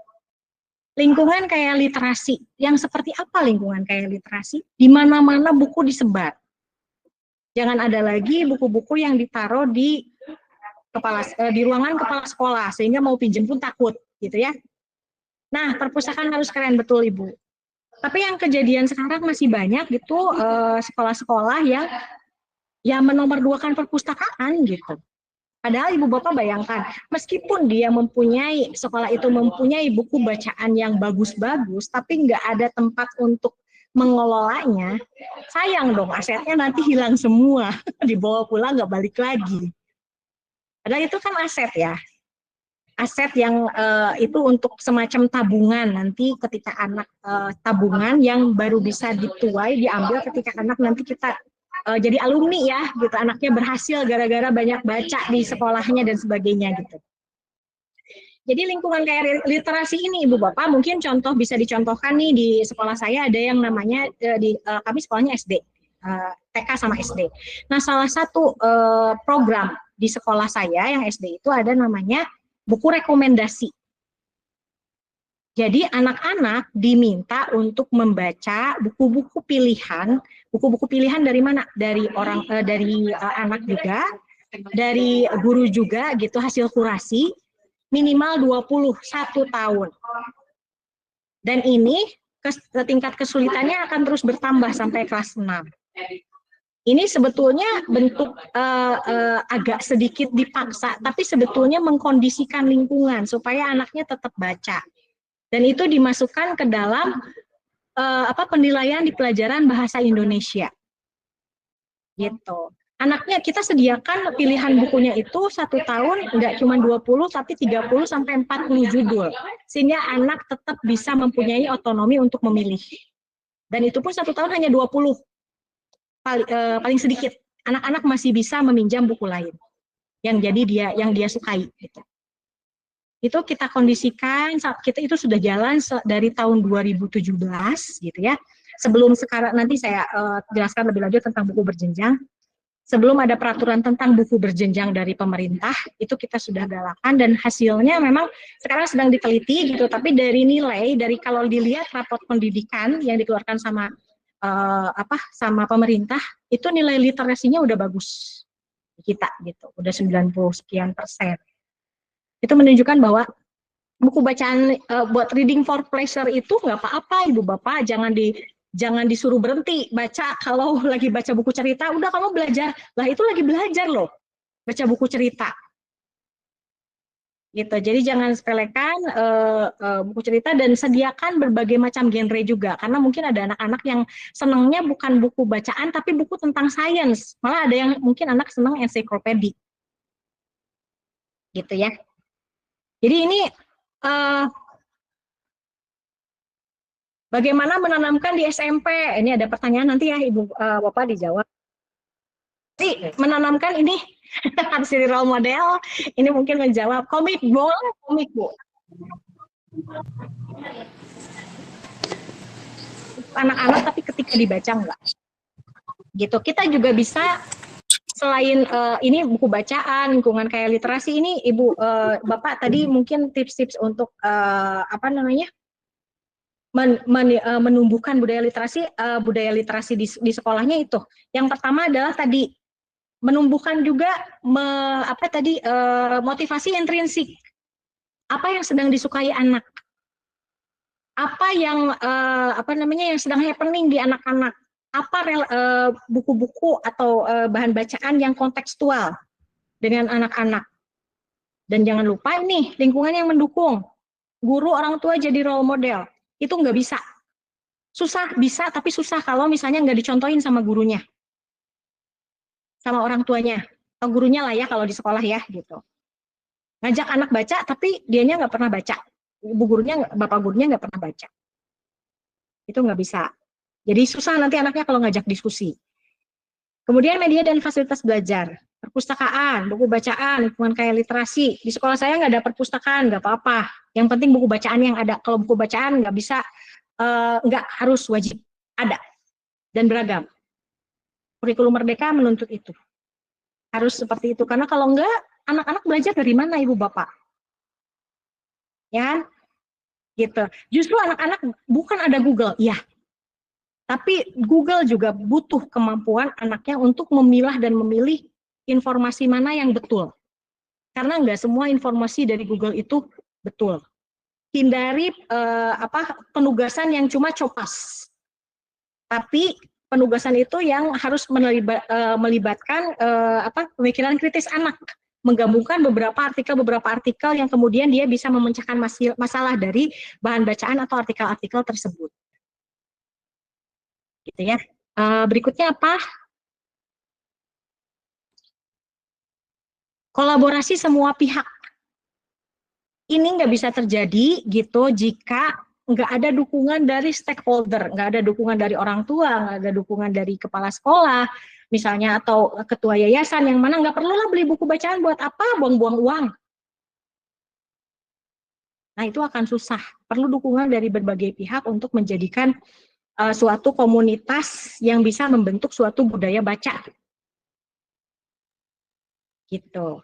Lingkungan kayak literasi, yang seperti apa lingkungan kayak literasi? Di mana-mana buku disebar. Jangan ada lagi buku-buku yang ditaruh di ruangan kepala sekolah sehingga mau pinjam pun takut, gitu ya. Nah, perpustakaan harus keren betul Ibu. Tapi yang kejadian sekarang masih banyak gitu sekolah-sekolah yang menomorduakan perpustakaan gitu. Padahal Ibu Bapak bayangkan, meskipun sekolah itu mempunyai buku bacaan yang bagus-bagus, tapi nggak ada tempat untuk mengelolanya, sayang dong, asetnya nanti hilang semua, dibawa pulang nggak balik lagi. Padahal itu kan aset ya, aset yang itu untuk semacam tabungan nanti ketika anak tabungan yang baru bisa dituai, diambil ketika anak nanti kita jadi alumni ya, gitu, anaknya berhasil gara-gara banyak baca di sekolahnya dan sebagainya gitu. Jadi lingkungan kayak literasi ini Ibu Bapak mungkin bisa dicontohkan nih di sekolah saya ada yang namanya kami sekolahnya SD, TK sama SD. Nah salah satu program di sekolah saya yang SD itu ada namanya buku rekomendasi. Jadi anak-anak diminta untuk membaca buku-buku pilihan dari mana? Dari anak juga, dari guru juga gitu, hasil kurasi minimal 21 tahun. Dan ini tingkat kesulitannya akan terus bertambah sampai kelas 6. Ini sebetulnya bentuk agak sedikit dipaksa, tapi sebetulnya mengkondisikan lingkungan supaya anaknya tetap baca. Dan itu dimasukkan ke dalam penilaian di pelajaran bahasa Indonesia. Gitu. Anaknya kita sediakan pilihan bukunya itu 1 tahun nggak cuma 20 tapi 30 sampai 40 judul. Sehingga anak tetap bisa mempunyai otonomi untuk memilih. Dan itu pun 1 tahun hanya 20. Paling sedikit anak-anak masih bisa meminjam buku lain yang dia sukai gitu. Itu kita kondisikan, kita itu sudah jalan dari tahun 2017 gitu ya. Sebelum sekarang, nanti saya jelaskan lebih lanjut tentang buku berjenjang. Sebelum ada peraturan tentang buku berjenjang dari pemerintah, itu kita sudah galakan dan hasilnya memang sekarang sedang diteliti gitu. Tapi dari nilai, dari kalau dilihat raport pendidikan yang dikeluarkan sama sama pemerintah, itu nilai literasinya udah bagus kita gitu, udah 90 sekian %. Itu menunjukkan bahwa buku bacaan buat reading for pleasure itu nggak apa-apa, Ibu Bapak, jangan disuruh berhenti baca kalau lagi baca buku cerita, udah kamu belajar. Lah itu lagi belajar loh, baca buku cerita. Gitu. Jadi jangan sepelekan buku cerita dan sediakan berbagai macam genre juga, karena mungkin ada anak-anak yang senangnya bukan buku bacaan tapi buku tentang sains. Malah ada yang mungkin anak senang ensiklopedia. Gitu ya. Jadi ini bagaimana menanamkan di SMP? Ini ada pertanyaan nanti ya Ibu Bapak dijawab. Jadi menanamkan ini harus jadi role model. Ini mungkin menjawab komik boleh, komik Bu. Anak-anak tapi ketika dibaca enggak. Gitu. Kita juga bisa selain ini buku bacaan, lingkungan kayak literasi ini, Ibu Bapak tadi mungkin tips-tips untuk menumbuhkan budaya literasi di sekolahnya itu. Yang pertama adalah tadi menumbuhkan juga motivasi intrinsik. Apa yang sedang disukai anak? Apa yang yang sedang happening di anak-anak? Apa buku-buku atau bahan bacaan yang kontekstual dengan anak-anak? Dan jangan lupa ini lingkungan yang mendukung. Guru, orang tua jadi role model. Itu nggak bisa. Susah, bisa tapi susah kalau misalnya nggak dicontohin sama gurunya. Sama orang tuanya. Atau gurunya lah ya kalau di sekolah ya gitu. Ngajak anak baca tapi dianya nggak pernah baca. Bapak gurunya nggak pernah baca. Itu nggak bisa. Jadi susah nanti anaknya kalau ngajak diskusi. Kemudian media dan fasilitas belajar. Perpustakaan, buku bacaan, lingkungan kayak literasi. Di sekolah saya nggak ada perpustakaan, nggak apa-apa. Yang penting buku bacaan yang ada. Kalau buku bacaan nggak bisa, nggak harus wajib. Ada. Dan beragam. Kurikulum Merdeka menuntut itu. Harus seperti itu. Karena kalau enggak, anak-anak belajar dari mana Ibu Bapak? Ya, gitu. Justru anak-anak bukan ada Google, ya. Tapi Google juga butuh kemampuan anaknya untuk memilah dan memilih informasi mana yang betul. Karena enggak semua informasi dari Google itu betul. Hindari penugasan yang cuma copas. Tapi penugasan itu yang harus melibatkan pemikiran kritis anak, menggabungkan beberapa artikel yang kemudian dia bisa memecahkan masalah dari bahan bacaan atau artikel-artikel tersebut. Gitu ya. Berikutnya apa? Kolaborasi semua pihak. Ini nggak bisa terjadi gitu jika nggak ada dukungan dari stakeholder, nggak ada dukungan dari orang tua, nggak ada dukungan dari kepala sekolah, misalnya, atau ketua yayasan, yang mana nggak perlulah beli buku bacaan buat apa, buang-buang uang. Nah, itu akan susah. Perlu dukungan dari berbagai pihak untuk menjadikan suatu komunitas yang bisa membentuk suatu budaya baca. Gitu.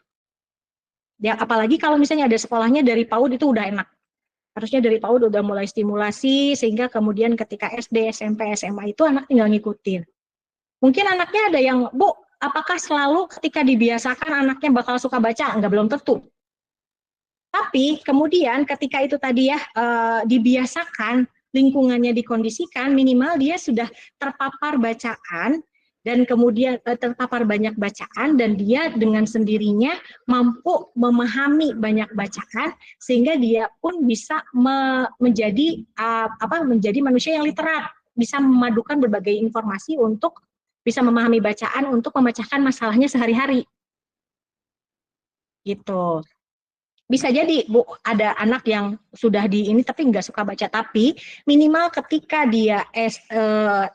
Ya, apalagi kalau misalnya ada sekolahnya dari PAUD itu udah enak. Harusnya dari PAUD udah mulai stimulasi, sehingga kemudian ketika SD, SMP, SMA itu anak tinggal ngikutin. Mungkin anaknya ada yang, Bu, apakah selalu ketika dibiasakan anaknya bakal suka baca? Enggak, belum tentu. Tapi kemudian ketika itu tadi ya dibiasakan, lingkungannya dikondisikan, minimal dia sudah terpapar bacaan, dan kemudian terpapar banyak bacaan, dan dia dengan sendirinya mampu memahami banyak bacaan, sehingga dia pun bisa menjadi manusia yang literat, bisa memadukan berbagai informasi untuk bisa memahami bacaan untuk memecahkan masalahnya sehari-hari. Gitu. Bisa jadi, Bu, ada anak yang sudah di ini tapi nggak suka baca, tapi minimal ketika dia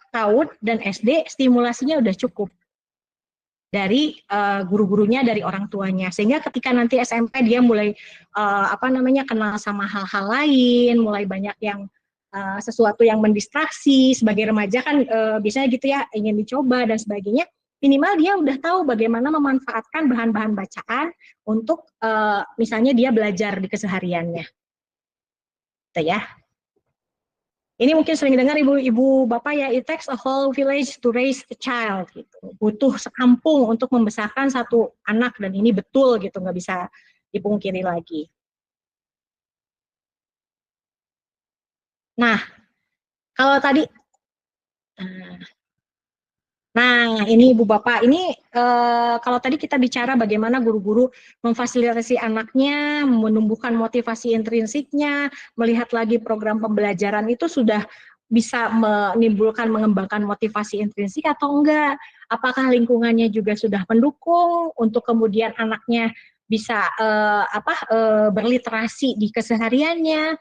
PAUD dan SD stimulasinya udah cukup. dari guru-gurunya, dari orang tuanya. Sehingga ketika nanti SMP dia mulai kenal sama hal-hal lain, mulai banyak yang sesuatu yang mendistraksi. Sebagai remaja kan biasanya gitu ya, ingin dicoba dan sebagainya. Minimal dia udah tahu bagaimana memanfaatkan bahan-bahan bacaan untuk misalnya dia belajar di kesehariannya. Gitu ya. Ini mungkin sering dengar ibu-ibu bapak ya, it takes a whole village to raise a child. Gitu. Butuh sekampung untuk membesarkan satu anak, dan ini betul gitu, nggak bisa dipungkiri lagi. Nah, kalau tadi, nah ini ibu bapak, ini kalau tadi kita bicara bagaimana guru-guru memfasilitasi anaknya, menumbuhkan motivasi intrinsiknya, melihat lagi program pembelajaran itu sudah bisa menimbulkan, mengembangkan motivasi intrinsik atau enggak, apakah lingkungannya juga sudah mendukung untuk kemudian anaknya bisa berliterasi di kesehariannya.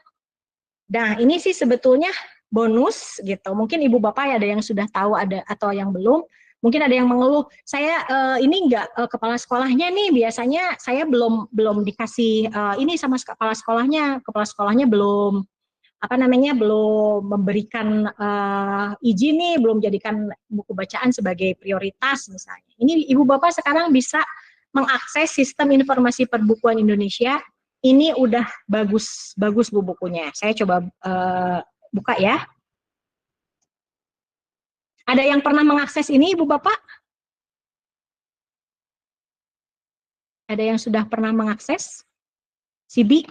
Nah ini sih sebetulnya bonus gitu. Mungkin ibu bapak ada yang sudah tahu, ada atau yang belum. Mungkin ada yang mengeluh, saya ini enggak kepala sekolahnya nih, biasanya saya belum dikasih ini sama kepala sekolahnya belum belum memberikan izin nih, belum jadikan buku bacaan sebagai prioritas misalnya. Ini ibu bapak sekarang bisa mengakses sistem informasi perbukuan Indonesia. Ini udah bagus bu bukunya. Saya coba buka ya. Ada yang pernah mengakses ini ibu bapak? Ada yang sudah pernah mengakses? Sibi?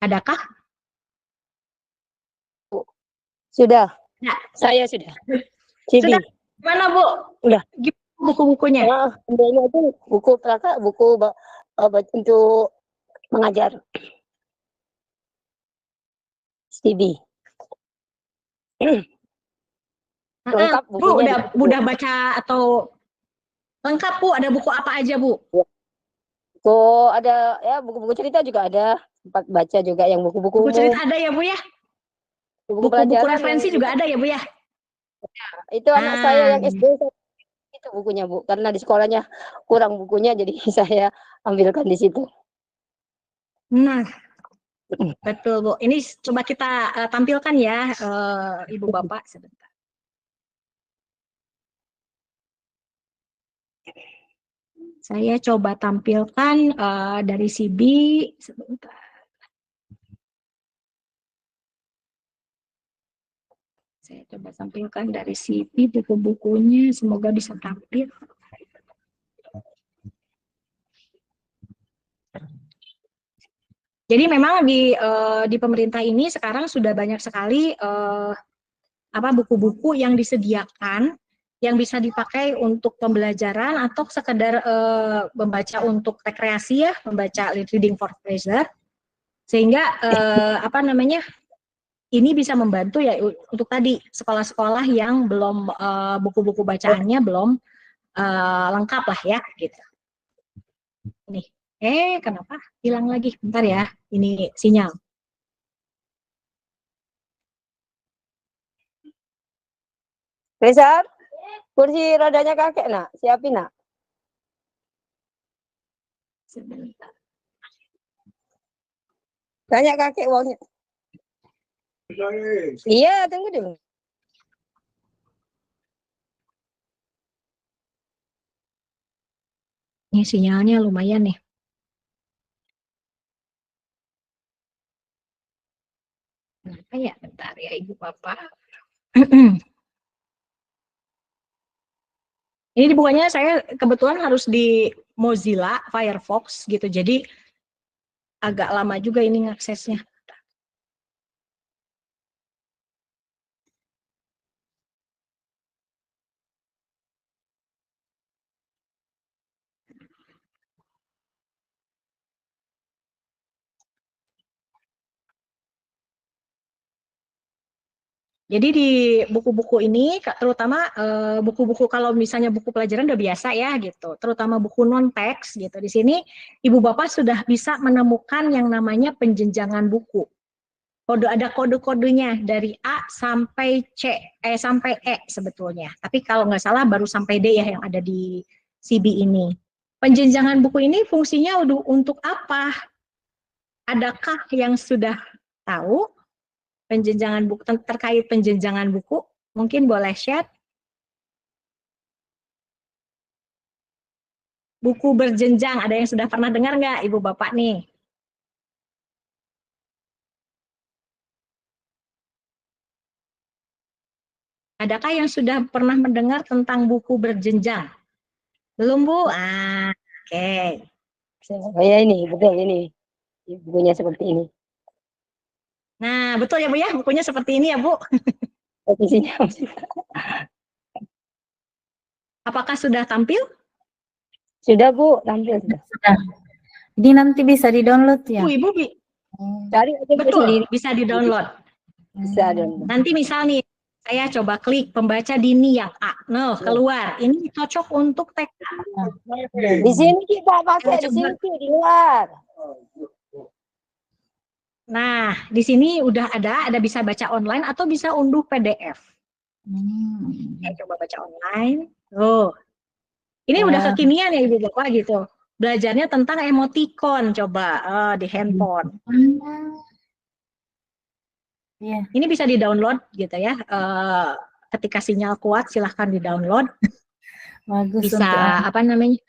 Adakah? Sudah. Nah, Saya sudah. sudah. Mana bu? Udah. Buku-bukunya? Ini itu buku praktek, buku untuk mengajar. Stevie. Lengkap Bu, bukunya. udah baca atau lengkap bu? Ada buku apa aja bu? Buku ada ya, buku-buku cerita juga ada. Sempat baca juga yang buku-buku Buku cerita ada ya bu ya? Buku-buku referensi juga ada ya bu ya? Itu anak saya yang SD itu bukunya bu, karena di sekolahnya kurang bukunya, jadi saya ambilkan di situ. Nah, betul bu. Ini coba kita tampilkan ya ibu bapak sebentar. Saya coba tampilkan dari Sibi sebentar. Saya coba tampilkan dari Sibi buku-bukunya, semoga bisa tampil. Jadi memang di pemerintah ini sekarang sudah banyak sekali buku-buku yang disediakan yang bisa dipakai untuk pembelajaran atau sekedar membaca untuk rekreasi ya, membaca reading for pleasure, sehingga ini bisa membantu ya untuk tadi sekolah-sekolah yang belum buku-buku bacaannya belum lengkap lah ya gitu. Nih, kenapa hilang lagi? Bentar ya, ini sinyal. Reza, kursi rodanya kakek nak, siapin nak. Sebentar. Tanya kakek uangnya. Iya, tunggu dulu. Ini sinyalnya lumayan nih. Kenapa ya? Bentar ya ibu bapak. Ini dibukanya saya kebetulan harus di Mozilla Firefox gitu, jadi agak lama juga ini ngaksesnya. Jadi di buku-buku ini, terutama buku-buku kalau misalnya buku pelajaran udah biasa ya gitu, terutama buku non-teks gitu. Di sini ibu bapak sudah bisa menemukan yang namanya penjenjangan buku. Ada kode-kodenya dari A sampai sampai E sebetulnya. Tapi kalau nggak salah baru sampai D ya yang ada di CB ini. Penjenjangan buku ini fungsinya untuk apa? Adakah yang sudah tahu penjenjangan buku terkait penjenjangan buku? Mungkin boleh share. Buku berjenjang, ada yang sudah pernah dengar nggak Ibu Bapak nih? Adakah yang sudah pernah mendengar tentang buku berjenjang? Belum, Bu? Oke. Oh ya ini, betul ini. Bukunya seperti ini. Nah, betul ya Bu ya, bukunya seperti ini ya Bu. Posisinya. Apakah sudah tampil? Sudah Bu, tampil sudah. Sudah. Ini nanti bisa di-download ya? Ibu, Cari aja Bu betul, sendiri. bisa di-download. Bisa download. Nanti misal nih, saya coba klik pembaca dini yang A. Nah, keluar. Ini cocok untuk TK. Di sini kita pakai, di sini di luar. Nah, di sini udah ada bisa baca online atau bisa unduh PDF. Saya coba baca online. Tuh. Ini udah kekinian ya Ibu Bapak gitu. Belajarnya tentang emoticon coba di handphone. Ini bisa di-download gitu ya. Ketika sinyal kuat silahkan di-download. Bagus Bisa untuk apa namanya?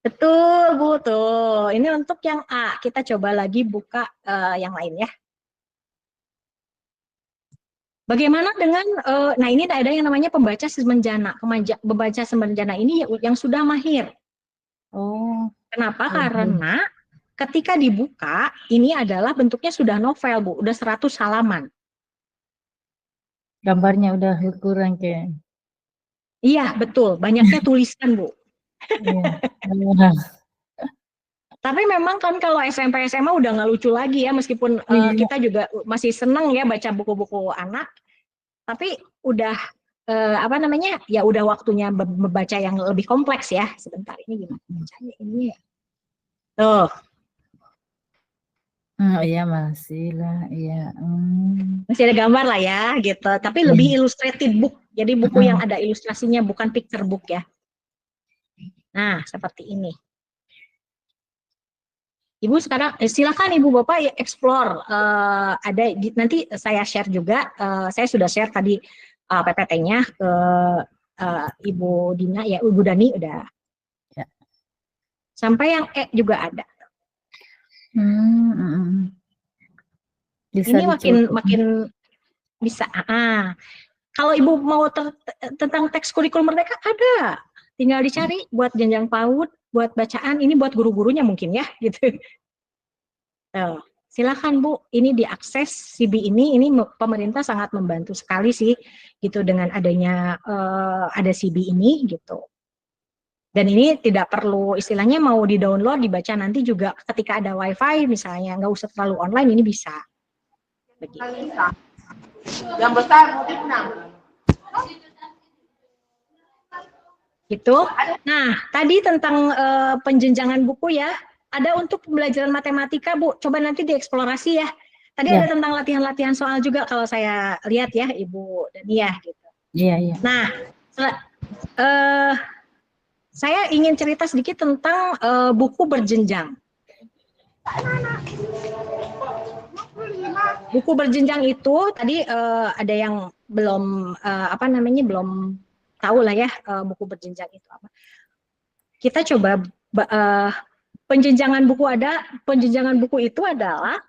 Betul Bu tuh. Ini untuk yang A. Kita coba lagi buka yang lain ya. Bagaimana dengan nah ini ada yang namanya pembaca semenjana. Pembaca semenjana ini yang sudah mahir. Oh. Kenapa? Karena ketika dibuka ini adalah bentuknya sudah novel Bu, udah 100 halaman. Gambarnya udah kurang kayak. Iya, betul. Banyaknya tulisan, Bu. Iya. Tapi memang kan kalau SMP SMA udah nggak lucu lagi ya, meskipun kita juga masih seneng ya baca buku-buku anak. Tapi udah apa namanya? Ya udah waktunya membaca yang lebih kompleks ya. Sebentar ini gimana bacanya ini ya. Tuh. Oh iya masih lah, iya. Masih ada gambar lah ya, gitu. Tapi lebih illustrated book. Jadi buku yang ada ilustrasinya, bukan picture book ya. Nah, seperti ini. Ibu sekarang silakan Ibu Bapak ya explore. Ada nanti saya share juga. Saya sudah share tadi PPT-nya ke Ibu Dina ya, Ibu Dani udah. Ya. Sampai yang E juga ada. Bisa ini makin bisa. Kalau Ibu mau tentang teks kurikulum Merdeka ada. Tinggal dicari buat jenjang PAUD, buat bacaan, ini buat guru-gurunya mungkin ya, gitu. Silakan Bu, ini diakses CB ini pemerintah sangat membantu sekali sih, gitu dengan adanya ada CB ini, gitu. Dan ini tidak perlu istilahnya mau di-download, dibaca nanti juga ketika ada WiFi misalnya, nggak usah terlalu online, ini bisa. Begitu. Yang besar motif 6. Gitu. Nah, tadi tentang penjenjangan buku ya, ada untuk pembelajaran matematika Bu, coba nanti dieksplorasi ya. Tadi ada tentang latihan-latihan soal juga kalau saya lihat ya Ibu Dania gitu. Iya. Nah, saya ingin cerita sedikit tentang buku berjenjang. Buku berjenjang itu tadi ada yang belum belum tahu lah ya buku berjenjang itu apa. Kita coba penjenjangan buku itu adalah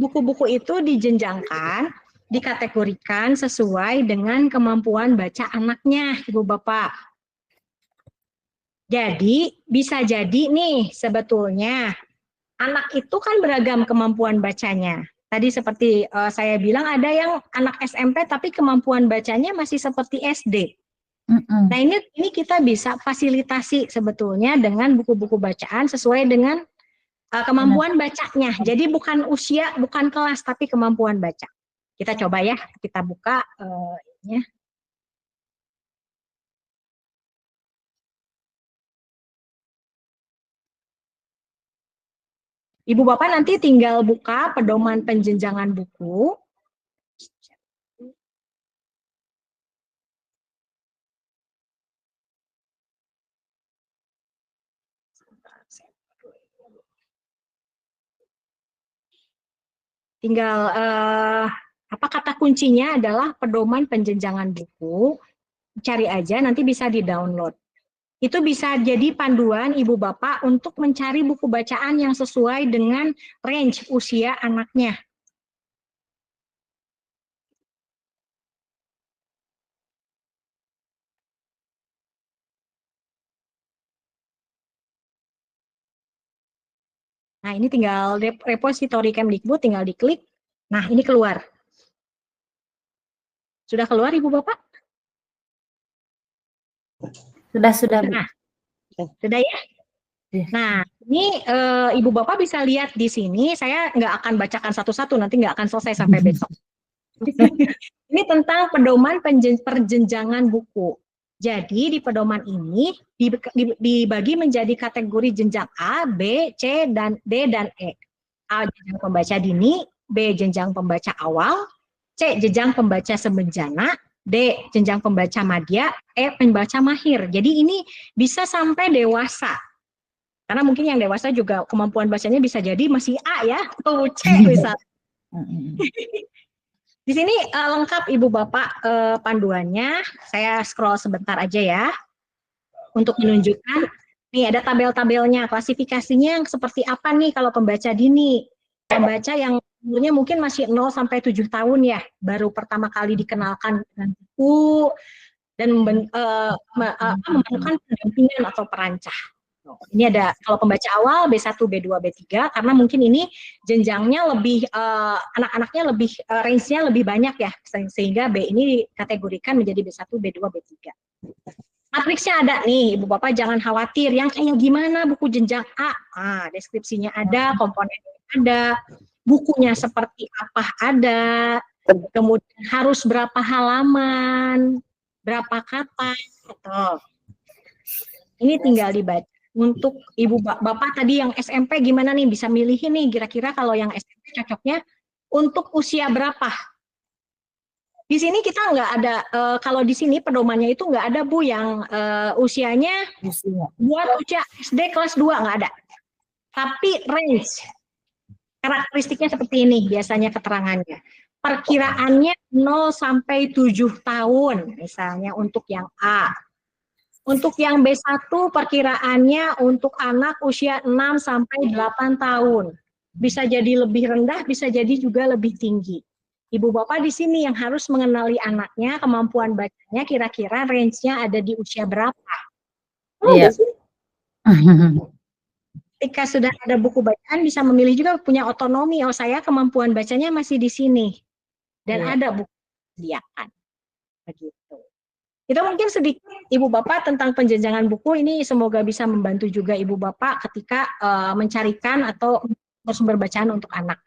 buku-buku itu dijenjangkan, dikategorikan sesuai dengan kemampuan baca anaknya, Ibu Bapak. Jadi bisa jadi nih sebetulnya anak itu kan beragam kemampuan bacanya. Tadi seperti saya bilang ada yang anak SMP tapi kemampuan bacanya masih seperti SD. Nah ini kita bisa fasilitasi sebetulnya dengan buku-buku bacaan sesuai dengan kemampuan bacanya. Jadi bukan usia, bukan kelas, tapi kemampuan baca. Kita coba ya, kita buka ya. Ibu Bapak nanti tinggal buka pedoman penjenjangan buku. Tinggal apa kata kuncinya adalah pedoman penjenjangan buku. Cari aja, nanti bisa di-download. Itu bisa jadi panduan ibu bapak untuk mencari buku bacaan yang sesuai dengan range usia anaknya. Nah, ini tinggal repository Kemdikbud, tinggal diklik. Nah, ini keluar. Sudah keluar ibu bapak? Sudah, Bu. Nah, sudah ya? Nah, ini ibu bapak bisa lihat di sini. Saya nggak akan bacakan satu-satu, nanti nggak akan selesai sampai besok. Ini tentang pedoman perjenjangan buku. Jadi di pedoman ini dibagi menjadi kategori jenjang A, B, C, dan D, dan E. A jenjang pembaca dini, B jenjang pembaca awal, C jenjang pembaca semenjana, D jenjang pembaca madya, E pembaca mahir. Jadi ini bisa sampai dewasa. Karena mungkin yang dewasa juga kemampuan bacanya bisa jadi masih A ya, atau C misalnya. Di sini lengkap Ibu Bapak panduannya. Saya scroll sebentar aja ya untuk menunjukkan. Nih ada tabel-tabelnya, klasifikasinya yang seperti apa nih kalau pembaca dini. Pembaca yang umurnya mungkin masih 0 sampai 7 tahun ya, baru pertama kali dikenalkan dengan buku dan memerlukan pendampingan atau perancah. Ini ada kalau pembaca awal B1, B2, B3 karena mungkin ini jenjangnya lebih anak-anaknya lebih range-nya lebih banyak ya sehingga B ini dikategorikan menjadi B1, B2, B3. Matriksnya ada nih Ibu Bapak jangan khawatir yang kayak gimana buku jenjang A. Nah, deskripsinya ada, komponennya ada, bukunya seperti apa ada, kemudian harus berapa halaman, berapa kata gitu. Ini tinggal dibaca. Untuk Ibu Bapak tadi yang SMP gimana nih bisa milihin nih kira-kira kalau yang SMP cocoknya untuk usia berapa? Di sini kita nggak ada kalau di sini pedomannya itu nggak ada Bu yang usianya buat usia SD kelas 2 nggak ada. Tapi range karakteristiknya seperti ini biasanya keterangannya. Perkiraannya 0 sampai 7 tahun misalnya untuk yang A. Untuk yang B1 perkiraannya untuk anak usia 6 sampai 8 tahun. Bisa jadi lebih rendah, bisa jadi juga lebih tinggi. Ibu Bapak di sini yang harus mengenali anaknya, kemampuan bacanya kira-kira range-nya ada di usia berapa. Iya. Ketika sudah ada buku bacaan bisa memilih juga punya otonomi. Oh saya kemampuan bacanya masih di sini. Dan ada buku disediakan. Begitu. Itu mungkin sedikit Ibu Bapak tentang penjenjangan buku ini semoga bisa membantu juga Ibu Bapak ketika mencarikan atau sumber bacaan untuk anak.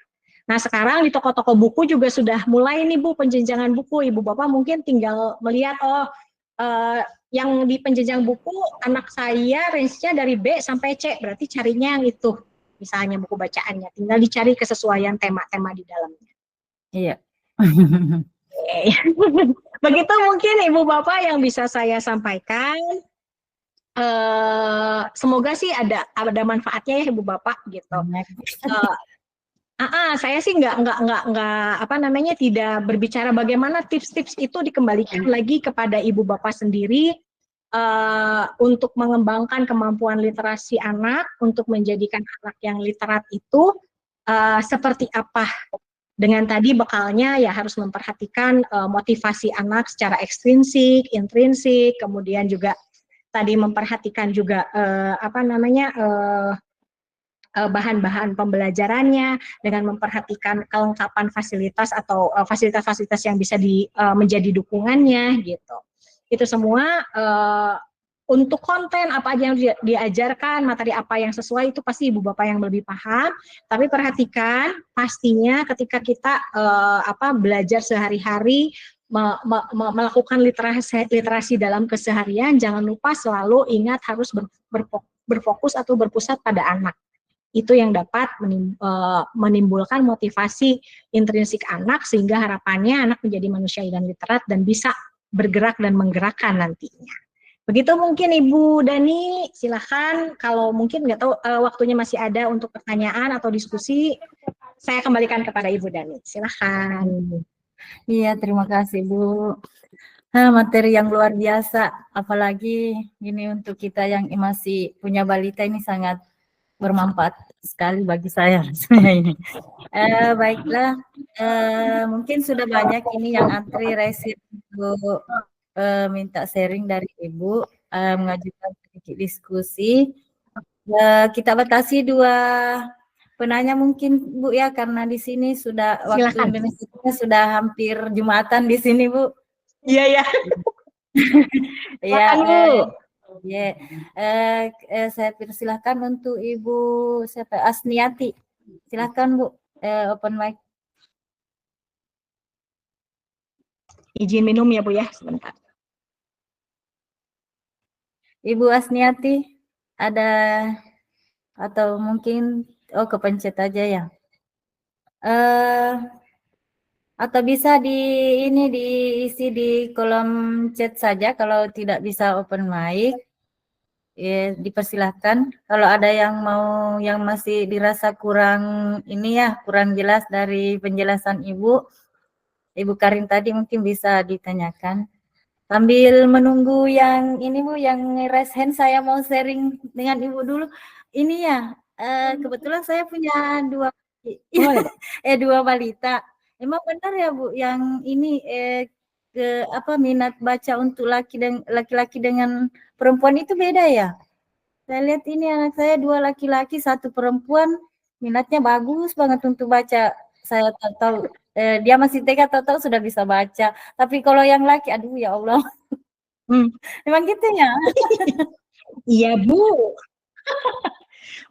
Nah sekarang di toko-toko buku juga sudah mulai nih Bu penjenjangan buku. Ibu Bapak mungkin tinggal melihat yang di penjenjang buku anak saya range-nya dari B sampai C berarti carinya yang itu misalnya buku bacaannya tinggal dicari kesesuaian tema-tema di dalamnya. Iya. Begitu mungkin Ibu Bapak yang bisa saya sampaikan. Semoga sih ada manfaatnya ya Ibu Bapak gitu. Saya sih nggak tidak berbicara bagaimana tips-tips itu dikembalikan lagi kepada Ibu Bapak sendiri untuk mengembangkan kemampuan literasi anak, untuk menjadikan anak yang literat itu seperti apa. Dengan tadi bekalnya ya harus memperhatikan motivasi anak secara ekstrinsik, intrinsik, kemudian juga tadi memperhatikan juga bahan-bahan pembelajarannya dengan memperhatikan kelengkapan fasilitas atau fasilitas-fasilitas yang bisa menjadi dukungannya gitu. Itu semua untuk konten apa aja yang diajarkan, materi apa yang sesuai itu pasti Ibu Bapak yang lebih paham. Tapi perhatikan pastinya ketika kita belajar sehari-hari melakukan literasi dalam keseharian, jangan lupa selalu ingat harus berfokus atau berpusat pada anak. Itu yang dapat menimbulkan motivasi intrinsik anak sehingga harapannya anak menjadi manusia dan literat dan bisa bergerak dan menggerakkan nantinya. Begitu mungkin Ibu Dani, silahkan kalau mungkin nggak tahu waktunya masih ada untuk pertanyaan atau diskusi, saya kembalikan kepada Ibu Dani. Silahkan. Iya, terima kasih Bu. Materi yang luar biasa, apalagi ini untuk kita yang masih punya balita ini sangat bermanfaat sekali bagi saya ini. Baiklah, mungkin sudah banyak ini yang antri resip untuk minta sharing dari Ibu, mengajukan sedikit diskusi. Kita batasi 2 penanya mungkin Bu ya, karena di sini sudah waktu Silakan. Indonesia sudah hampir Jumatan di sini Bu. Iya ya. Iya, Silakan Bu. saya persilahkan untuk Ibu siapa? Asniati. Silakan Bu, open mic. Izin minum ya Bu ya, sebentar. Ibu Asniati ada atau mungkin kepencet aja ya. Atau bisa diisi di kolom chat saja kalau tidak bisa open mic. Ya, dipersilahkan. Kalau ada yang yang masih dirasa kurang kurang jelas dari penjelasan Ibu Karin tadi mungkin bisa ditanyakan. Sambil menunggu yang ini Bu, yang raise hand, saya mau sharing dengan Ibu dulu. Ini ya, kebetulan saya punya 2 balita. Emang benar ya Bu, yang ini minat baca untuk laki-laki dengan perempuan itu beda ya? Saya lihat ini anak saya 2 laki-laki, 1 perempuan, minatnya bagus banget untuk baca. Saya tahu dia masih TK, tahu sudah bisa baca. Tapi kalau yang laki, aduh ya Allah. Memang gitu ya? Iya Bu.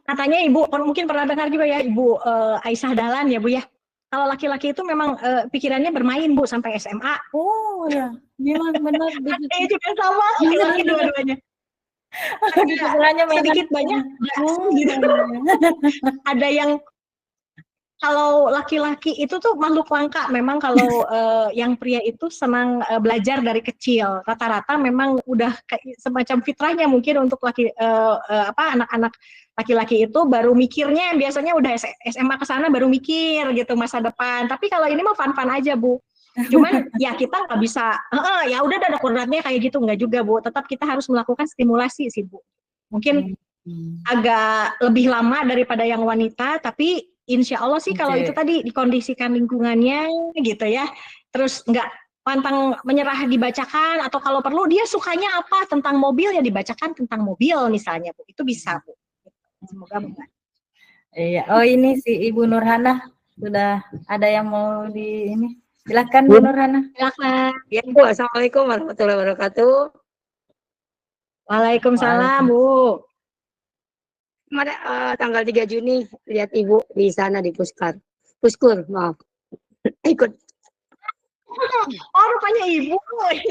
Katanya Ibu mungkin pernah dengar juga ya Ibu Aisyah Dahlan ya Bu ya. Kalau laki-laki itu memang pikirannya bermain Bu sampai SMA. Oh ya, memang benar. Saya juga sama, laki-laki dua-duanya. Sedikit banyak gitu. Ada yang kalau laki-laki itu tuh makhluk langka. Memang kalau yang pria itu senang belajar dari kecil. Rata-rata memang udah kayak semacam fitrahnya mungkin untuk anak-anak laki-laki itu baru mikirnya biasanya udah SMA ke sana baru mikir gitu masa depan. Tapi kalau ini mah fun-fun aja Bu. Cuman ya kita nggak bisa, ya udah ada kodratnya kayak gitu, nggak juga Bu. Tetap kita harus melakukan stimulasi sih Bu. Mungkin agak lebih lama daripada yang wanita, tapi insya Allah sih kalau itu tadi dikondisikan lingkungannya gitu ya. Terus nggak pantang menyerah dibacakan, atau kalau perlu dia sukanya apa tentang mobil ya dibacakan tentang mobil misalnya Bu. Itu bisa Bu. Semoga membantu. Iya. Oh ini si Ibu Nurhana sudah ada yang mau di ini. Silakan Bu Nurhana. Silakan. Ya Bu, Assalamualaikum warahmatullahi wabarakatuh. Waalaikumsalam Bu. Kemarin tanggal 3 Juni lihat Ibu di sana di Puskur, maaf. Ikut. Oh rupanya Ibu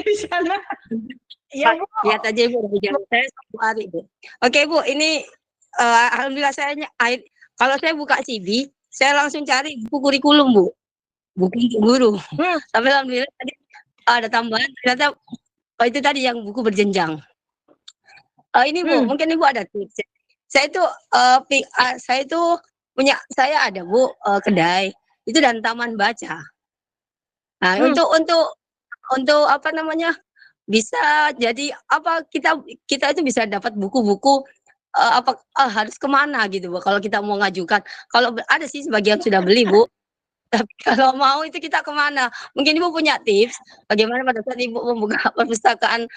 di sana. Iya Bu. Lihat aja Ibu udah jalan saya 1 hari Bu. Oke Bu, ini alhamdulillah kalau saya buka CV, saya langsung cari buku kurikulum Bu. Buku guru. Tapi alhamdulillah tadi ada tambahan ternyata itu tadi yang buku berjenjang. Ini Bu, mungkin Ibu ada tips. Saya ada Bu kedai itu dan taman baca. Nah, untuk apa namanya? Bisa jadi apa kita itu bisa dapat buku-buku harus kemana gitu Bu kalau kita mau ngajukan. Kalau ada sih sebagian sudah beli Bu. Tapi kalau mau itu kita kemana? Mungkin Ibu punya tips bagaimana pada saat Ibu membuka perpustakaan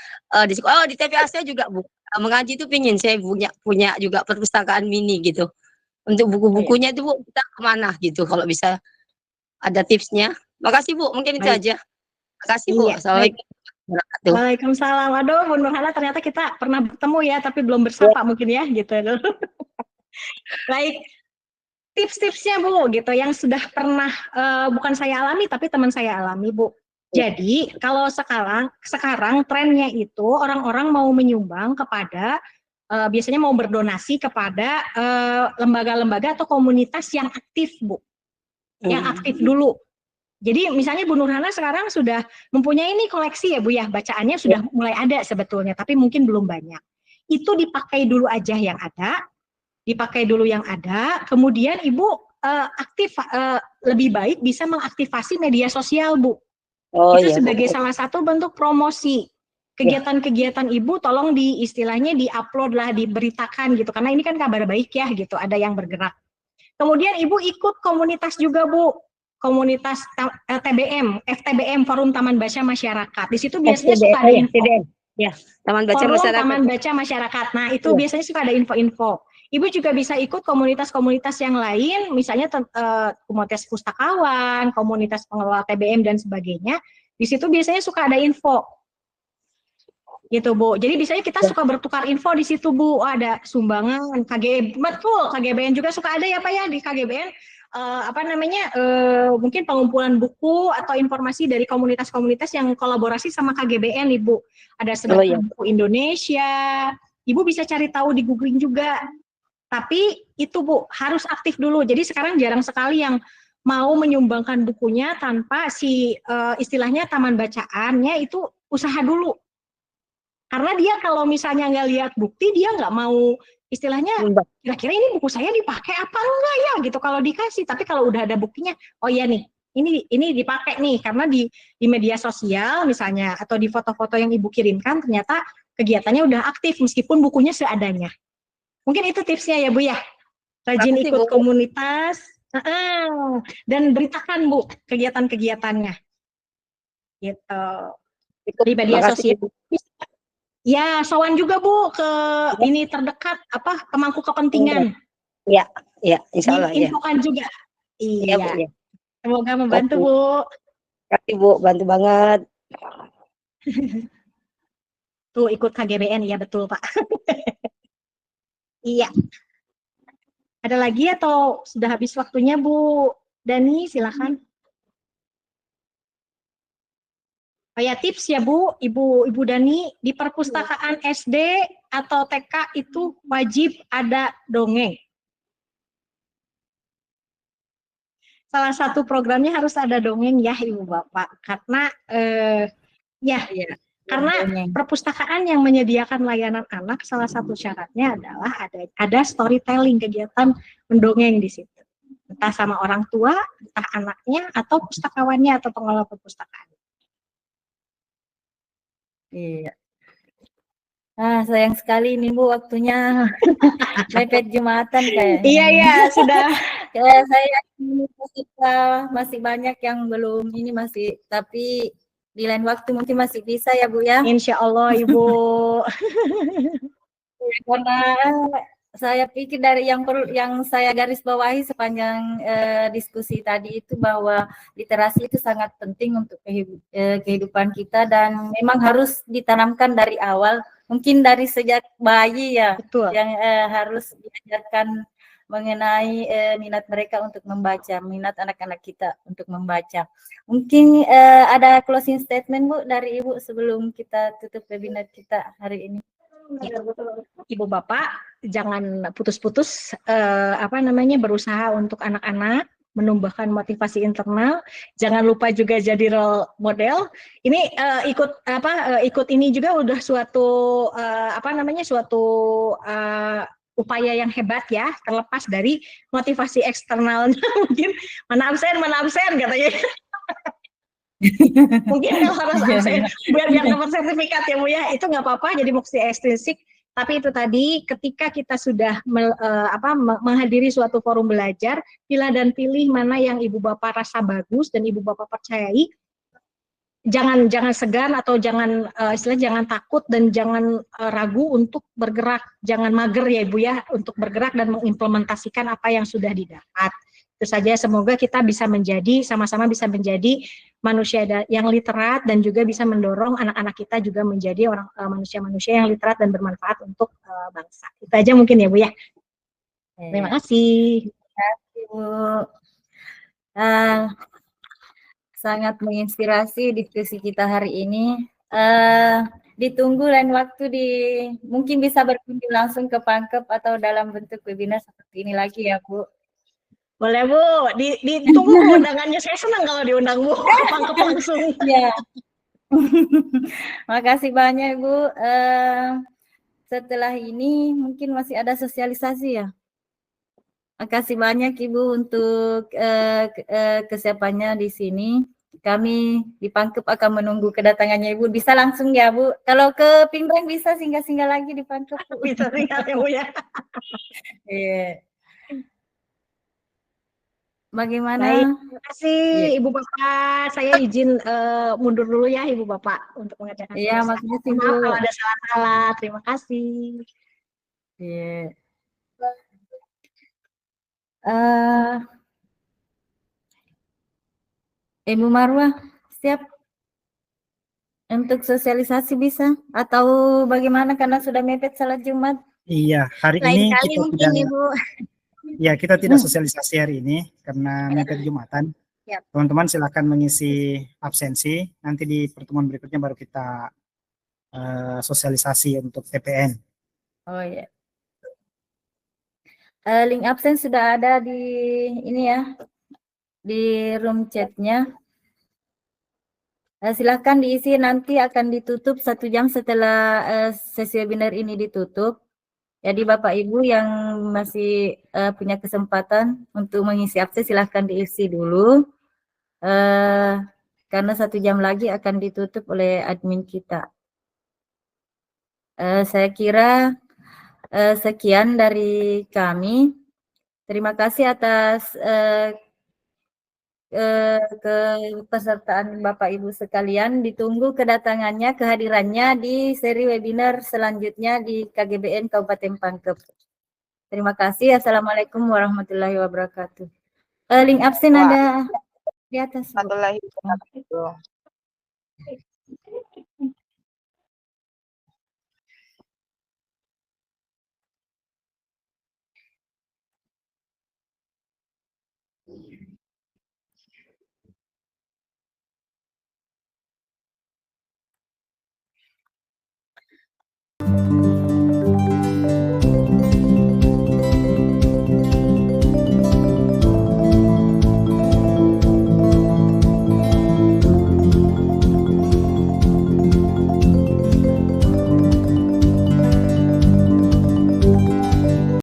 di sekolah. Di TPA saya juga Bu mengaji itu pingin saya punya juga perpustakaan mini gitu. Untuk buku-bukunya itu Bu kita kemana gitu kalau bisa ada tipsnya. Makasih Bu, mungkin itu aja. Makasih Bu. Assalamualaikum. Waalaikumsalam. Aduh Bu Nurhana ternyata kita pernah bertemu ya tapi belum bersapa mungkin ya gitu. Baik. Tips-tipsnya Bu gitu yang sudah pernah bukan saya alami tapi teman saya alami Bu. Jadi kalau sekarang trennya itu orang-orang mau menyumbang kepada biasanya mau berdonasi kepada lembaga-lembaga atau komunitas yang aktif, Bu. Yang aktif dulu. Jadi misalnya Bu Nurhana sekarang sudah mempunyai ini koleksi ya Bu ya, bacaannya sudah mulai ada sebetulnya, tapi mungkin belum banyak. Itu dipakai dulu aja yang ada, kemudian Ibu aktif, lebih baik bisa mengaktifasi media sosial, Bu. Itu sebagai salah satu bentuk promosi. Kegiatan-kegiatan Ibu tolong istilahnya di-upload lah, diberitakan gitu, karena ini kan kabar baik ya gitu, ada yang bergerak. Kemudian Ibu ikut komunitas juga, Bu. Komunitas TBM, FTBM, Forum Taman Baca Masyarakat. Di situ biasanya suka ada info. Ya, Taman Baca Forum Masyarakat. Taman Baca Masyarakat. Nah, itu biasanya suka ada info-info. Ibu juga bisa ikut komunitas-komunitas yang lain, misalnya komunitas pustakawan, komunitas pengelola TBM dan sebagainya. Di situ biasanya suka ada info. Gitu, Bu. Jadi biasanya kita suka bertukar info di situ, Bu. Ada sumbangan betul, KGBN juga suka ada ya Pak ya di KGBN. Mungkin pengumpulan buku atau informasi dari komunitas-komunitas yang kolaborasi sama KGBN, Ibu. Ada sedekah buku Indonesia. Ibu bisa cari tahu di googling juga. Tapi itu Bu, harus aktif dulu. Jadi sekarang jarang sekali yang mau menyumbangkan bukunya tanpa istilahnya taman bacaannya itu usaha dulu. Karena dia kalau misalnya nggak lihat bukti, dia nggak mau istilahnya kira-kira ini buku saya dipakai apa enggak ya gitu kalau dikasih. Tapi kalau udah ada buktinya, oh iya nih, ini dipakai nih karena di media sosial misalnya atau di foto-foto yang Ibu kirimkan ternyata kegiatannya udah aktif meskipun bukunya seadanya. Mungkin itu tipsnya ya Bu ya. Rajin ikut komunitas dan beritakan Bu kegiatan-kegiatannya. Gitu. Di media sosial. Ya, sowan juga Bu ke ini terdekat pemangku kepentingan. Iya, insya Allah. Infokan juga. Iya. Bu, ya. Semoga membantu Bu. Terima kasih Bu, bantu banget. Tuh ikut KGBN ya betul Pak. Iya. Ada lagi atau sudah habis waktunya Bu Dani? Silakan. Ya tips ya Bu, Ibu Dani, di perpustakaan SD atau TK itu wajib ada dongeng. Salah satu programnya harus ada dongeng ya Ibu Bapak, karena karena perpustakaan yang menyediakan layanan anak salah satu syaratnya adalah ada storytelling, kegiatan mendongeng di situ. Entah sama orang tua, entah anaknya atau pustakawannya atau pengelola perpustakaan. Iya. Sayang sekali nih Bu waktunya mepet Jumatan kayaknya. Iya sudah. Saya masih banyak yang belum ini tapi di lain waktu mungkin masih bisa ya Bu ya. Insya Allah Ibu. Karena saya pikir dari yang saya garis bawahi sepanjang diskusi tadi itu bahwa literasi itu sangat penting untuk kehidupan kita dan memang harus ditanamkan dari awal, mungkin dari sejak bayi ya. Betul. Yang harus diajarkan mengenai minat mereka untuk membaca, minat anak-anak kita untuk membaca. Mungkin ada closing statement Bu dari Ibu sebelum kita tutup webinar kita hari ini. Ya, Ibu Bapak jangan putus-putus berusaha untuk anak-anak, menumbuhkan motivasi internal. Jangan lupa juga jadi role model. Ini ikut ini juga udah suatu upaya yang hebat ya, terlepas dari motivasi eksternalnya. Mungkin mana absen katanya. Mungkin kalau harus absen biar dapat sertifikat ya Bu ya, itu nggak apa-apa, jadi mesti ekstrinsik. Tapi itu tadi ketika kita sudah menghadiri suatu forum belajar, pilih mana yang Ibu Bapak rasa bagus dan Ibu Bapak percayai. Jangan segan atau jangan takut dan jangan ragu untuk bergerak, jangan mager ya Ibu ya untuk bergerak dan mengimplementasikan apa yang sudah didapat. Itu saja, semoga kita bisa sama-sama bisa menjadi manusia yang literat dan juga bisa mendorong anak-anak kita juga menjadi manusia-manusia yang literat dan bermanfaat untuk bangsa. Itu aja mungkin ya Bu ya. Terima kasih. Terima kasih Bu. Sangat menginspirasi diskusi kita hari ini. ditunggu lain waktu mungkin bisa berkunjung langsung ke Pangkep atau dalam bentuk webinar seperti ini lagi ya Bu. Boleh Bu, ditunggu Bu undangannya. Saya senang kalau diundang Bu, Pangkep langsung. Ya. Makasih banyak Bu. Setelah ini mungkin masih ada sosialisasi ya. Makasih banyak Ibu untuk kesiapannya di sini. Kami di Pangkep akan menunggu kedatangannya Ibu. Bisa langsung ya Bu. Kalau ke Pinrang bisa singgah-singgah lagi di Pangkep Bu. Bisa singgah ya Bu ya. Iya. Bagaimana? Baik, terima kasih Ibu Bapak. Saya izin mundur dulu ya Ibu Bapak untuk mengerjakan. Iya, makasih Bu. Maaf kalau ada salah-salah. Terima kasih. Iya. Ibu Marwah, siap untuk sosialisasi bisa? Atau bagaimana karena sudah mepet salat Jumat? Iya, hari Lain ini kali kita mungkin tidak, Ibu. ya kita tidak sosialisasi hari ini karena mepet Jumatan. Yap. Teman-teman silakan mengisi absensi. Nanti di pertemuan berikutnya baru kita sosialisasi untuk TPN. Oh ya. Link absen sudah ada di ini ya, di room chatnya. Silahkan diisi, nanti akan ditutup 1 jam setelah sesi webinar ini ditutup. Jadi Bapak Ibu yang masih punya kesempatan untuk mengisi absen silahkan diisi dulu. Karena 1 jam lagi akan ditutup oleh admin kita. Saya kira sekian dari kami. Terima kasih atas kepesertaan Bapak Ibu sekalian. Ditunggu kedatangannya, kehadirannya di seri webinar selanjutnya di KGBN Kabupaten Pangkep. Terima kasih. Assalamualaikum warahmatullahi wabarakatuh. Link absen ada di atas. Warahmatullahi wabarakatuh.